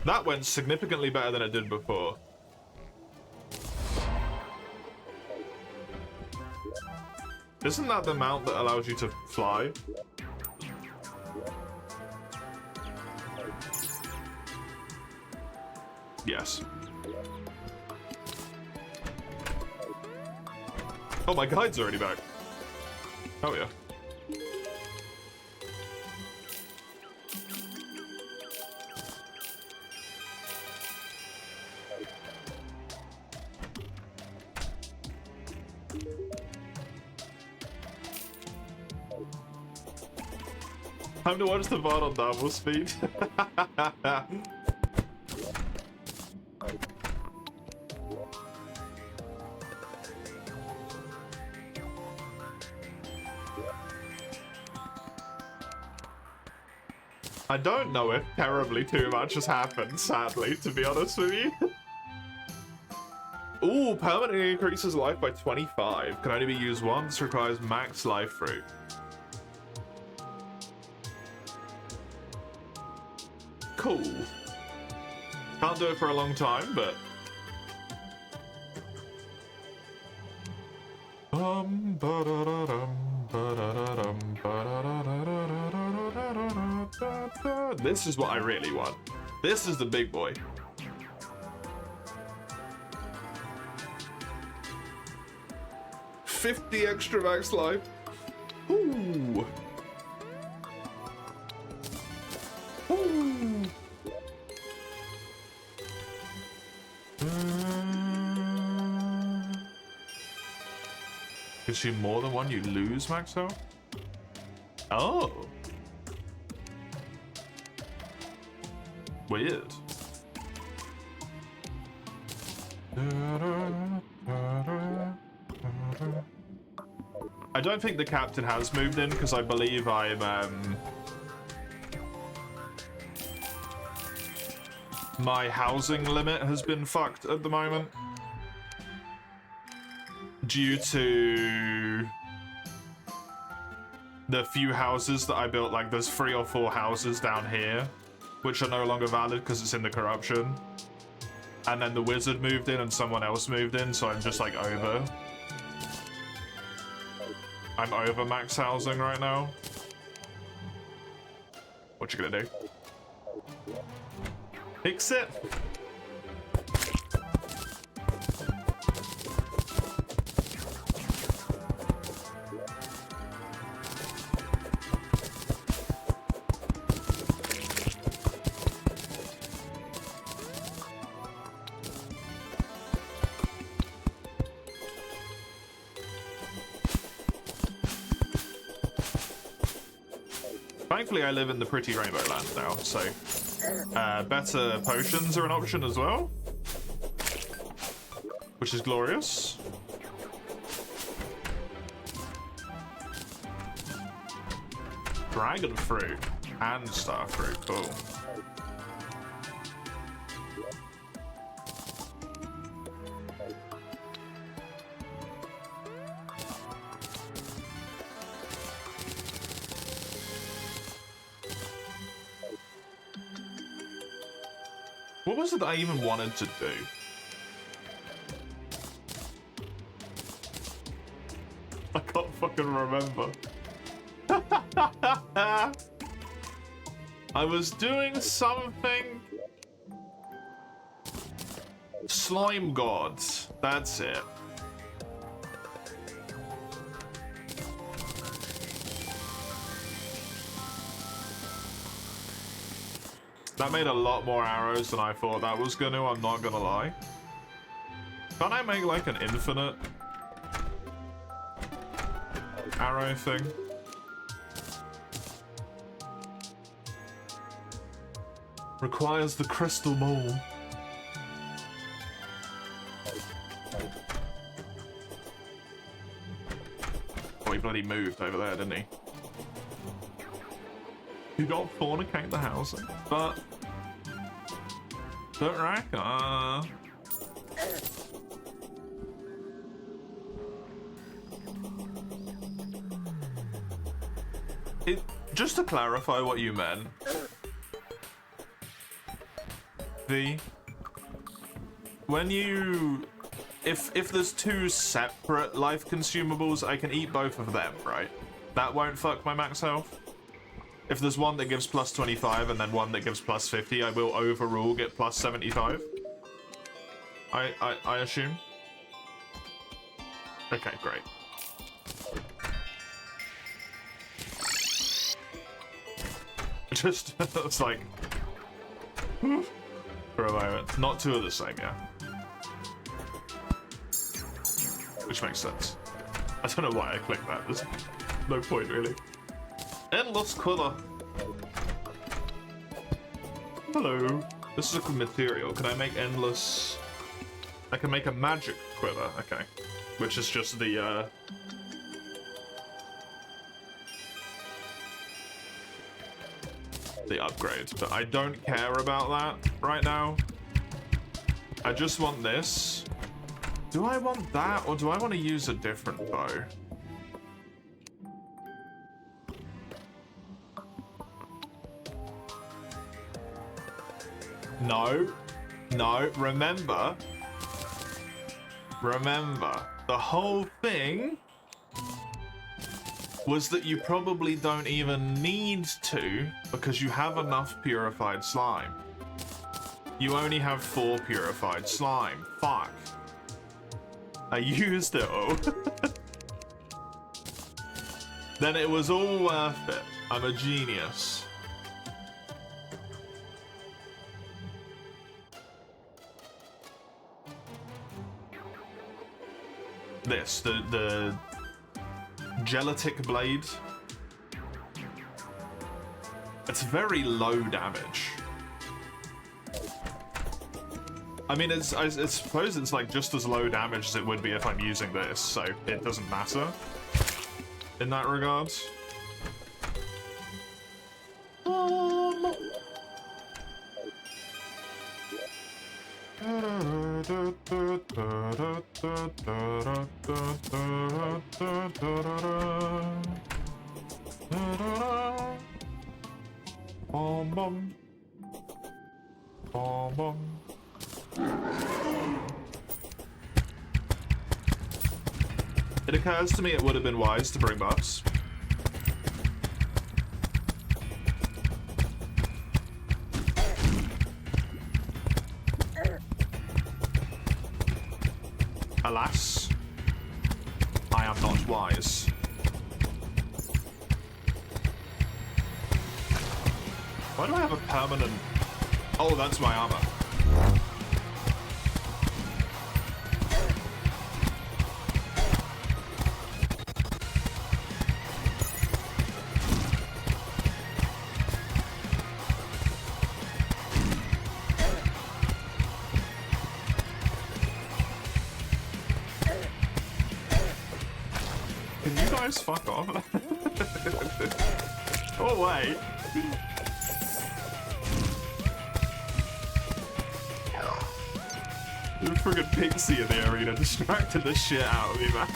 That went significantly better than it did before. Isn't that the mount that allows you to fly? Yes. Oh, my guide's already back. Oh, yeah. Time to watch the VOD on double speed. I don't know if terribly too much has happened, sadly, to be honest with you. Ooh, permanently increases life by 25. Can only be used once, requires max life fruit. Cool. Can't do it for a long time, but... This is what I really want. This is the big boy. $50 extra max life. Ooh. Ooh. Gives you more than one, you lose max health? Oh. Weird. I don't think the captain has moved in because I believe my housing limit has been fucked at the moment due to the few houses that I built. Like, there's 3 or 4 houses down here which are no longer valid because it's in the corruption, and then the wizard moved in and someone else moved in, so I'm just like over. I'm over max housing right now. What you gonna do? Fix it? Thankfully, I live in the pretty rainbow land now, so better potions are an option as well, which is glorious. Dragon fruit and star fruit, cool. What was it that I even wanted to do? I can't fucking remember. I was doing something. Slime gods. That's it. That made a lot more arrows than I thought that was gonna, I'm not gonna lie. Can't I make like an infinite arrow thing? Requires the crystal ball. Oh, he bloody moved over there, didn't he? You don't fornicate the housing, but don't reckon. Just to clarify what you meant, when you, if there's two separate life consumables, I can eat both of them, right? That won't fuck my max health. If there's one that gives plus 25 and then one that gives plus 50, I will overall get plus 75. I assume. Okay, great. Just, it's like, for a moment. Not two of the same, yeah. Which makes sense. I don't know why I clicked that. There's no point, really. Endless quiver. Hello. This is a good material. Can I make endless... I can make a magic quiver. Okay. Which is just the, the upgrade. But I don't care about that right now. I just want this. Do I want that, or do I want to use a different bow? No. No, remember, the whole thing was that you probably don't even need to, because you have enough purified slime. You only have 4 purified slime. Fuck. I used it all. Then it was all worth it. I'm a genius. This, the gelatic blade. It's very low damage. I mean, I suppose it's like just as low damage as it would be if I'm using this, so it doesn't matter in that regard. It occurs to me it would have been wise to bring buffs. Alas, I am not wise. Why do I have a permanent... Oh, that's my armor. Can you guys fuck off? Go away. There's a friggin' pixie in the arena distracting the shit out of me, man.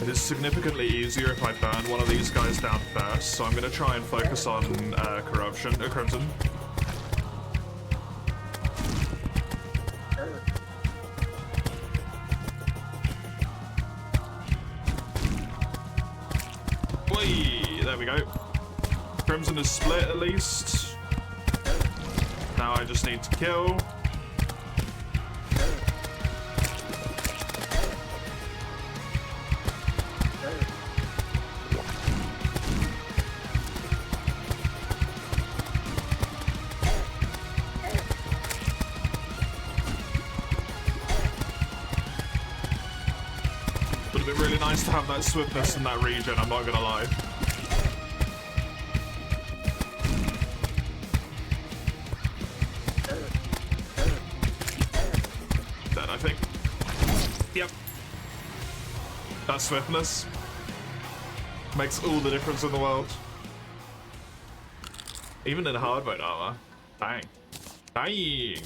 It is significantly easier if I burn one of these guys down first, so I'm gonna try and focus on Crimson. Whee! There we go. Crimson is split at least. Now I just need to kill. Would have been really nice to have that swiftness in that region, I'm not gonna lie. Dead, I think. Yep. That swiftness makes all the difference in the world. Even in hard mode armor. Dang. Dang.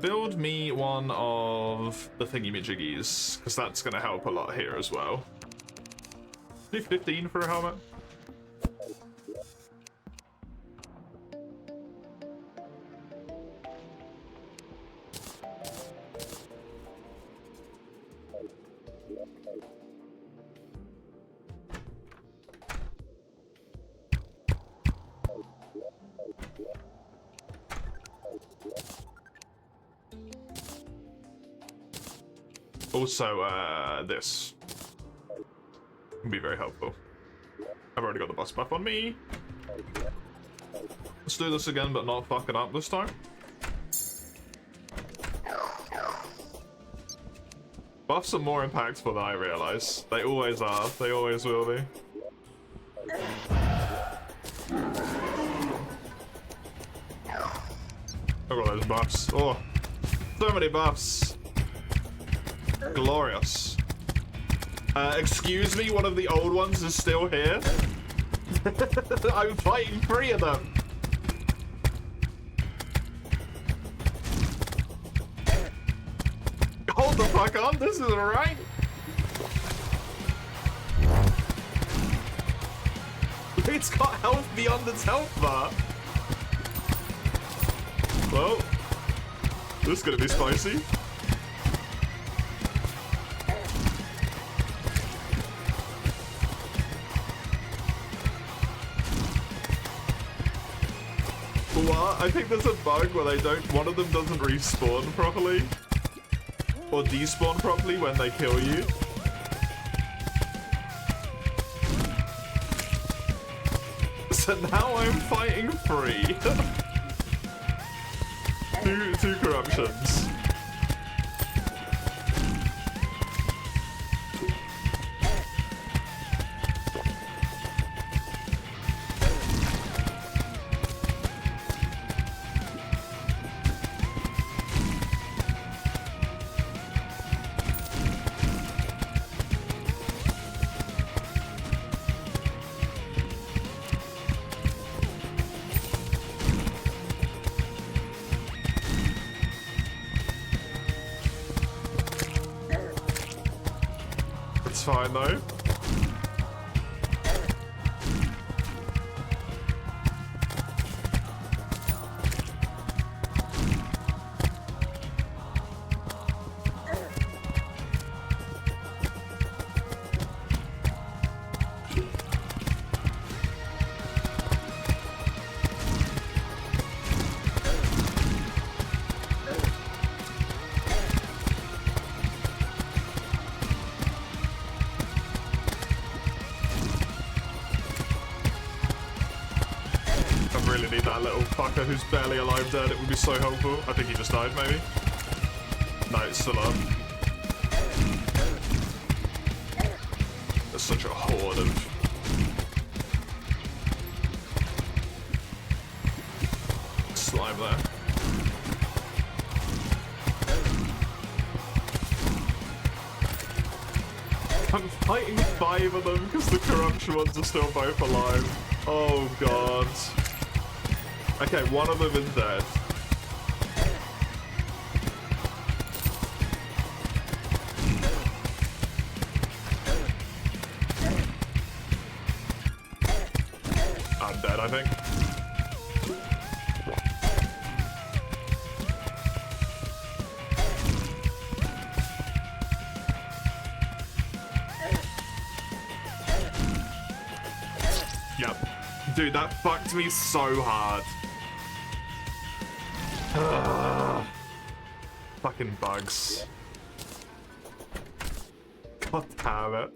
Build me one of the thingy-majiggies, because that's going to help a lot here as well. Do 15 for a helmet. Also, this can be very helpful. I've already got the boss buff on me. Let's do this again, but not fuck it up this time. Buffs are more impactful than I realize. They always are. They always will be. Look at those buffs. Oh, so many buffs. Glorious. Excuse me, one of the old ones is still here. I'm fighting 3 of them. Hold the fuck on, this is alright. It's got health beyond its health bar. Well, this is gonna be spicy. What? I think there's a bug where they don't. One of them doesn't respawn properly. Or despawn properly when they kill you. So now I'm fighting 3. two corruptions. It's fine though. Really need that little fucker who's barely alive dead. It would be so helpful. I think he just died, maybe. No, it's still up. There's such a horde of... slime there. I'm fighting 5 of them because the corruption ones are still both alive. Oh god. Okay, one of them is dead. dead, I think. Yep. Dude, that fucked me so hard. Fucking bugs. God damn it.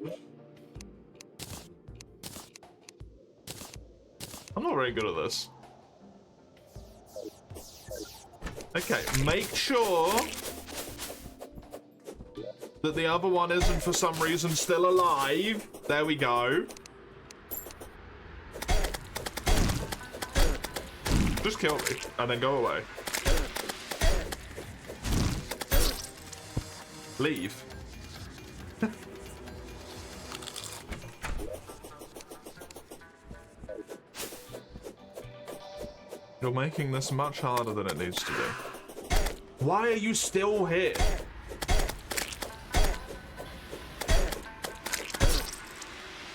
I'm not very good at this. Okay, make sure that the other one isn't for some reason still alive. There we go. Just kill me and then go away. Leave. You're making this much harder than it needs to be. Why are you still here?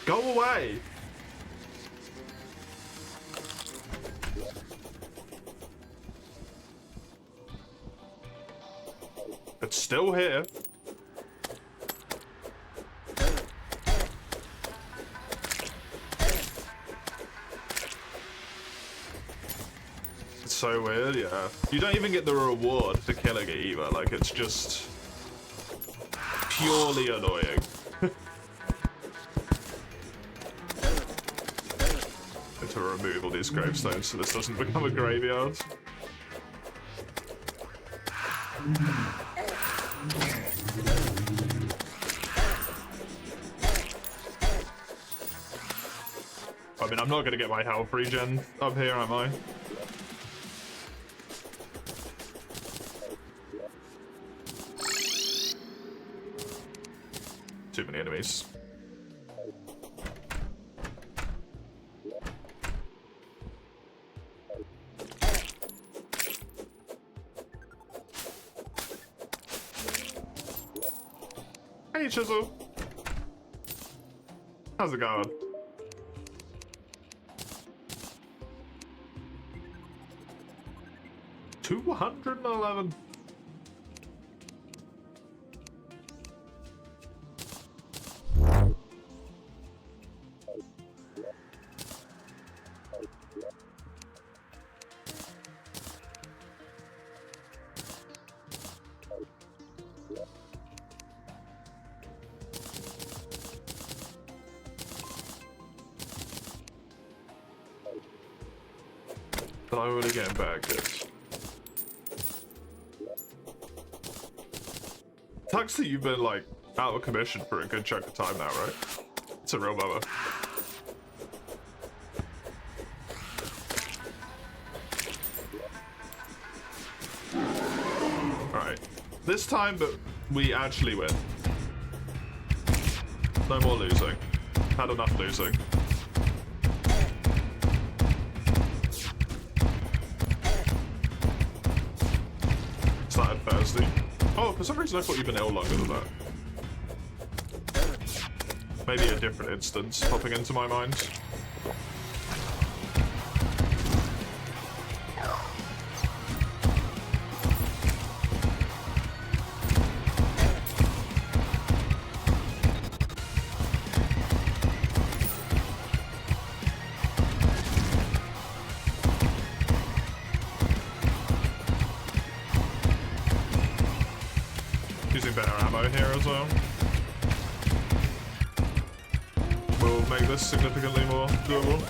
Go away! It's still here. It's so weird, yeah. You don't even get the reward for killing it either, like it's just purely annoying. To remove all these gravestones so this doesn't become a graveyard. I mean, I'm not gonna get my health regen up here, am I? Too many enemies. Hey, Chisel. How's it going? $211. But I'm really getting back this. Sucks that you've been like out of commission for a good chunk of time now, right? It's a real bummer. Alright. This time that we actually win. No more losing. Had enough losing. Started Thursday. Oh, for some reason I thought you'd been ill longer than that. Maybe a different instance popping into my mind. Using better ammo here as well. Will make this significantly more doable.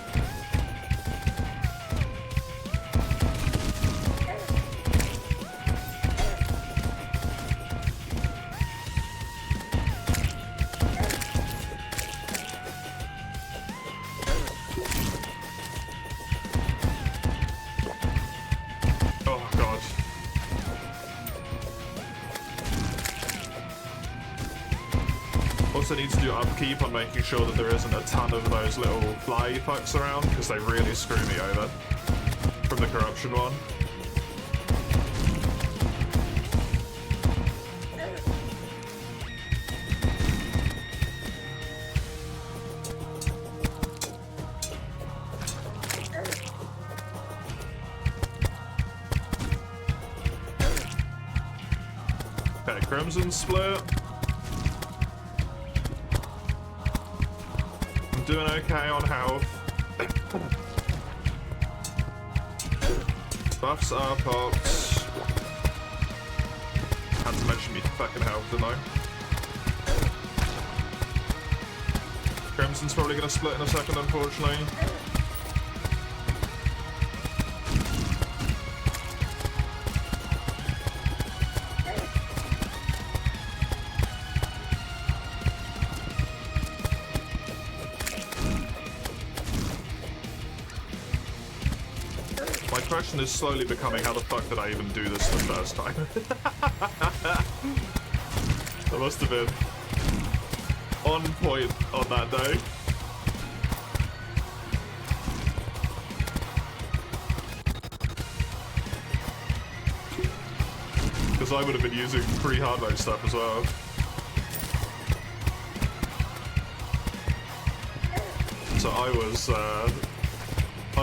Oh god. Also need to do upkeep on making sure that there isn't a ton of those little fly fucks around, because they really screw me over from the corruption one. Okay, Crimson split. I'm doing okay on health. Buffs are pops. Had to mention me fucking health, didn't I? Crimson's probably gonna split in a second, unfortunately. My question is slowly becoming, how the fuck did I even do this the first time? That must have been on point on that day. Because I would have been using pre-hard mode stuff as well. So I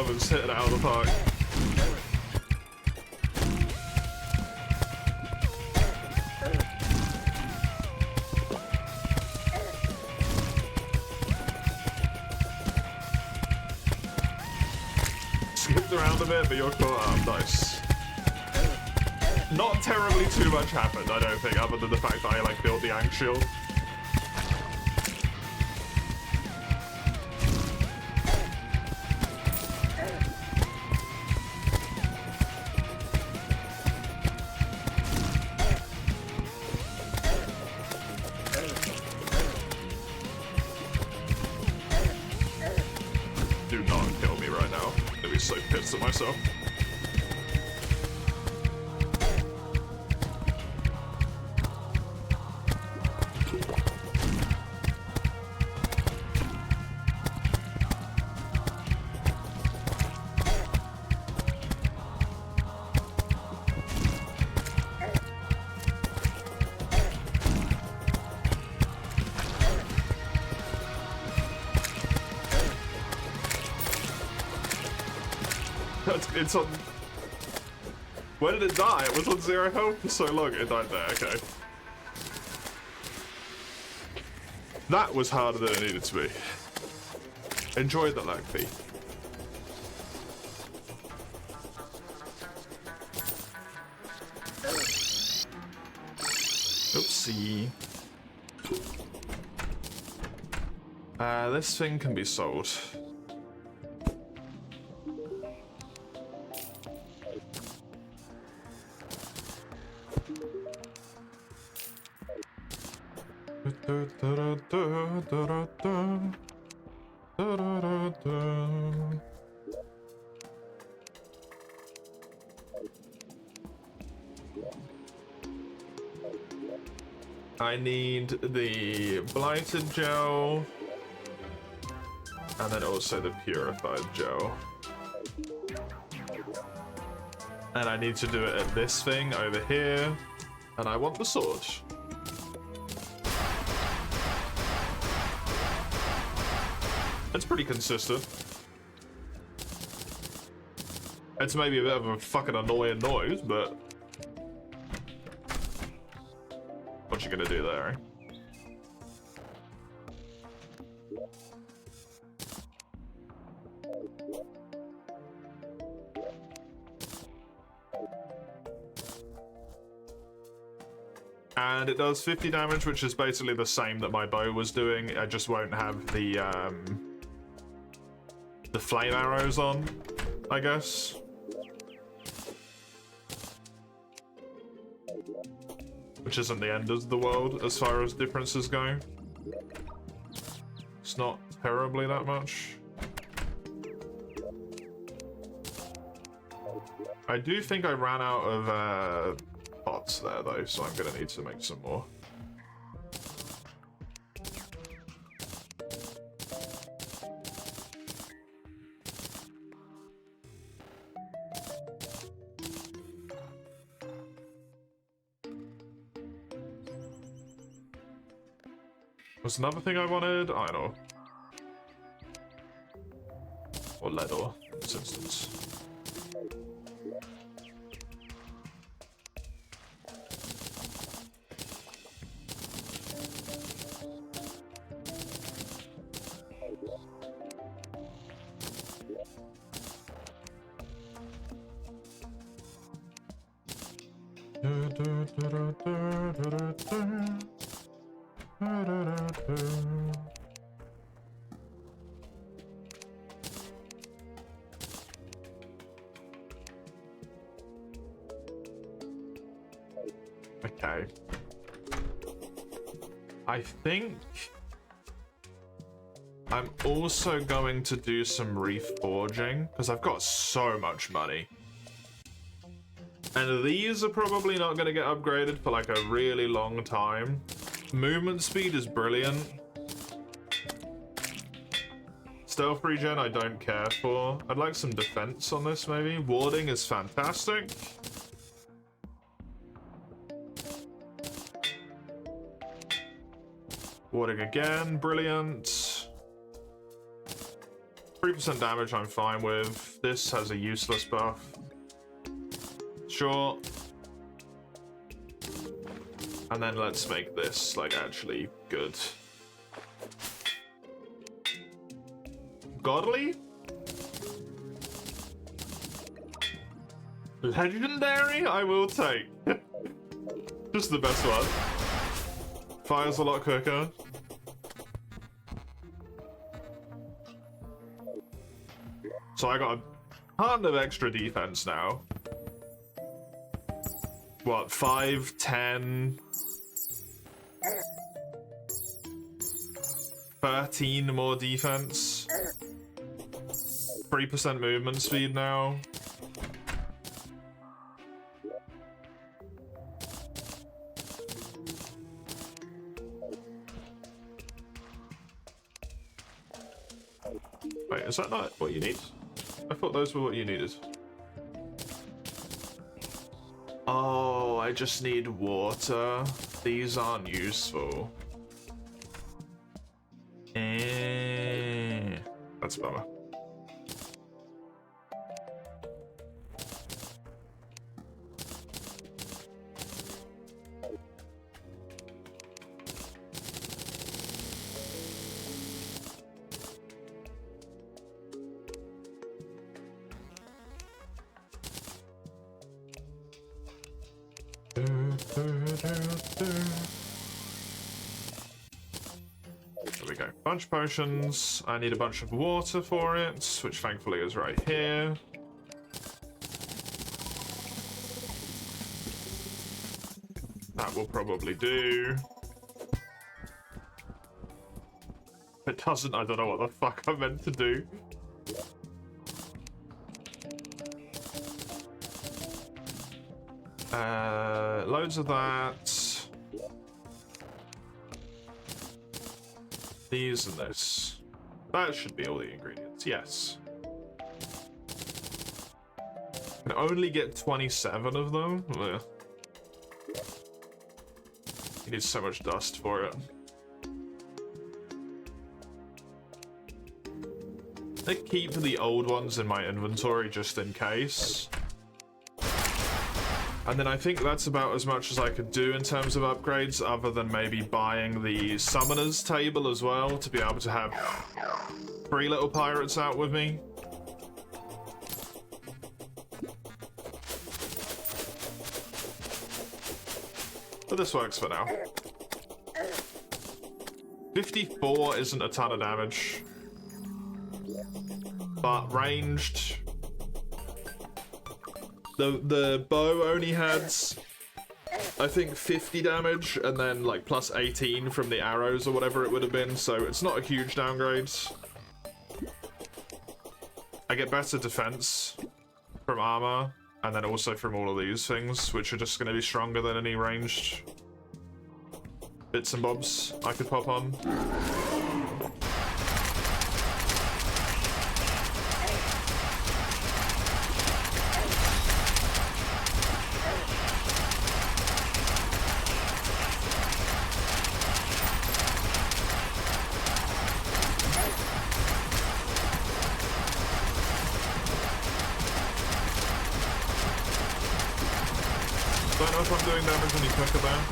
was hitting it out of the park. Skipped around a bit, but you're caught up. Nice. Not terribly too much happened, I don't think, other than the fact that I like built the Ankh shield. Do not kill me right now. I'd be so pissed at myself. It's on... Where did it die? It was on 0 health for so long. It died there, okay. That was harder than it needed to be. Enjoy the lag fee. Oopsie. This thing can be sold. I need the blighted gel and then also the purified gel. And I need to do it at this thing over here. And I want the sword. It's pretty consistent. It's maybe a bit of a fucking annoying noise, but what you gonna do there, eh? And it does 50 damage, which is basically the same that my bow was doing. I just won't have the flame arrows on, I guess. Which isn't the end of the world as far as differences go. It's not terribly that much. I do think I ran out of pots there though, so I'm gonna need to make some more. Was another thing I wanted? Iron ore. Or lead ore, in this instance. Okay. I think I'm also going to do some reforging because I've got so much money. And these are probably not going to get upgraded for like a really long time. Movement speed is brilliant. Stealth regen I don't care for. I'd like some defense on this maybe. Warding is fantastic. Warding again, brilliant. 3% damage I'm fine with. This has a useless buff. Sure. And then let's make this like actually good. Godly? Legendary? I will take. Just the best one. Fires a lot quicker. So I got a ton of extra defense now. What, 5, 10, 13 more defense. 3% movement speed now. Wait, is that not what you need? I thought those were what you needed. Oh, I just need water. These aren't useful. That's a bummer. There we go. Bunch of potions. I need a bunch of water for it, which thankfully is right here. That will probably do. If it doesn't, I don't know what the fuck I meant to do. Loads of that. These and this. That should be all the ingredients, yes. Can only get 27 of them? Ugh. You need so much dust for it. I keep the old ones in my inventory just in case. And then I think that's about as much as I could do in terms of upgrades, other than maybe buying the summoners table as well, to be able to have 3 little pirates out with me. But this works for now. 54 isn't a ton of damage. But ranged... The bow only had, I think, 50 damage, and then like plus 18 from the arrows or whatever it would have been, so it's not a huge downgrade. I get better defense from armor, and then also from all of these things, which are just going to be stronger than any ranged bits and bobs I could pop on. Don't know if I'm doing damage when you click it down.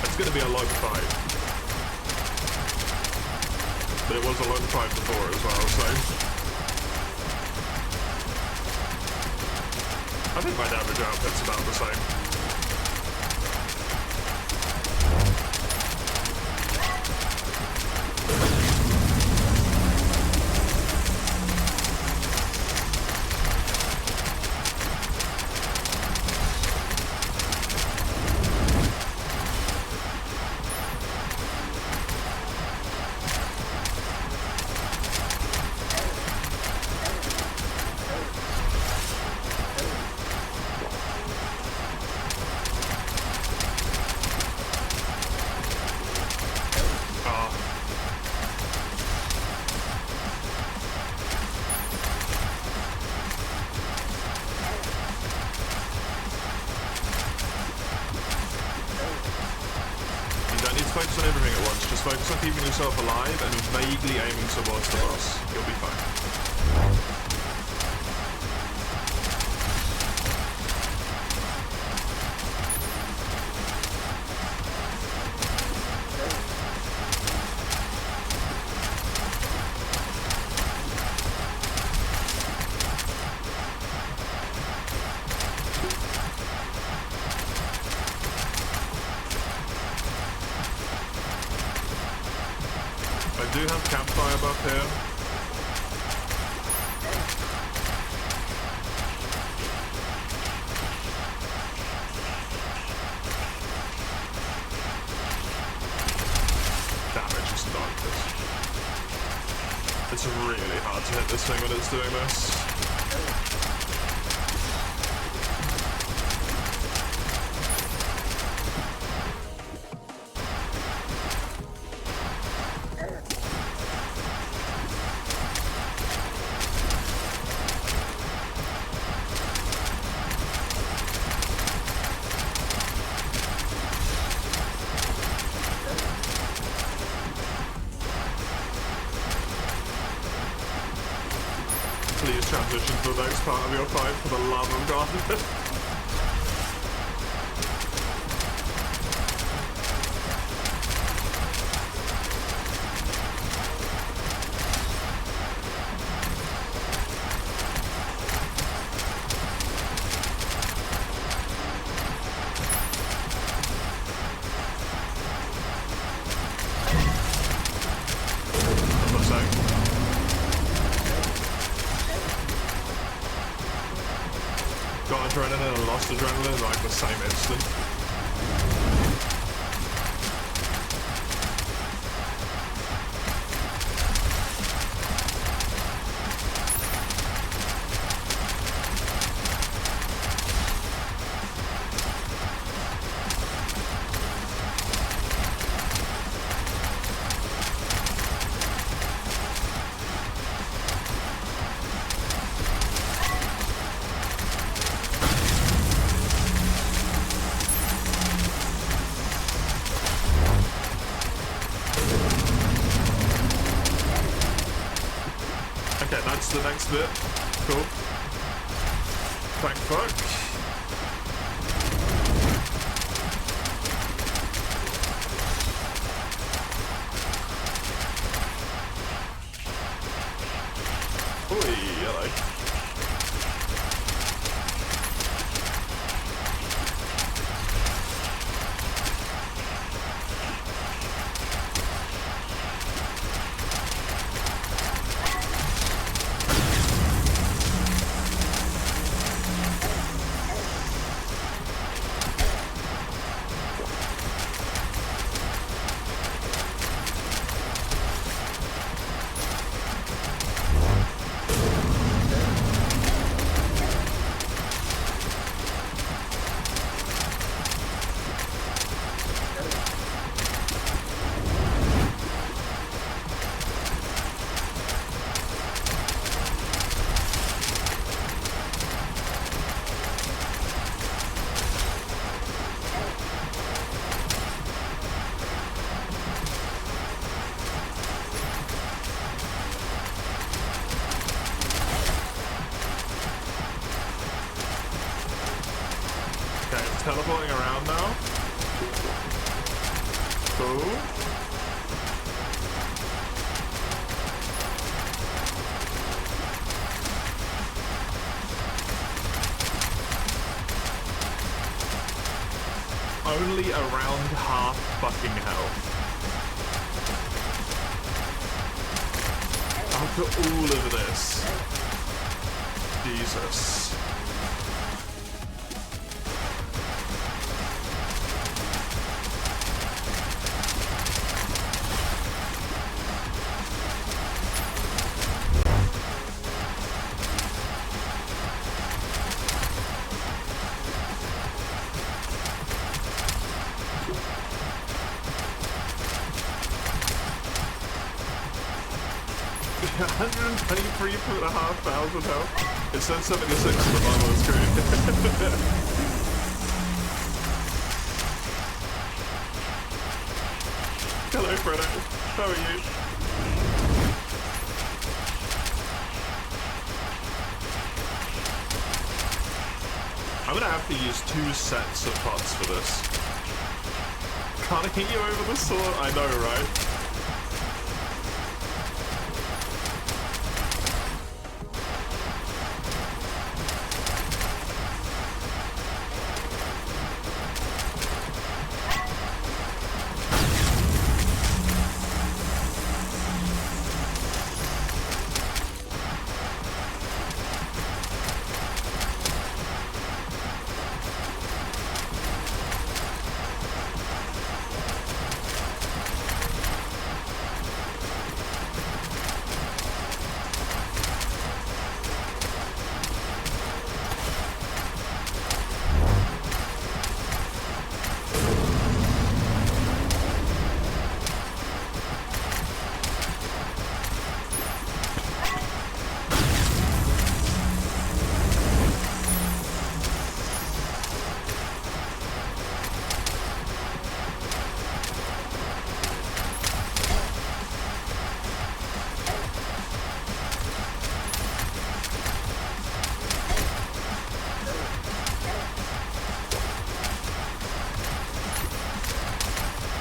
It's gonna be a log fight. But it was a log fight before as well, so... I think my damage output's about the same. Focus on everything at once. Just focus on keeping yourself alive and vaguely aiming towards the boss. You'll be fine. I do have campfire above here. Damage is not this. It's really hard to hit this thing when it's doing this. Please transition to the next part of your fight for the love of God. Got adrenaline and lost adrenaline like the same instant. Okay, that's the next bit. Cool. Thank fuck. Oi, yellow. Okay, it's teleporting around now. Cool. only around half fucking health. After all of this. Jesus. $123,500 health. It says 76 at the bottom of the screen. Hello, Fredo. How are you? I'm gonna have to use 2 sets of pots for this. Can't hit you over the sword? I know, right?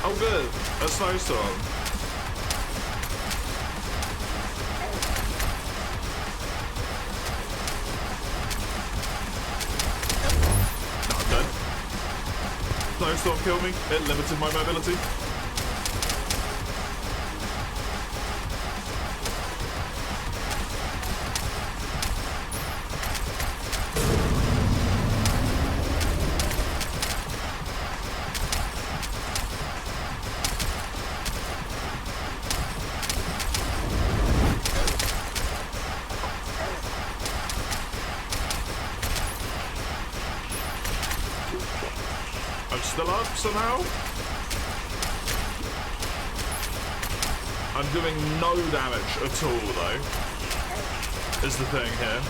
Oh good, a snowstorm. No, I'm dead. Snowstorm killed me, it limited my mobility. Still up somehow. I'm doing no damage at all though, is the thing here.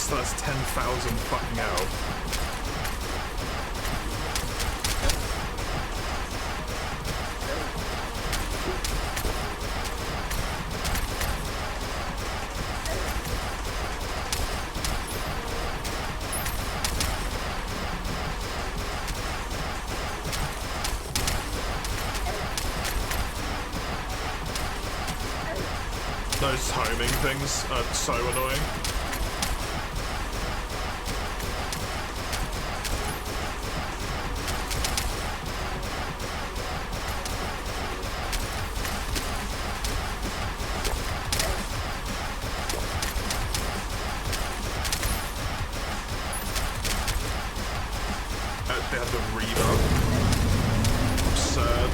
That's 10,000 fucking health. Those homing things are so annoying. They had the Reaver. Absurd.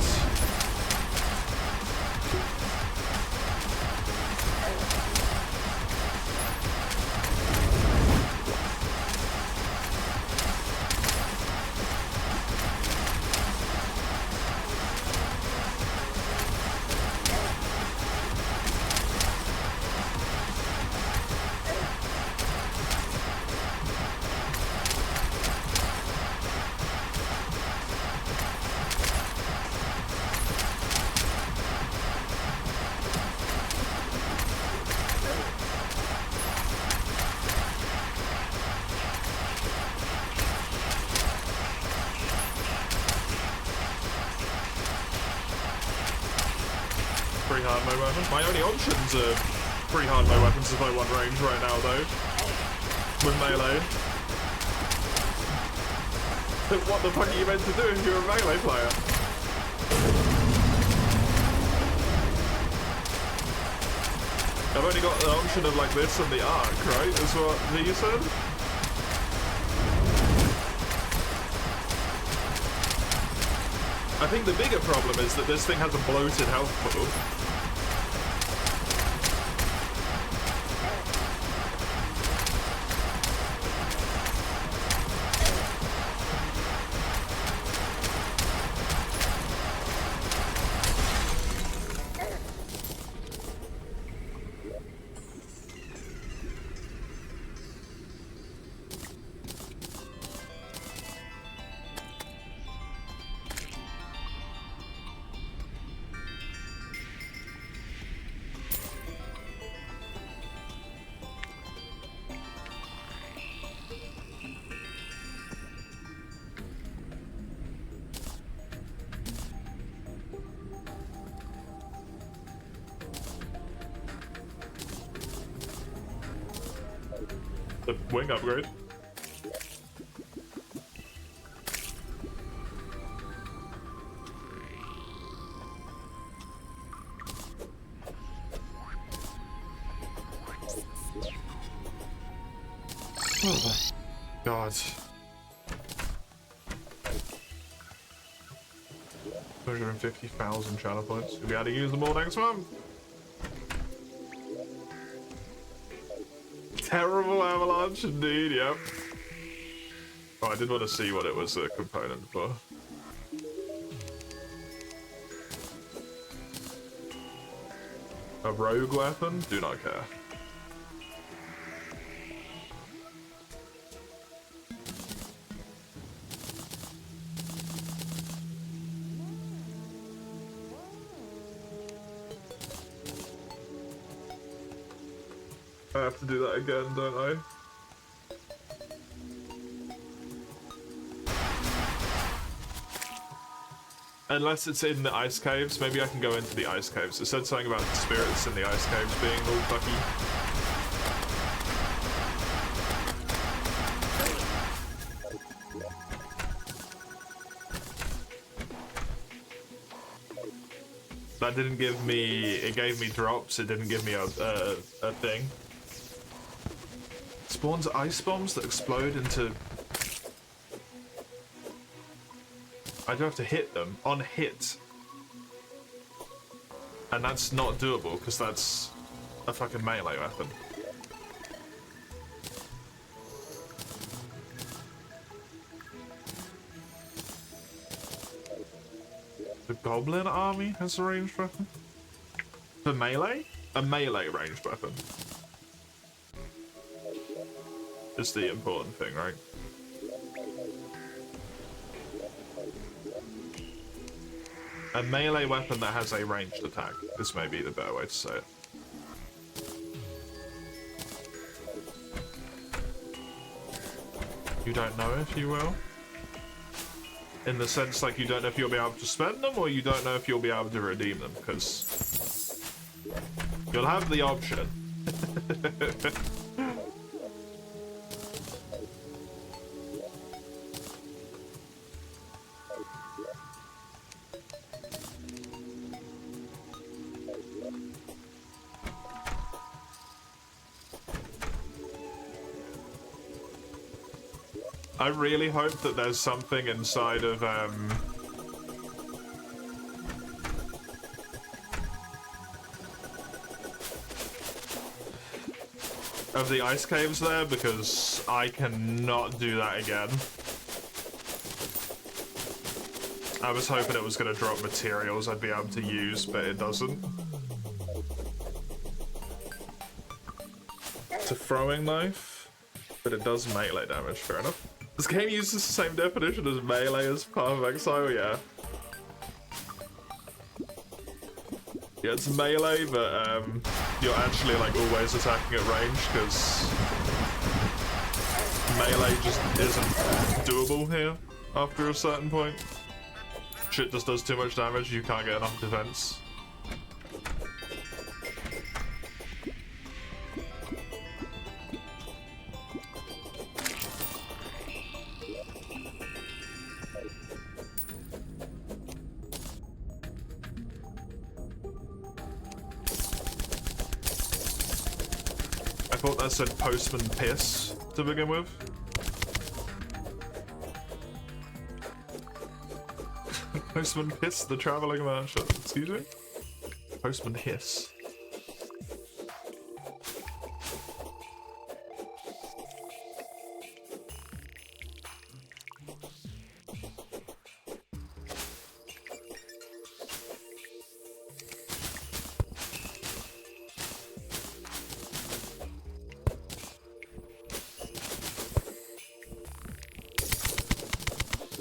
pretty hard mode weapon. My only options are pretty hard mode weapons if I want range right now, though. With melee. What the fuck are you meant to do if you're a melee player? I've only got the option of like this and the arc, right? Is what he said? I think the bigger problem is that this thing has a bloated health pool. The wing upgrade. Oh my god. 250,000 channel points. You'll be able to use them all next month. Terrible avalanche indeed, yep. Oh, I did want to see what it was a component for. A rogue weapon? Do not care. I have to do that again, don't I? Unless it's in the ice caves, maybe I can go into the ice caves. It said something about spirits in the ice caves being all fucky. That didn't give me, it gave me drops, it didn't give me a thing. Spawns ice bombs that explode into... I do have to hit them on hit. And that's not doable because that's a fucking melee weapon. The goblin army has a ranged weapon? For melee? A melee ranged weapon. Is the important thing, right? A melee weapon that has a ranged attack. This may be the better way to say it. You don't know if you will? In the sense, like, you don't know if you'll be able to spend them, or you don't know if you'll be able to redeem them, because you'll have the option. I really hope that there's something inside of the ice caves there, because I cannot do that again. I was hoping it was going to drop materials I'd be able to use, but it doesn't. It's a throwing knife, but it does melee damage, fair enough. This game uses the same definition as melee as Path of Exile, yeah. Yeah, it's melee, but you're actually like always attacking at range, because melee just isn't doable here after a certain point. Shit just does too much damage, you can't get enough defense. thought that said Postman Piss to begin with. Postman Piss, the traveling merchant. Excuse me? Postman Hiss.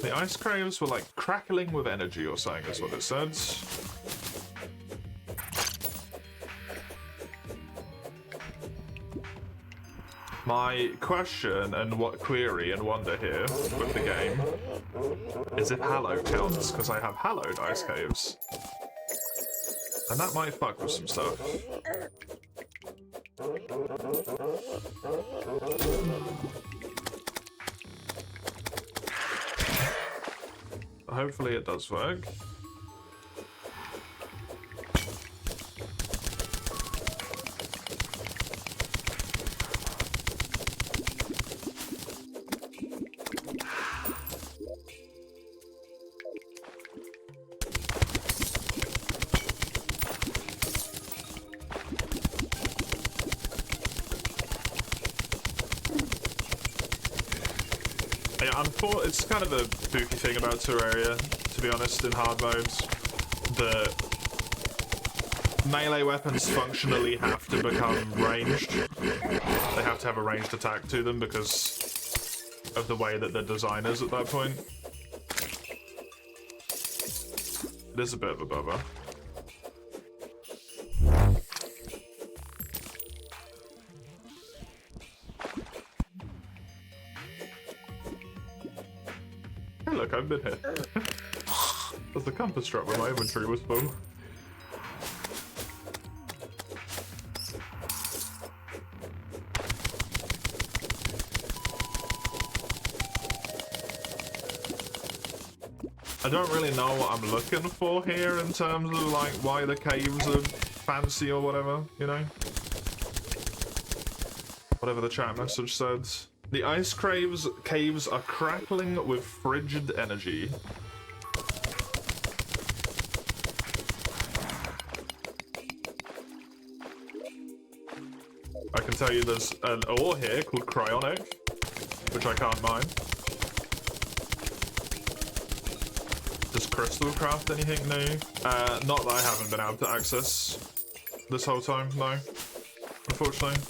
The ice craves were like crackling with energy or something, is what it says. My question and what query and wonder here with the game is if hallowed counts, because I have hallowed ice caves. And that might fuck with some stuff. Hopefully it does work. It's kind of a spooky thing about Terraria, to be honest, in hard modes. The melee weapons functionally have to become ranged. They have to have a ranged attack to them because of the way that the design is at that point. It is a bit of a bummer. Look, I've been hit. There's the compass drop where my inventory was full. I don't really know what I'm looking for here in terms of like why the caves are fancy or whatever, you know? Whatever the chat message said. The ice caves are crackling with frigid energy. I can tell you there's an ore here called cryonic, which I can't mine. Does crystal craft anything new? Not that I haven't been able to access this whole time, no. Unfortunately.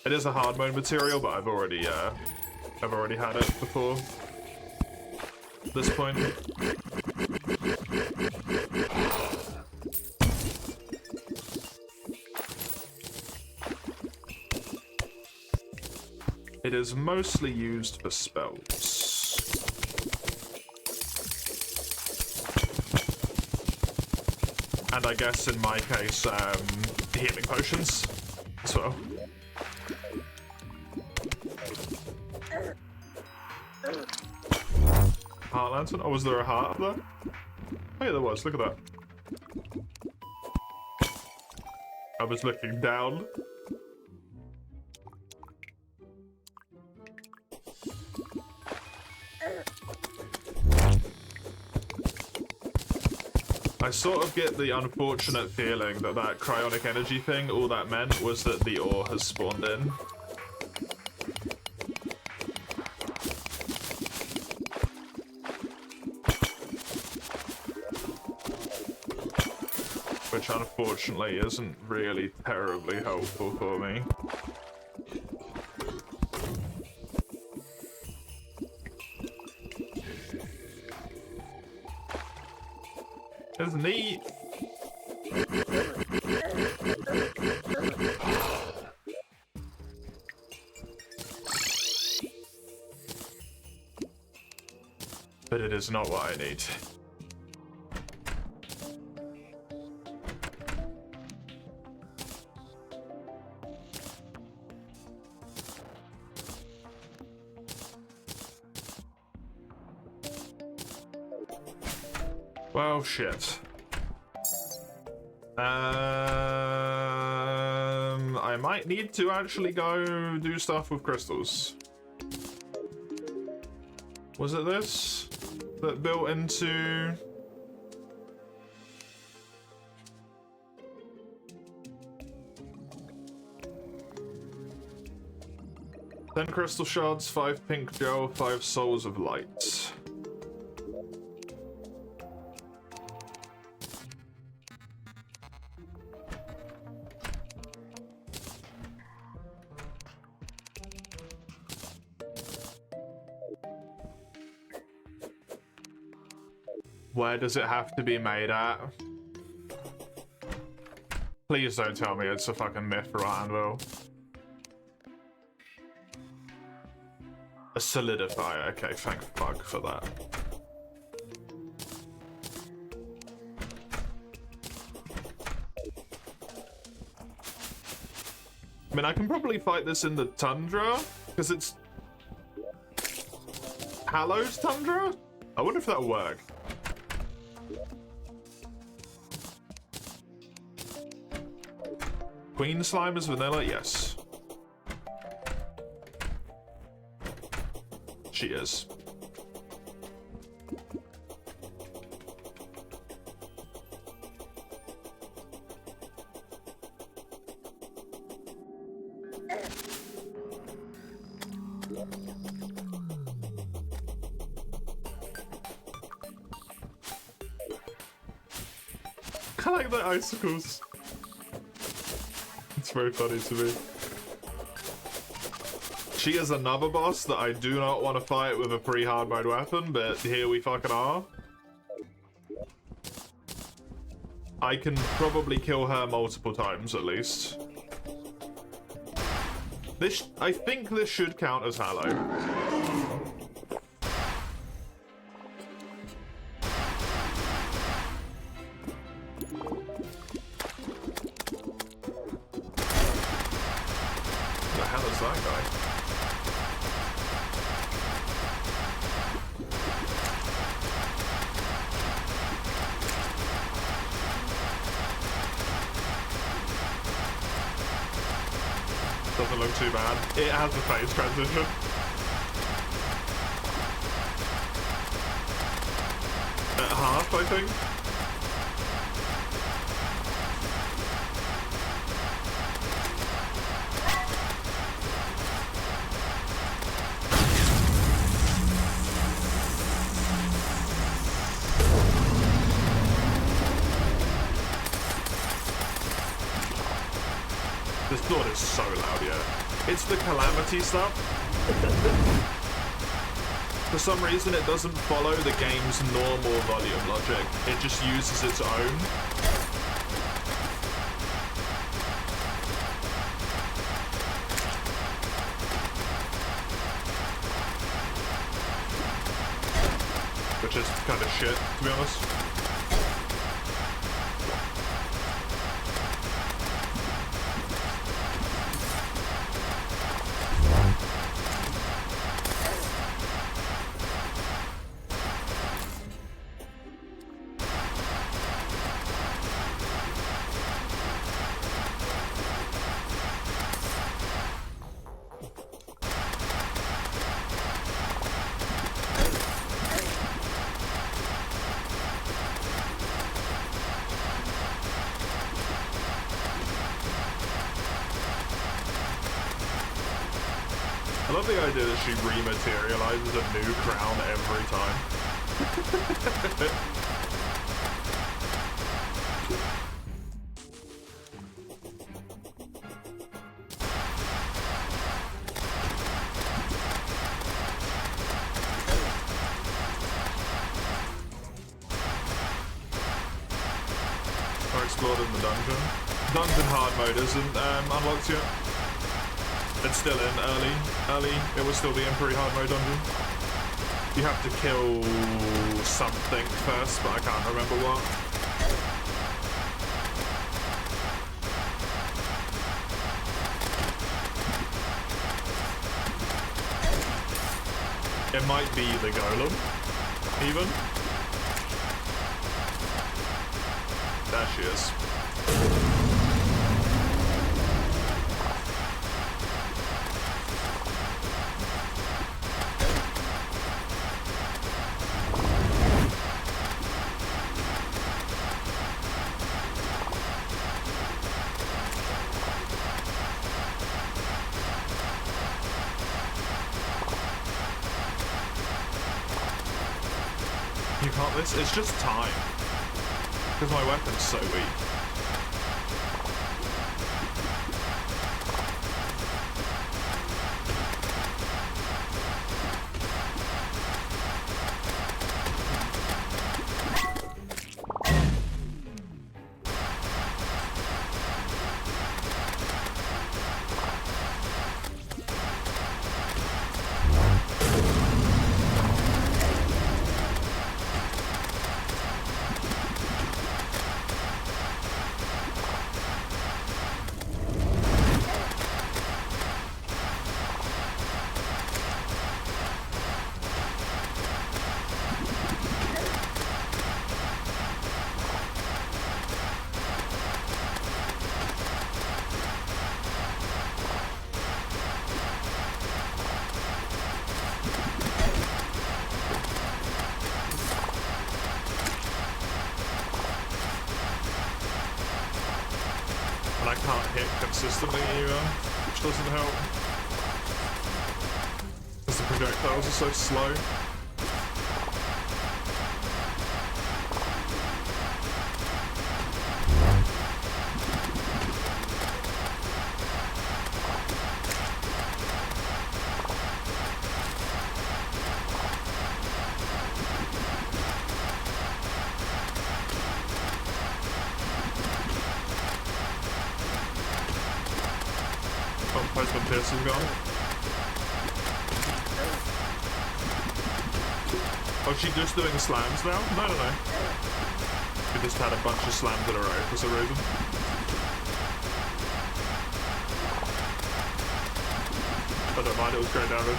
It is a hard mode material, but I've already had it before this point. It is mostly used for spells. And I guess in my case, healing potions as well. Heart lantern? Oh, was there a heart up there? Oh yeah, there was. Look at that. I was looking down. I sort of get the unfortunate feeling that that cryonic energy thing, all that meant was that the ore has spawned in. Which unfortunately isn't really terribly helpful for me. It's neat. But it is not what I need. Well, shit. I might need to actually go do stuff with crystals. Was it this that built into... Ten crystal shards, 5 pink gel, 5 souls of light. Where does it have to be made at? Please don't tell me it's a fucking mithril anvil. A solidifier. Okay, thank fuck for that. I mean, I can probably fight this in the tundra, because it's... Hallowed tundra? I wonder if that'll work. Queen slime is vanilla? Yes. She is. I like the icicles. It's very funny to me. She is another boss that I do not want to fight with a pre-hard mode weapon, but here we fucking are. I can probably kill her multiple times at least. I think this should count as Hallow. Doesn't look too bad. It has a phase transition. At half, I think. This sword is so loud, yeah. It's the Calamity stuff. For some reason, it doesn't follow the game's normal volume logic. It just uses its own. Which is kind of shit, to be honest. I love the idea that she rematerializes a new crown every time. Or explored in the dungeon. Dungeon hard mode isn't unlocked yet. It's still in early. It will still be in pretty hard mode dungeon. You have to kill something first, but I can't remember what. It might be the golem, even. There she is. can't this? It's just time. Because my weapon's so weak. I can't hit consistently either, which doesn't help. Because the projectiles are so slow. Postman Pierce is gone. Oh, is she just doing the slams now? No, no, no. We just had a bunch of slams in a row for some reason. I don't mind, it was great damage.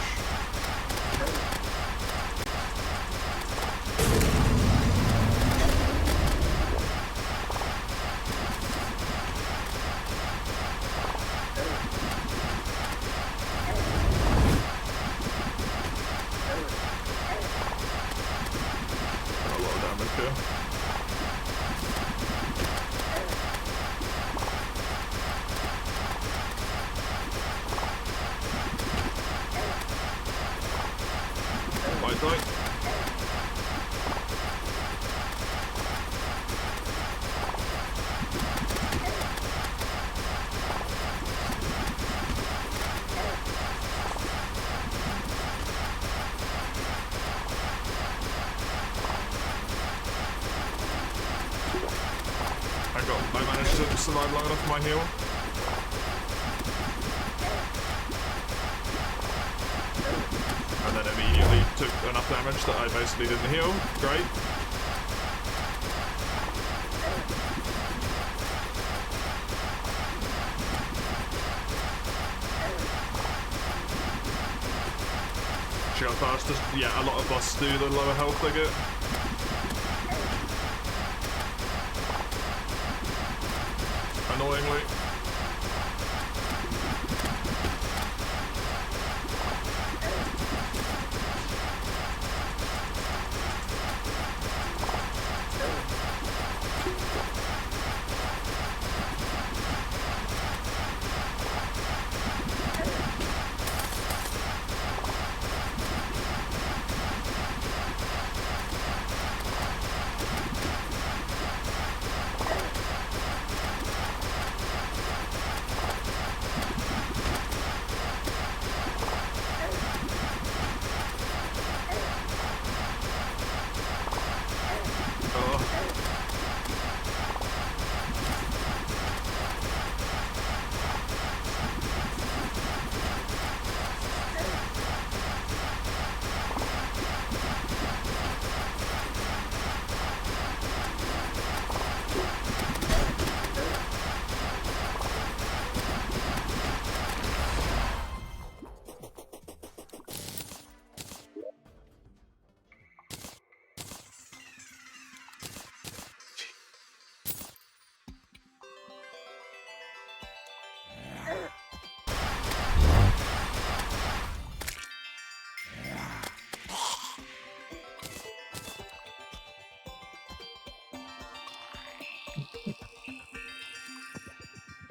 I managed to survive long enough for my heal. And then immediately took enough damage that I basically didn't heal. Great. She got past us. Yeah, a lot of us do the lower health they get. Annoyingly.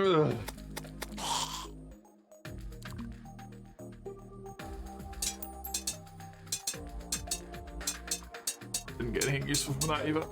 Ugh. Didn't get any useful from that either.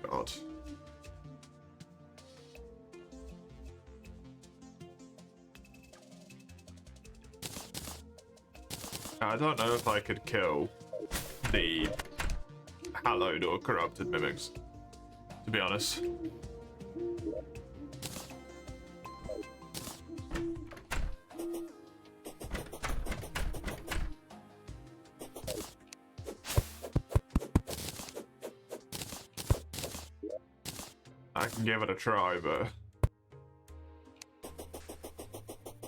God. I don't know if I could kill the hallowed or corrupted mimics, to be honest. I can give it a try, but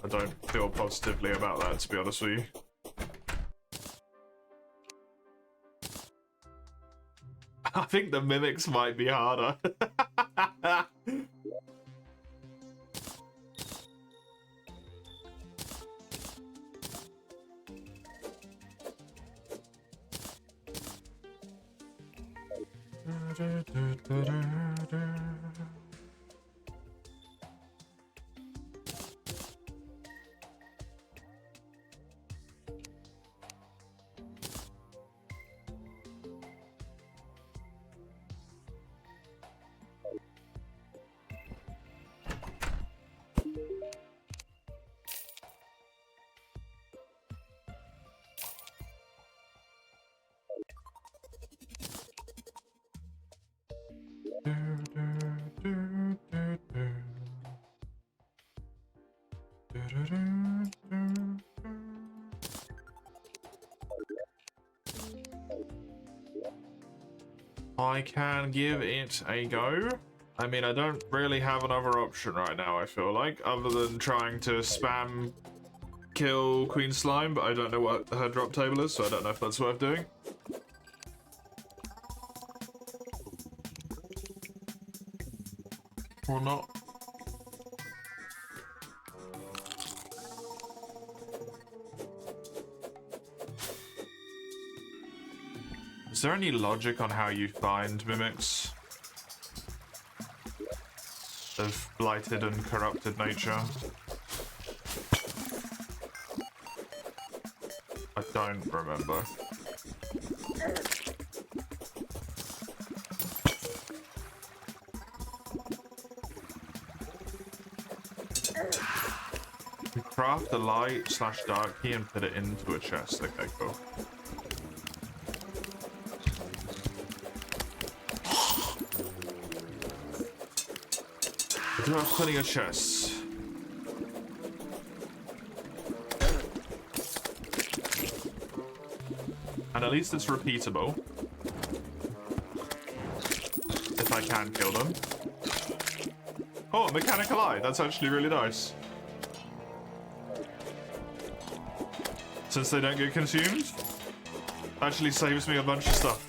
I don't feel positively about that, to be honest with you. I think the mimics might be harder. I can give it a go. I mean, I don't really have another option right now, I feel like, other than trying to spam kill Queen Slime, but I don't know what her drop table is, so I don't know if that's worth doing. Or not. Is there any logic on how you find mimics of blighted and corrupted nature? I don't remember. We craft a light/dark key and put it into a chest. Okay, cool. I do have plenty of chests. And at least it's repeatable. If I can kill them. Oh, mechanical eye. That's actually really nice. Since they don't get consumed, actually saves me a bunch of stuff.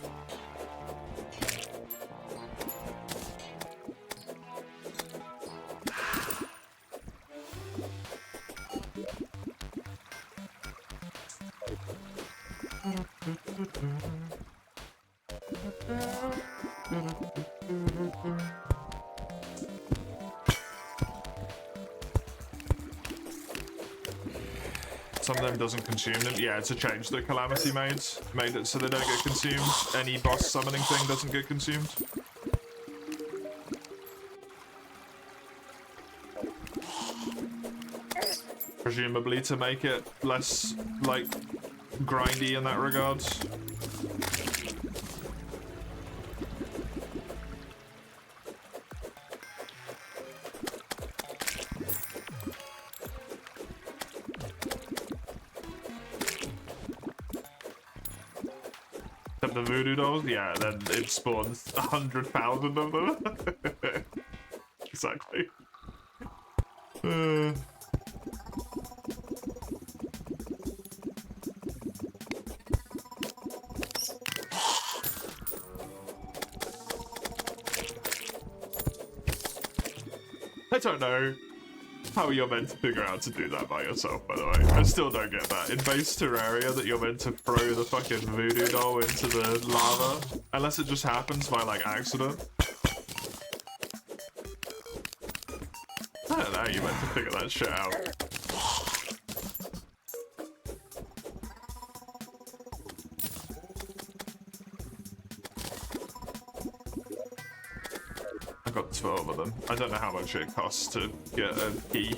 Some of them doesn't consume them. Yeah, it's a change that Calamity made it so they don't get consumed. Any boss summoning thing doesn't get consumed. Presumably to make it less, like, grindy in that regard. The voodoo dolls, yeah, then it spawns 100,000 of them. Exactly. I don't know how you're meant to figure out to do that by yourself, by the way. I still don't get that. In base Terraria, that you're meant to throw the fucking voodoo doll into the lava, unless it just happens by, like, accident. I don't know how you're meant to figure that shit out. I got 12 of them. I don't know how much it costs to get a key.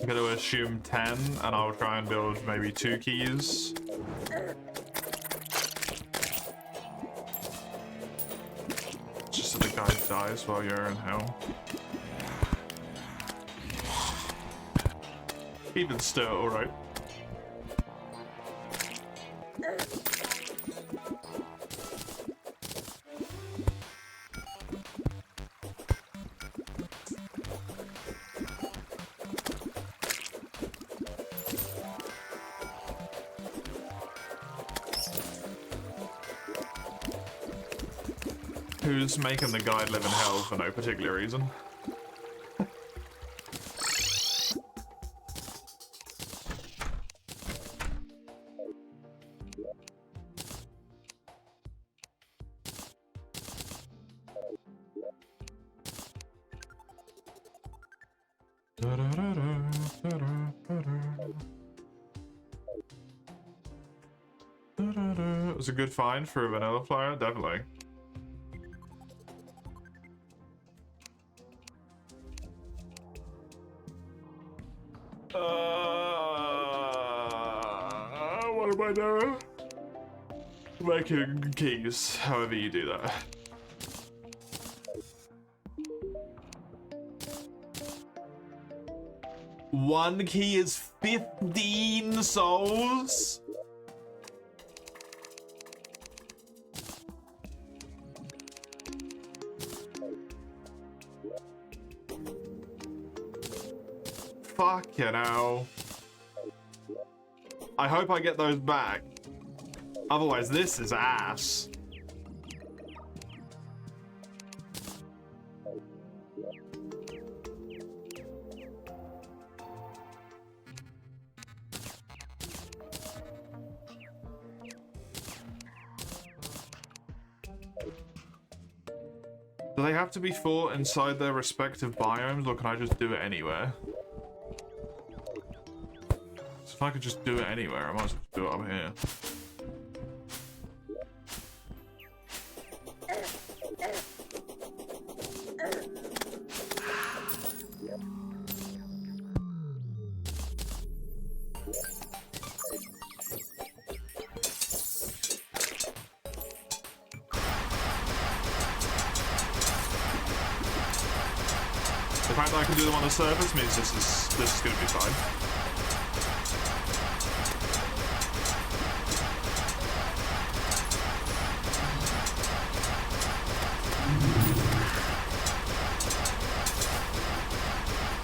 I'm going to assume 10, and I'll try and build maybe 2 keys. Just so the guy dies while you're in hell. Even still, alright. Who's making the guide live in hell for no particular reason? It was a good find for a vanilla flyer, definitely. What am I doing? Making keys, however you do that. One key is 15 souls? Fucking hell. I hope I get those back. Otherwise, this is ass. Do they have to be fought inside their respective biomes, or can I just do it anywhere? So if I could just do it anywhere, I might as well do it up here. The fact that I can do them on the surface means this is going to be fine.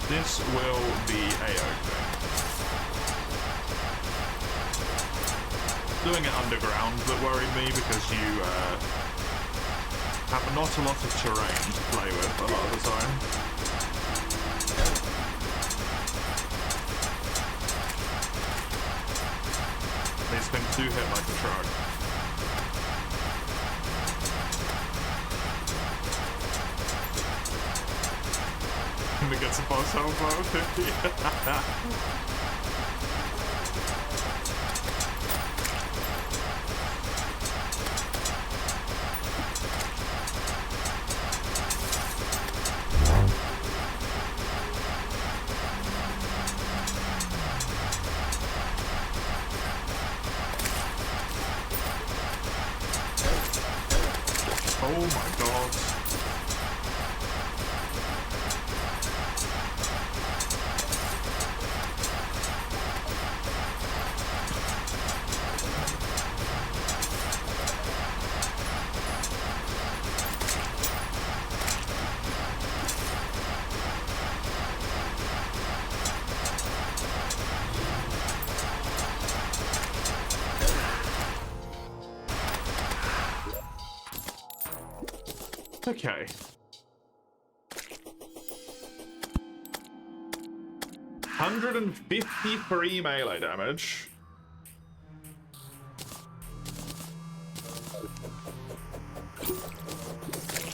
This will be a-okay. Doing it underground that worried me because you have not a lot of terrain to play with a lot of the time. These things do hit like a truck. And it gets a boss health out 50. Oh my god. Okay. $153 melee damage.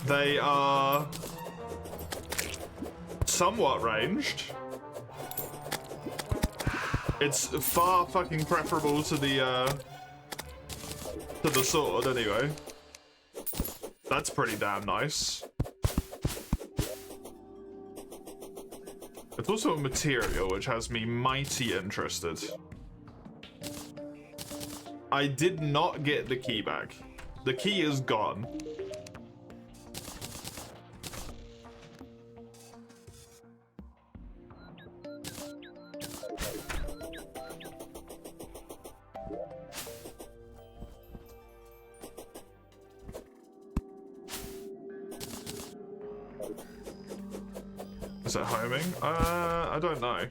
They are somewhat ranged. It's far fucking preferable to the sword anyway. That's pretty damn nice. It's also a material which has me mighty interested. I did not get the key back. The key is gone. Is it homing? I don't know.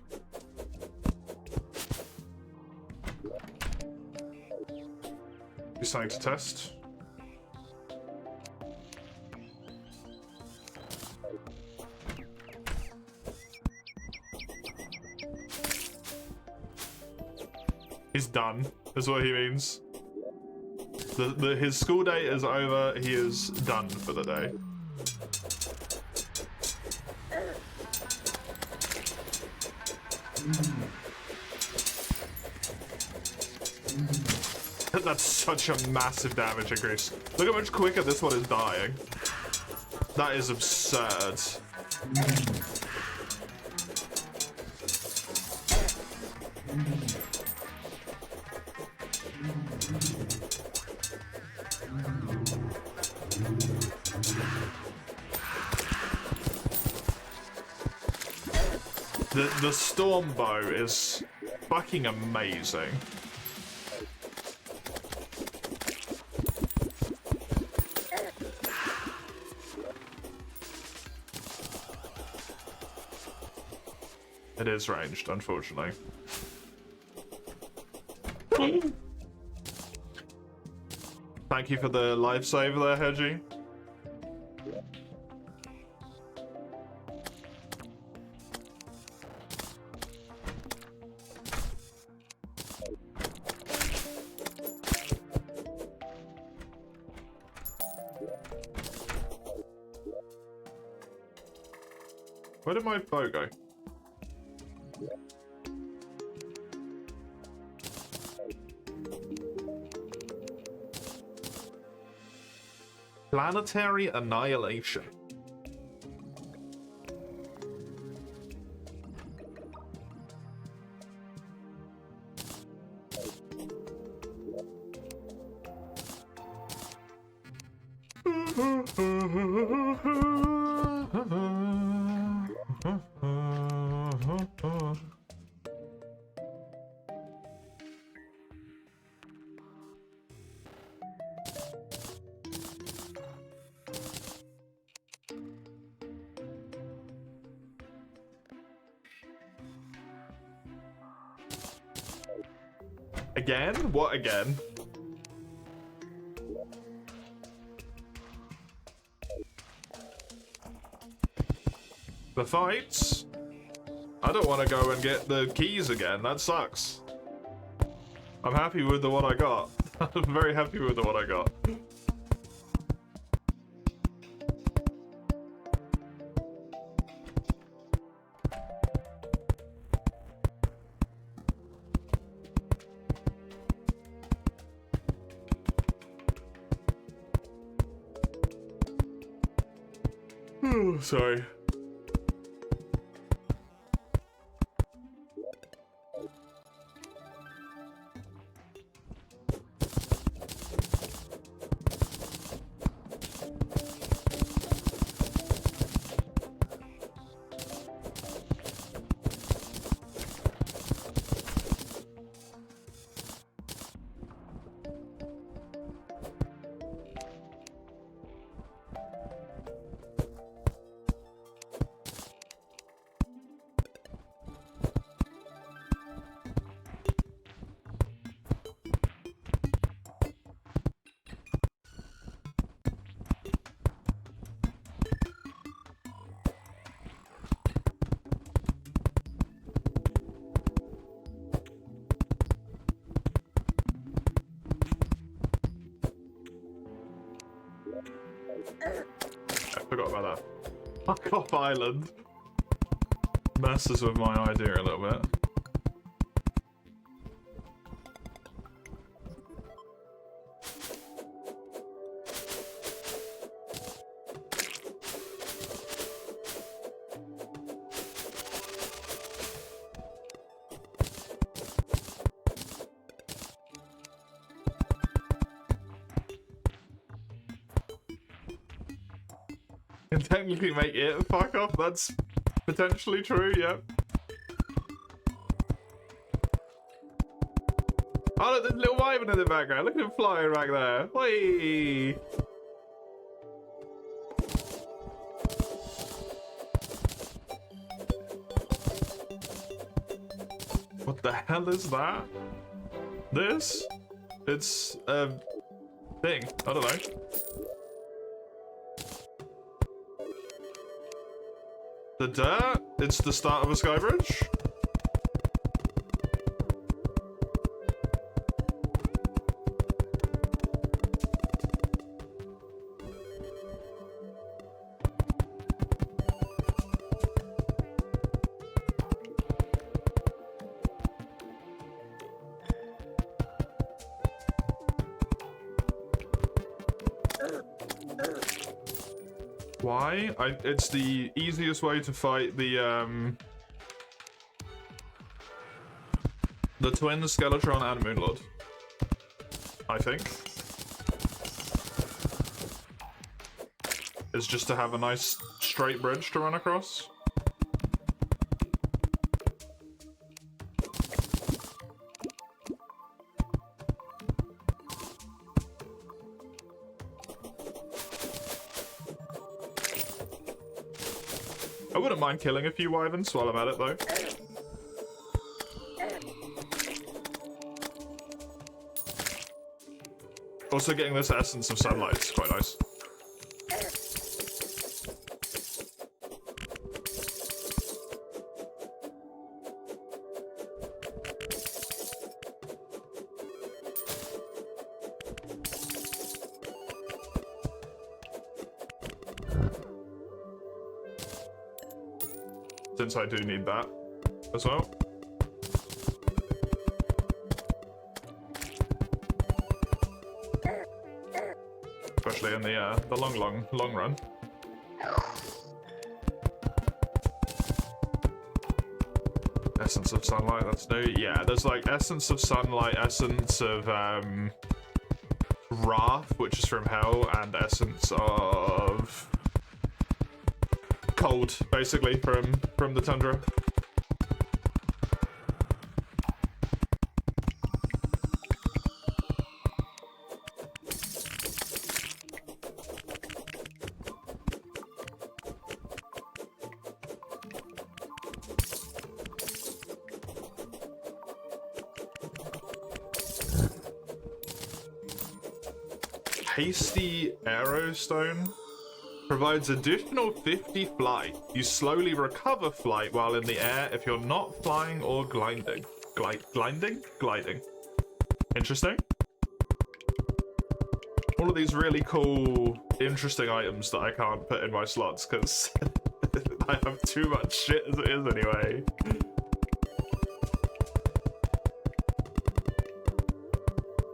Be something to test. He's done, is what he means. His school day is over, he is done for the day. That's such a massive damage increase. Look how much quicker this one is dying. That is absurd. The storm bow is fucking amazing. It is ranged, unfortunately. Thank you for the lifesaver there, Hedgie. Where did my bow go? Planetary annihilation. Again? What again? The fights? I don't want to go and get the keys again. That sucks. I'm happy with the one I got. I'm very happy with the one I got. Sorry. I forgot about that. Fuck off island. Messes with my idea a little bit. Can technically make it fuck off, that's potentially true, yep. Oh look, there's a little wyvern in the background, look at him flying back there. Whee! What the hell is that? This? It's a thing, I don't know. The dirt? It's the start of a sky bridge? Why? It's the easiest way to fight the twin Skeletron and Moonlord. I think. Is just to have a nice straight bridge to run across. I wouldn't mind killing a few wyverns while I'm at it, though. Also, getting this essence of sunlight is quite nice. Since I do need that as well. Especially in the long run. Essence of sunlight, that's new. Yeah, there's like essence of sunlight, essence of wrath, which is from hell, and essence of cold, basically, from the tundra. Hasty Arrowstone provides additional 50 flight. You slowly recover flight while in the air if you're not flying or gliding. Gliding. Interesting. All of these really cool, interesting items that I can't put in my slots because I have too much shit as it is anyway.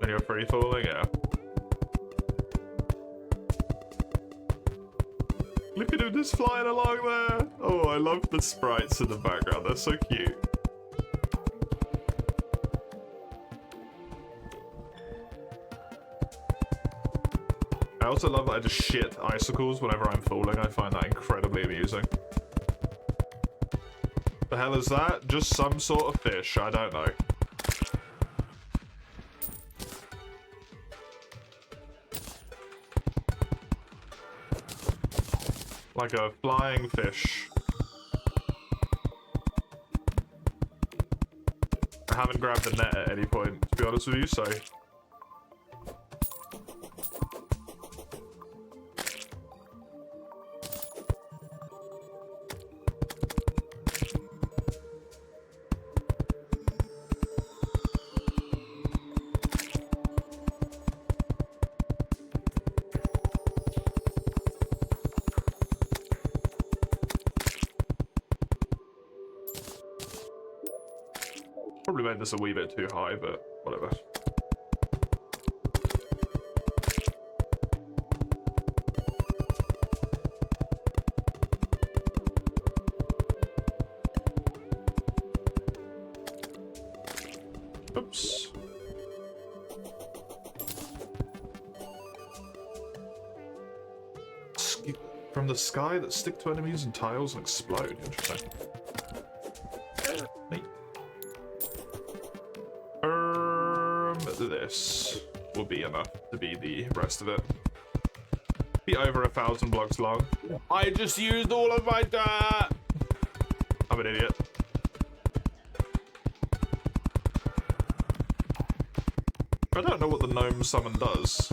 And you're free falling, yeah. Look at him just flying along there. Oh, I love the sprites in the background. They're so cute. I also love that I just shit icicles whenever I'm falling. I find that incredibly amusing. The hell is that? Just some sort of fish. I don't know. Like a flying fish. I haven't grabbed the net at any point, to be honest with you, so... Probably made this a wee bit too high, but whatever. Oops. From the sky that stick to enemies and tiles and explode. Interesting. Neat. This will be enough to be the rest of it. Be over 1,000 blocks long. I just used all of my dirt! I'm an idiot. I don't know what the gnome summon does.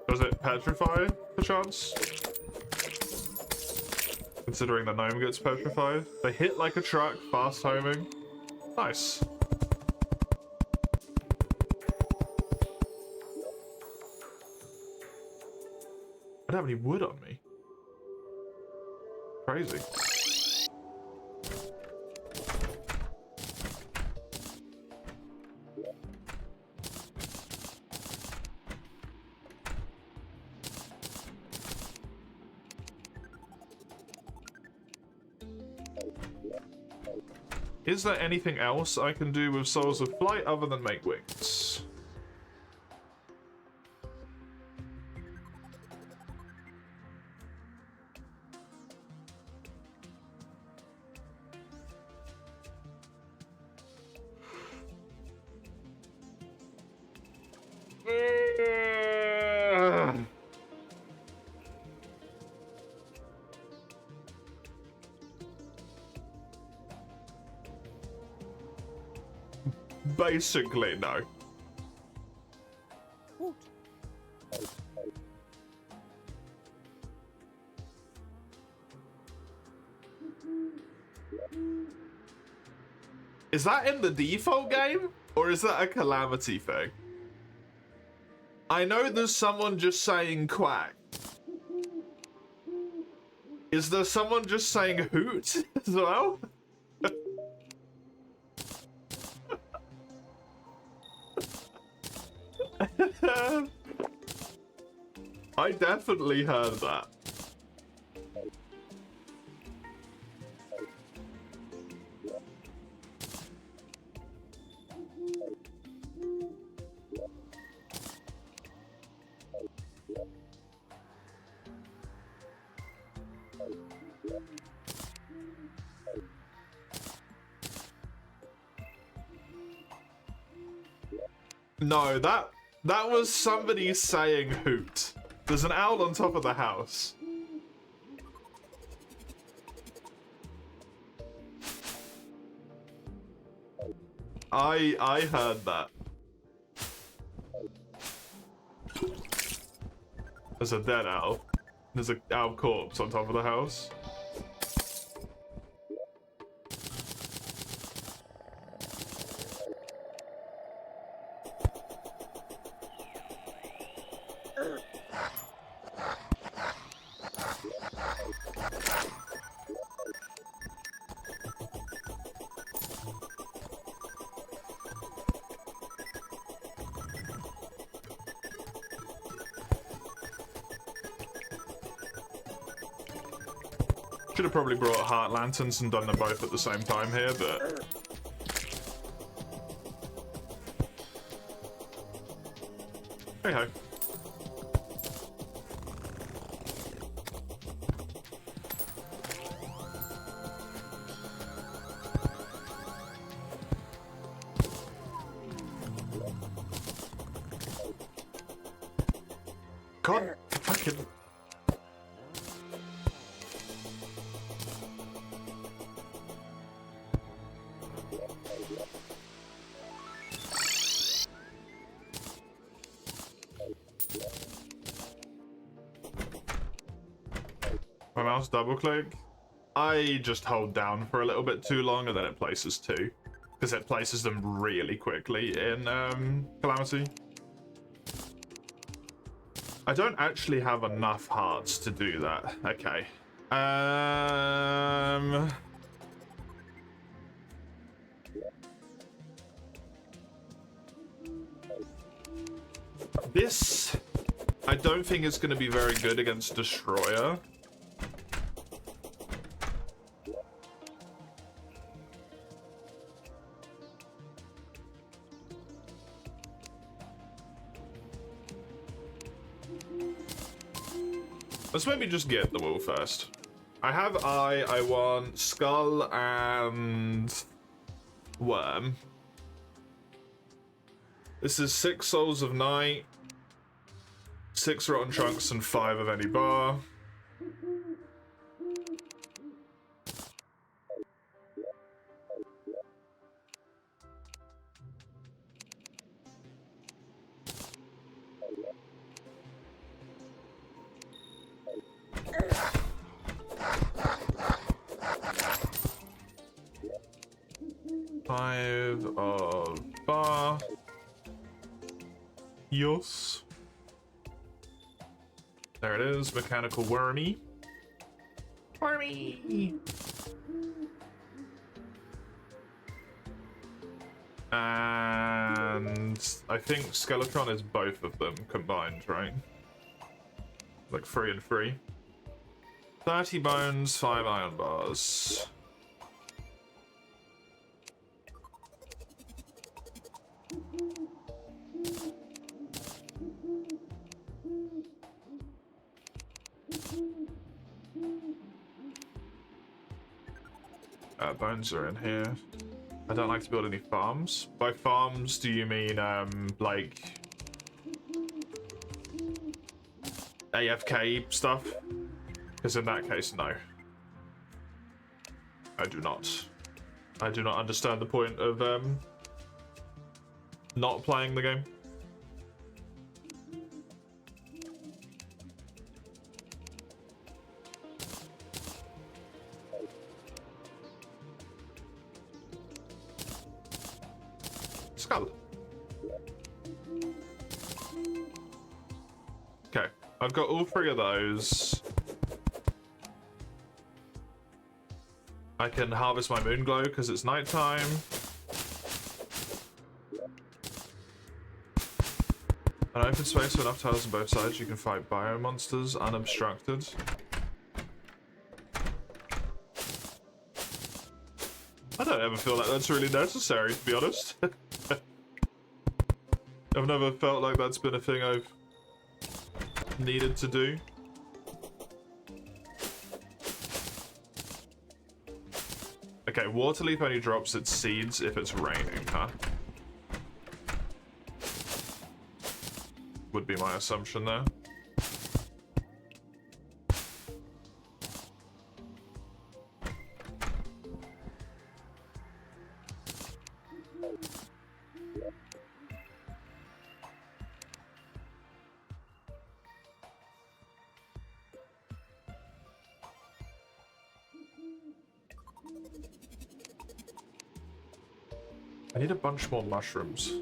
Does it petrify, perchance? Considering the gnome gets petrified. They hit like a truck, fast homing. Nice. I don't have any wood on me. Crazy. Is there anything else I can do with Souls of Flight other than make wings? Basically, no. Is that in the default game? Or is that a Calamity thing? I know there's someone just saying quack. Is there someone just saying hoot as well? I definitely heard that. No, that was somebody saying hoot. There's an owl on top of the house. I heard that. There's a dead owl. There's an owl corpse on top of the house. Should have probably brought heart lanterns and done them both at the same time here, but... Hey ho. God fucking... My mouse double click. I just hold down for a little bit too long and then it places two. Because it places them really quickly in Calamity. I don't actually have enough hearts to do that. Okay. This, I don't think it's going to be very good against Destroyer. Let's maybe just get the wool first. I have eye, I want skull and worm. This is 6 souls of night, 6 rotten trunks, and 5 of any bar. Five of bar. Yes. There it is, mechanical wormy. Wormy! And I think Skeletron is both of them combined, right? Like 3 and 3. 30 bones, 5 iron bars. Bones are in here. I don't like to build any farms. By farms, do you mean, like... AFK stuff? Because in that case, no. I do not. I do not understand the point of, not playing the game. Skull. Okay, I've got all 3 of those. I can harvest my moon glow because it's nighttime. An open space with enough tiles on both sides, you can fight bio monsters unobstructed. I don't ever feel like that's really necessary, to be honest. I've never felt like that's been a thing I've needed to do. Okay, water leaf only drops its seeds if it's raining, huh? Would be my assumption there. I need a bunch more mushrooms.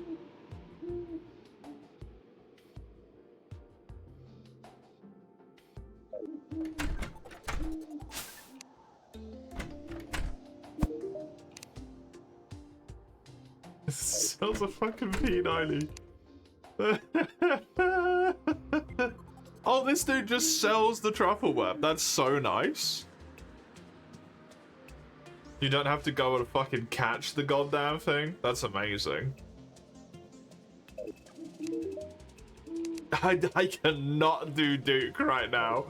This smells a fucking P90. Oh, this dude just sells the truffle web. That's so nice. You don't have to go and fucking catch the goddamn thing. That's amazing. I cannot do Duke right now.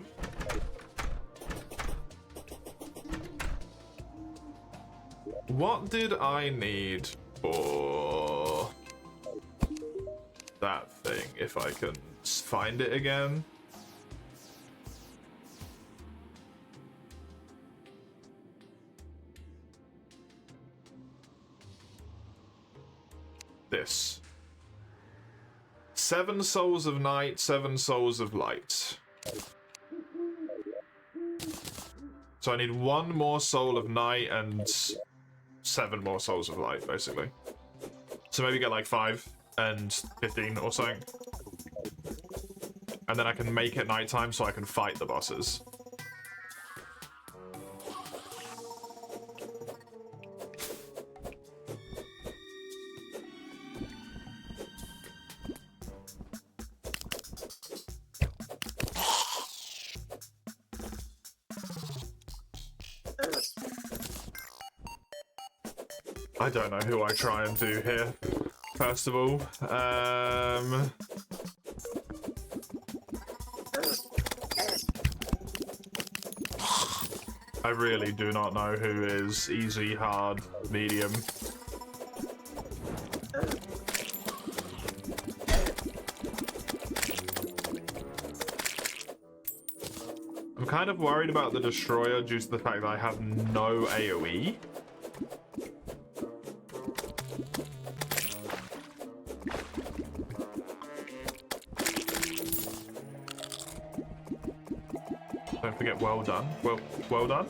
What did I need for that thing, if I can find it again? This. 7 souls of night, 7 souls of light. So I need 1 more soul of night and 7 more souls of light, basically. So maybe get like 5 and 15 or something. And then I can make it nighttime so I can fight the bosses. I don't know who I try and do here, first of all. I really do not know who is easy, hard, medium. I'm kind of worried about the Destroyer due to the fact that I have no AoE. Don't forget, well done. Well done.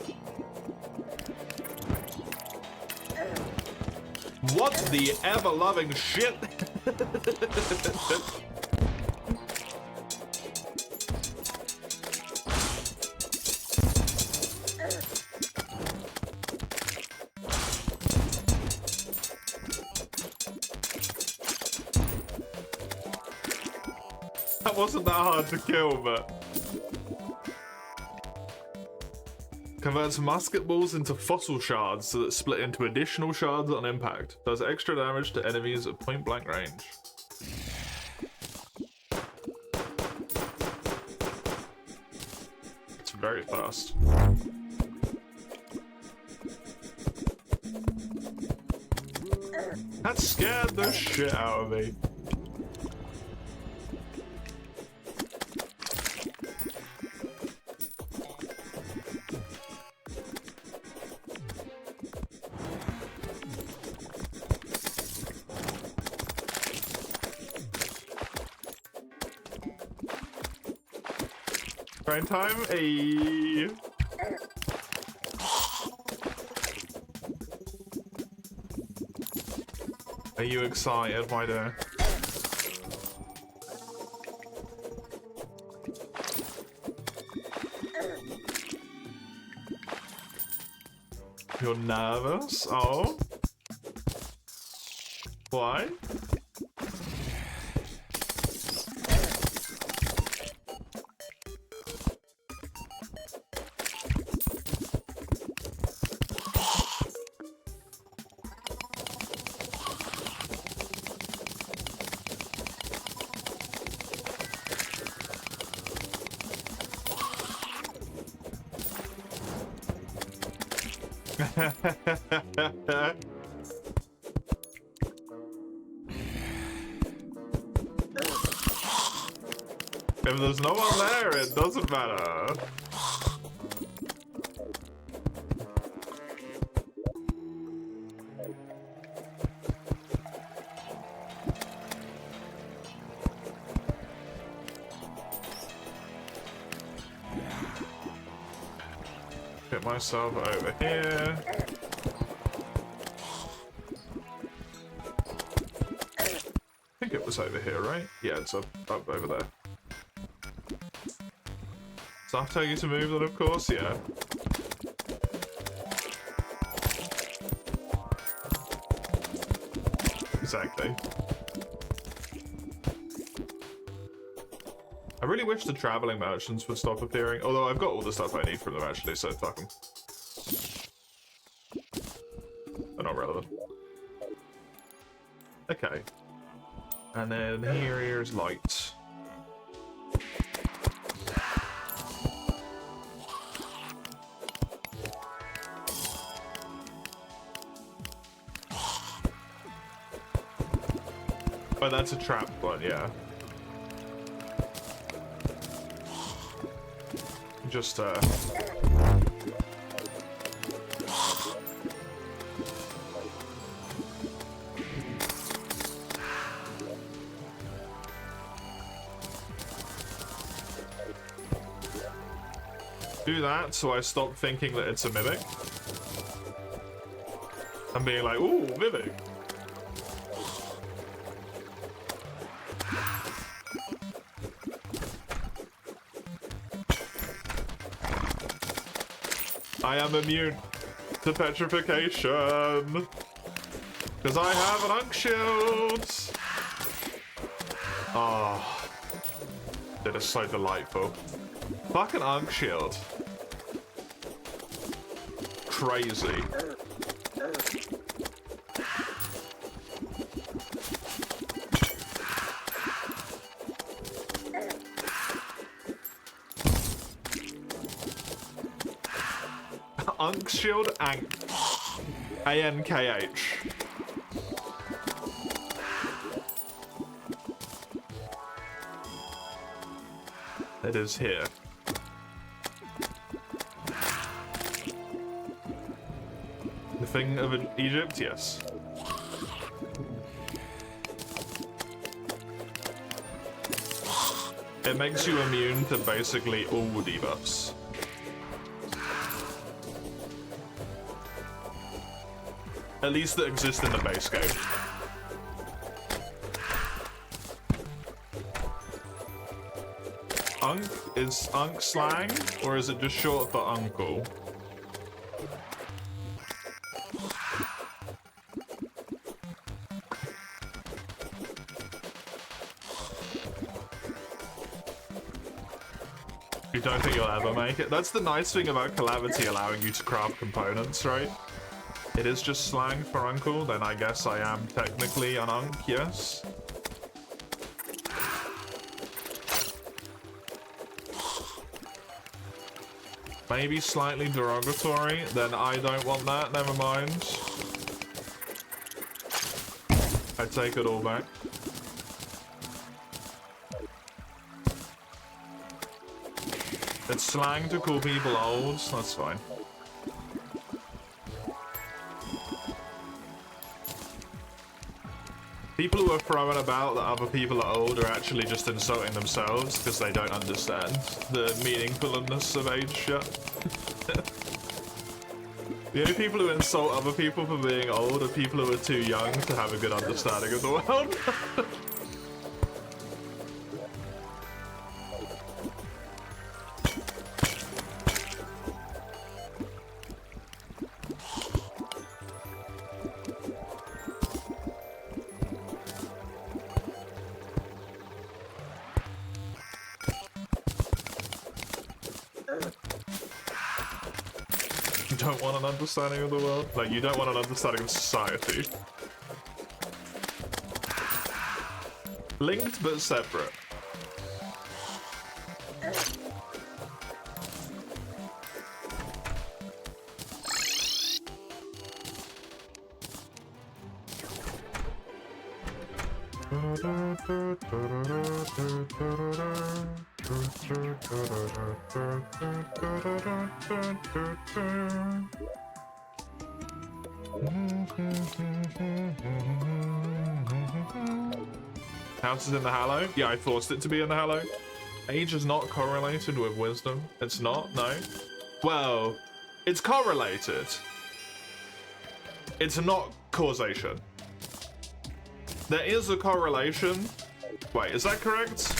What the ever-loving shit? That wasn't that hard to kill, but... Converts musket balls into fossil shards so that split into additional shards on impact. Does extra damage to enemies at point blank range. It's very fast. That scared the shit out of me. Grind time, ayy. Are you excited, my dear? You're nervous? Oh? Why? If there's no one there, it doesn't matter. Get myself over here. I think it was over here, right? Yeah, it's up over there. Stuff tell you to move then, of course, yeah. Exactly. I really wish the traveling merchants would stop appearing, although I've got all the stuff I need from them actually, so fuck them. They're not relevant. Okay. And then here's light. Oh, that's a trap one, yeah. Just, do that so I stop thinking that it's a mimic. I'm being like, ooh, mimic. I am immune to petrification. Because I have an Unk Shield. Oh, that is so delightful. Fucking Unk Shield. Crazy. Unk Shield ANKH. It is here. The thing of Egypt, yes. It makes you immune to basically all debuffs. At least that exist in the base game. Unk? Is Unk slang? Or is it just short for uncle? You don't think you'll ever make it? That's the nice thing about Calamity allowing you to craft components, right? It is just slang for uncle, then I guess I am technically an unk, yes? Maybe slightly derogatory, then I don't want that, never mind. I take it all back. It's slang to call people old, that's fine. People who are throwing about that other people are old are actually just insulting themselves because they don't understand the meaningfulness of age shit. The only people who insult other people for being old are people who are too young to have a good understanding of the world. You don't want an understanding of the world? Like, you don't want an understanding of society. Linked but separate. House is in the Hallow? Yeah, I forced it to be in the Hallow. Age is not correlated with wisdom. It's not, no. Well, it's correlated. It's not causation. There is a correlation. Wait, is that correct?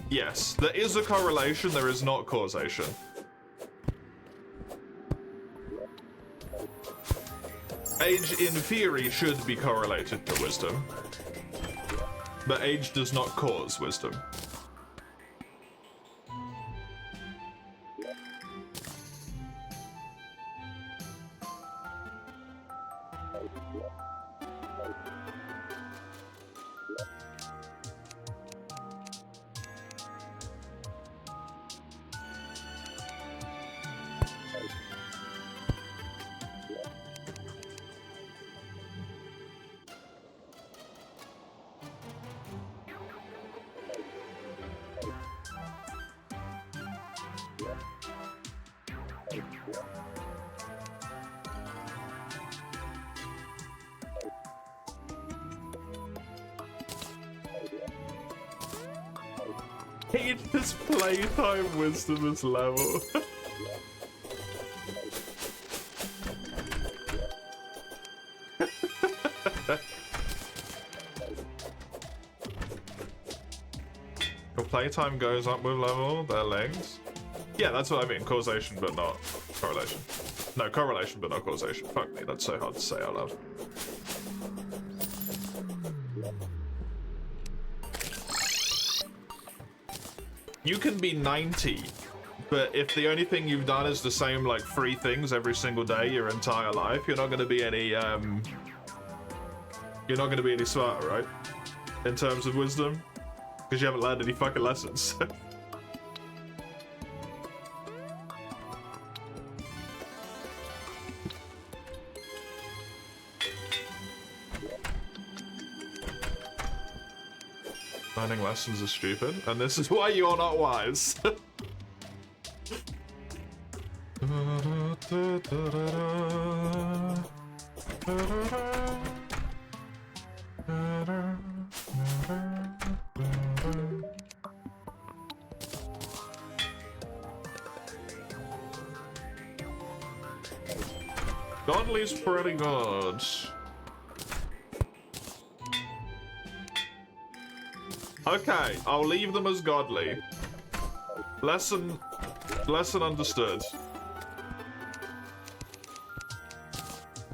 Yes, there is a correlation, there is not causation. Age, in theory, should be correlated to wisdom. But age does not cause wisdom. Age's playtime wisdom is level. Your playtime goes up with level, they're linked. Yeah, that's what I mean. Causation, but not correlation. No, correlation, but not causation. Fuck me, that's so hard to say out loud. You can be 90, but if the only thing you've done is the same, like, 3 things every single day your entire life, you're not going to be any, you're not going to be any smarter, right? In terms of wisdom? Because you haven't learned any fucking lessons. Learning lessons are stupid, and this is why you are not wise. Godly's pretty good. Okay, I'll leave them as godly. Lesson understood.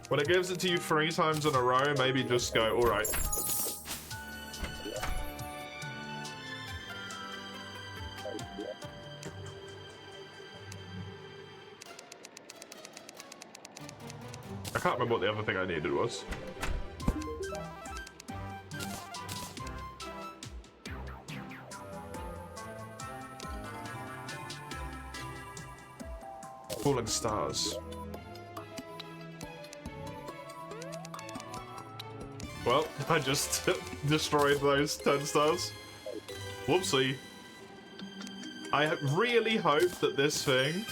When it gives it to you 3 times in a row, maybe just go, alright. I can't remember what the other thing I needed was. Falling stars. Well, I just destroyed those 10 stars. Whoopsie. I really hope that this thing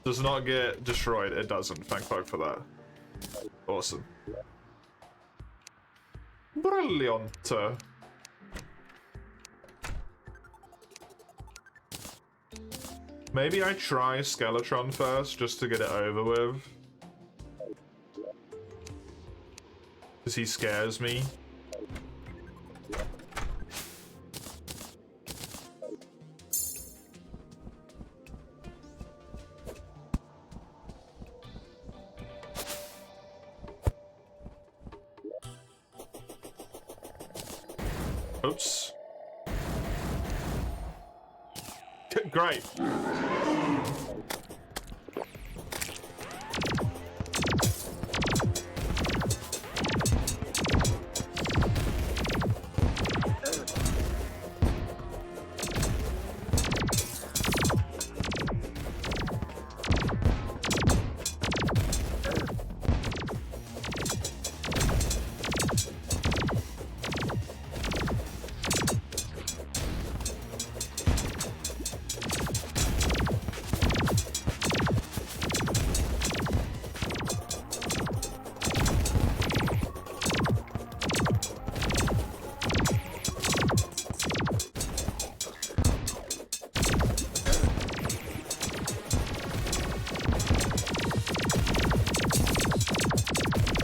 does not get destroyed. It doesn't. Thank fuck for that. Awesome. Brilliant. Maybe I try Skeletron first, just to get it over with. Because he scares me. Oops. Great.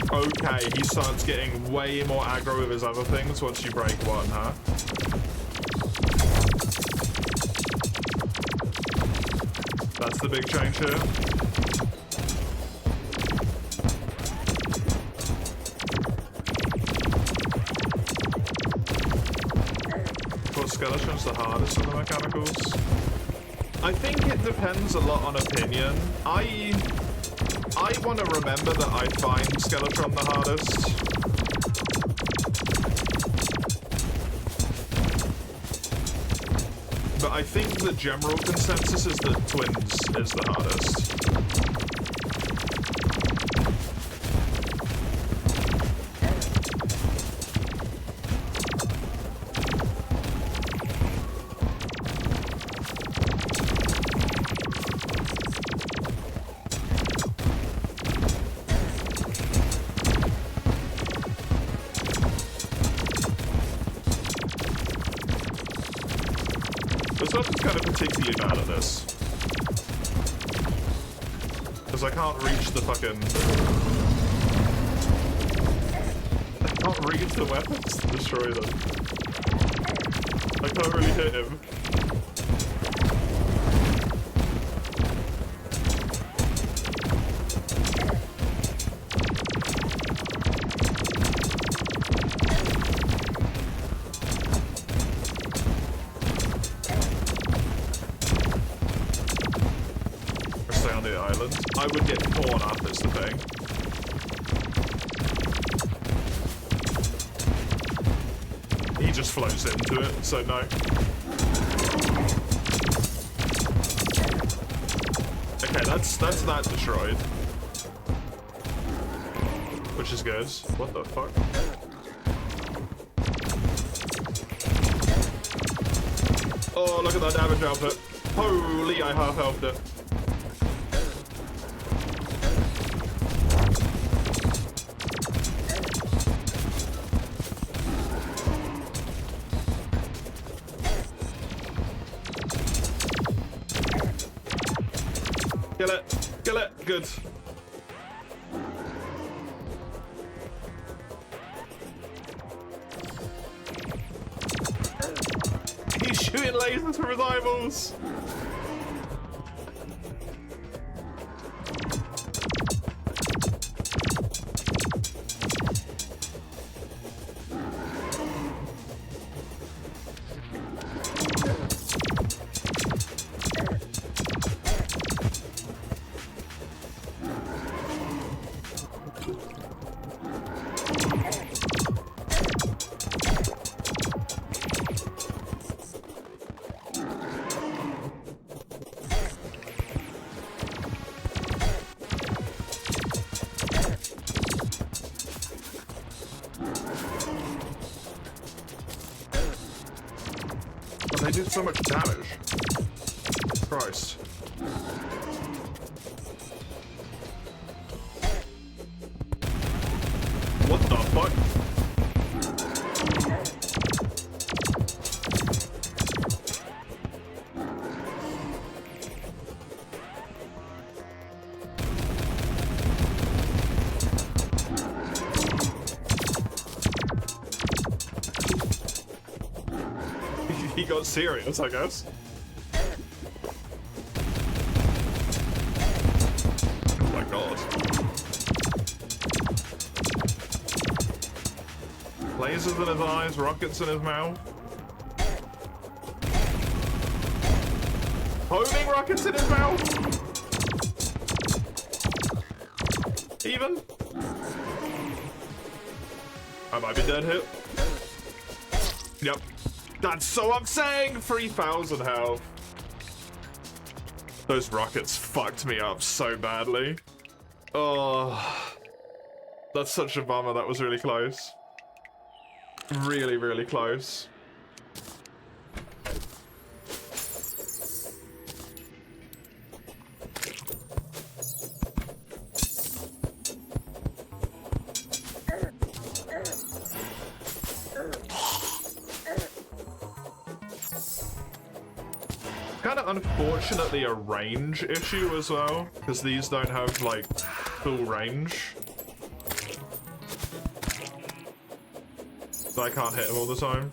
Okay, he starts getting way more aggro with his other things once you break one, huh? That's the big change here. What Skeleton's the hardest of the mechanicals? I think it depends a lot on opinion. I want to remember that I find Skeletron the hardest. But I think the general consensus is that Twins is the hardest. Particularly bad at this. Because I can't reach the fucking... I can't reach the weapons to destroy them. I can't really hit him. the island. I would get torn up is the thing. He just floats into it, so no. Okay, that's that destroyed. Which is good. What the fuck? Oh, look at that damage output. Holy, I half-healthed it. Kill it. Kill it. Good. He's shooting lasers from his eyeballs. They did so much damage. Christ. What the fuck? He got serious, I guess. Oh my god. Lasers in his eyes, rockets in his mouth. Homing rockets in his mouth! Even? I might be dead here. Yep. That's so I'm saying 3,000 health. Those rockets fucked me up so badly. Oh, that's such a bummer. That was really close. Really, really close. Kind of unfortunately a range issue as well, because these don't have like full range. So I can't hit them all the time.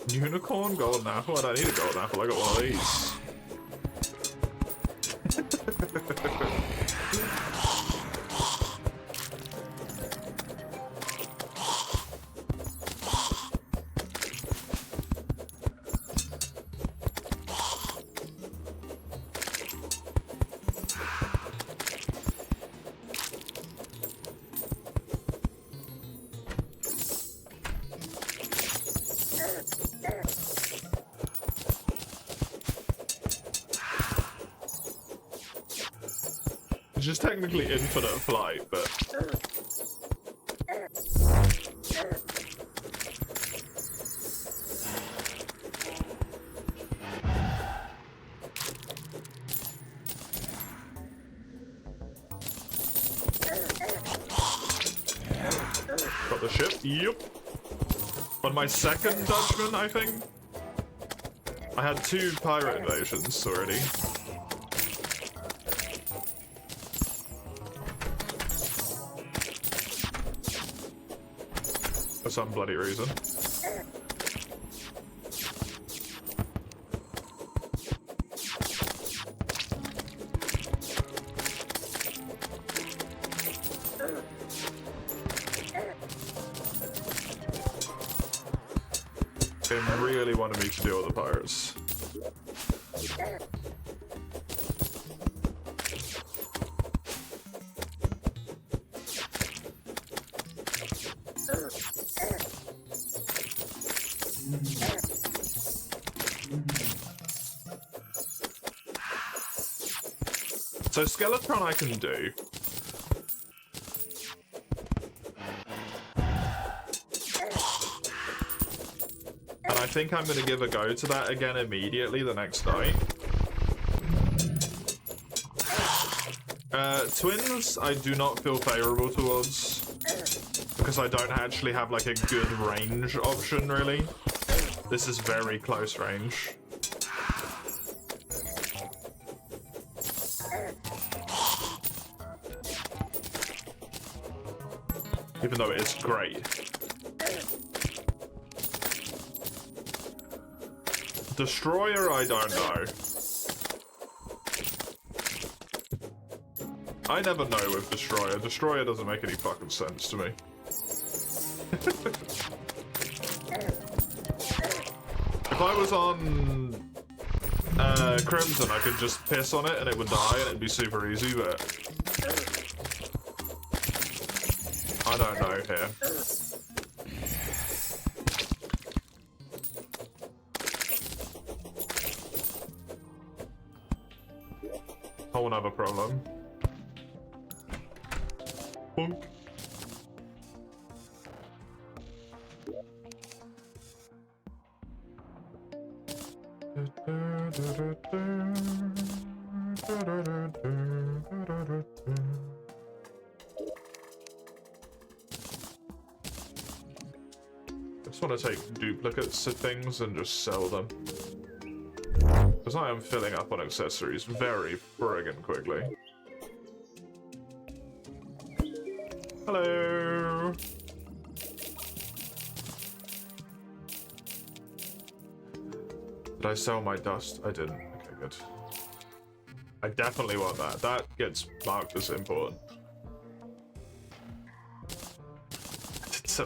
Unicorn golden apple? I don't need a golden apple, I got one of these. It's just technically infinite flight, but... Got the ship? Yep. On my second Dutchman, I think? I had 2 pirate invasions already. For some bloody reason. game really wanted me to deal with the pirates. So Skeletron I can do. And I think I'm going to give a go to that again immediately the next night. Twins, I do not feel favorable towards. Because I don't actually have like a good range option, really. This is very close range. Even though it is great. Destroyer, I don't know. I never know with Destroyer. Destroyer doesn't make any fucking sense to me. If I was on Crimson, I could just piss on it and it would die and it'd be super easy, but I don't know here. Whole nother problem. Bonk. I just want to take duplicates of things and just sell them. Because I am filling up on accessories very friggin' quickly. Hello! Did I sell my dust? I didn't. Okay, good. I definitely want that. That gets marked as important.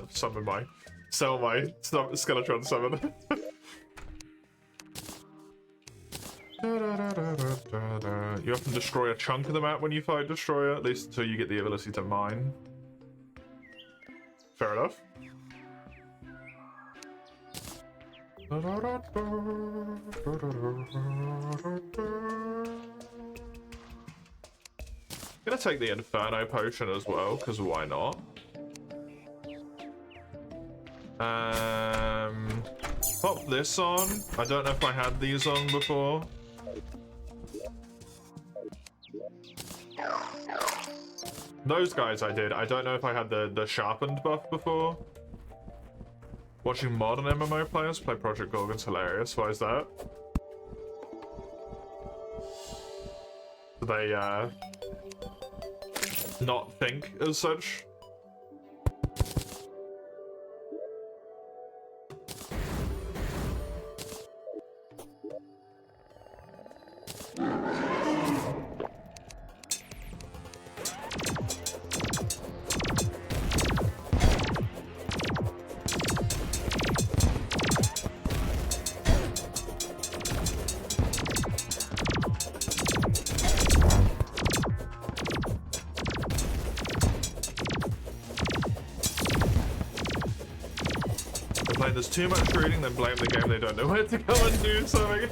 Summon my... Sell my Skeletron summon. You often destroy a chunk of the map when you fight Destroyer, at least until you get the ability to mine. Fair enough. Gonna take the Inferno Potion as well, because why not? Pop this on. I don't know if I had these on before. Those guys I did. I don't know if I had the sharpened buff before. Watching modern MMO players play Project Gorgon's hilarious. Why is that? Do they not think as such? There's too much reading, then blame the game they don't know where to go and do something.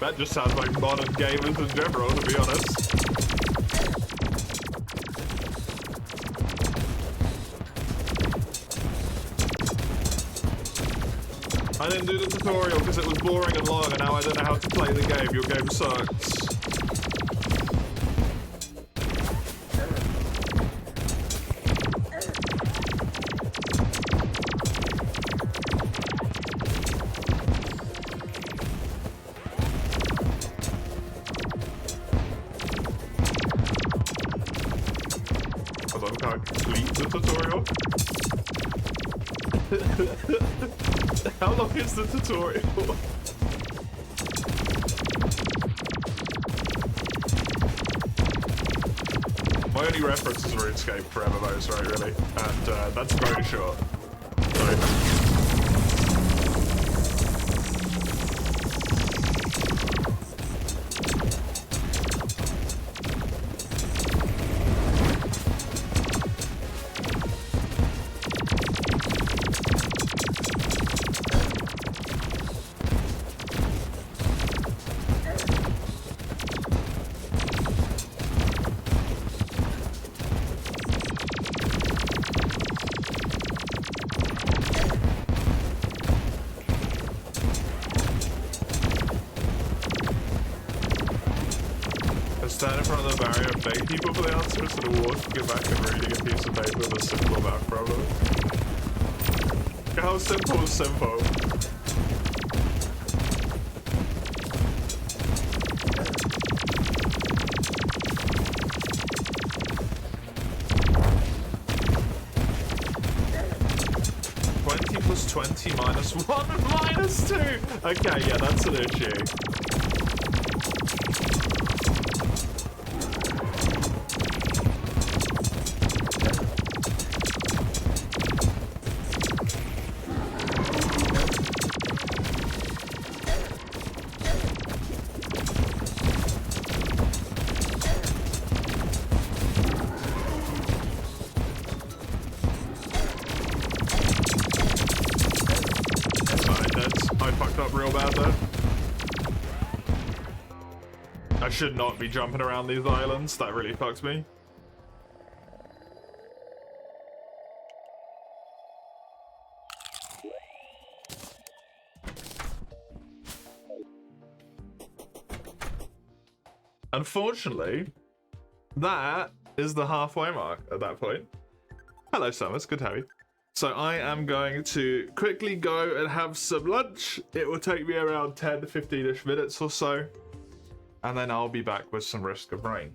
That just sounds like modern gamers in general, to be honest. I didn't do the tutorial because it was boring and long, and now I don't know how to play the game. Your game sucks. Hold on, can I complete the tutorial? How long is the tutorial? My only reference is RuneScape for MMOs, right, really? And that's very short. So, stand in front of the barrier and beg people for the answer instead of walking back and reading a piece of paper with a simple math problem. How simple is simple? Plus 20 minus 1 minus 2! Okay, yeah, that's an issue. I fucked up real bad there. I should not be jumping around these islands. That really fucks me. Unfortunately, that is the halfway mark at that point. Hello, Summers. Good to have you. So I am going to quickly go and have some lunch. It will take me around 10 to 15-ish minutes or so. And then I'll be back with some Risk of Rain.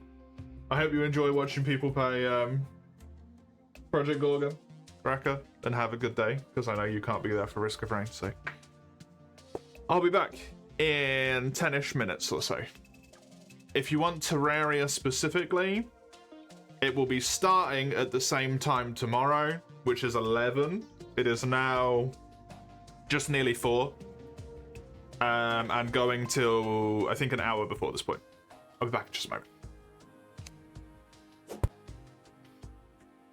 I hope you enjoy watching people play Project Gorgon, Raka, and have a good day, because I know you can't be there for Risk of Rain, so. I'll be back in 10-ish minutes or so. If you want Terraria specifically, it will be starting at the same time tomorrow, which is 11. It is now just nearly 4. And going till, I think, an hour before this point. I'll be back in just a moment.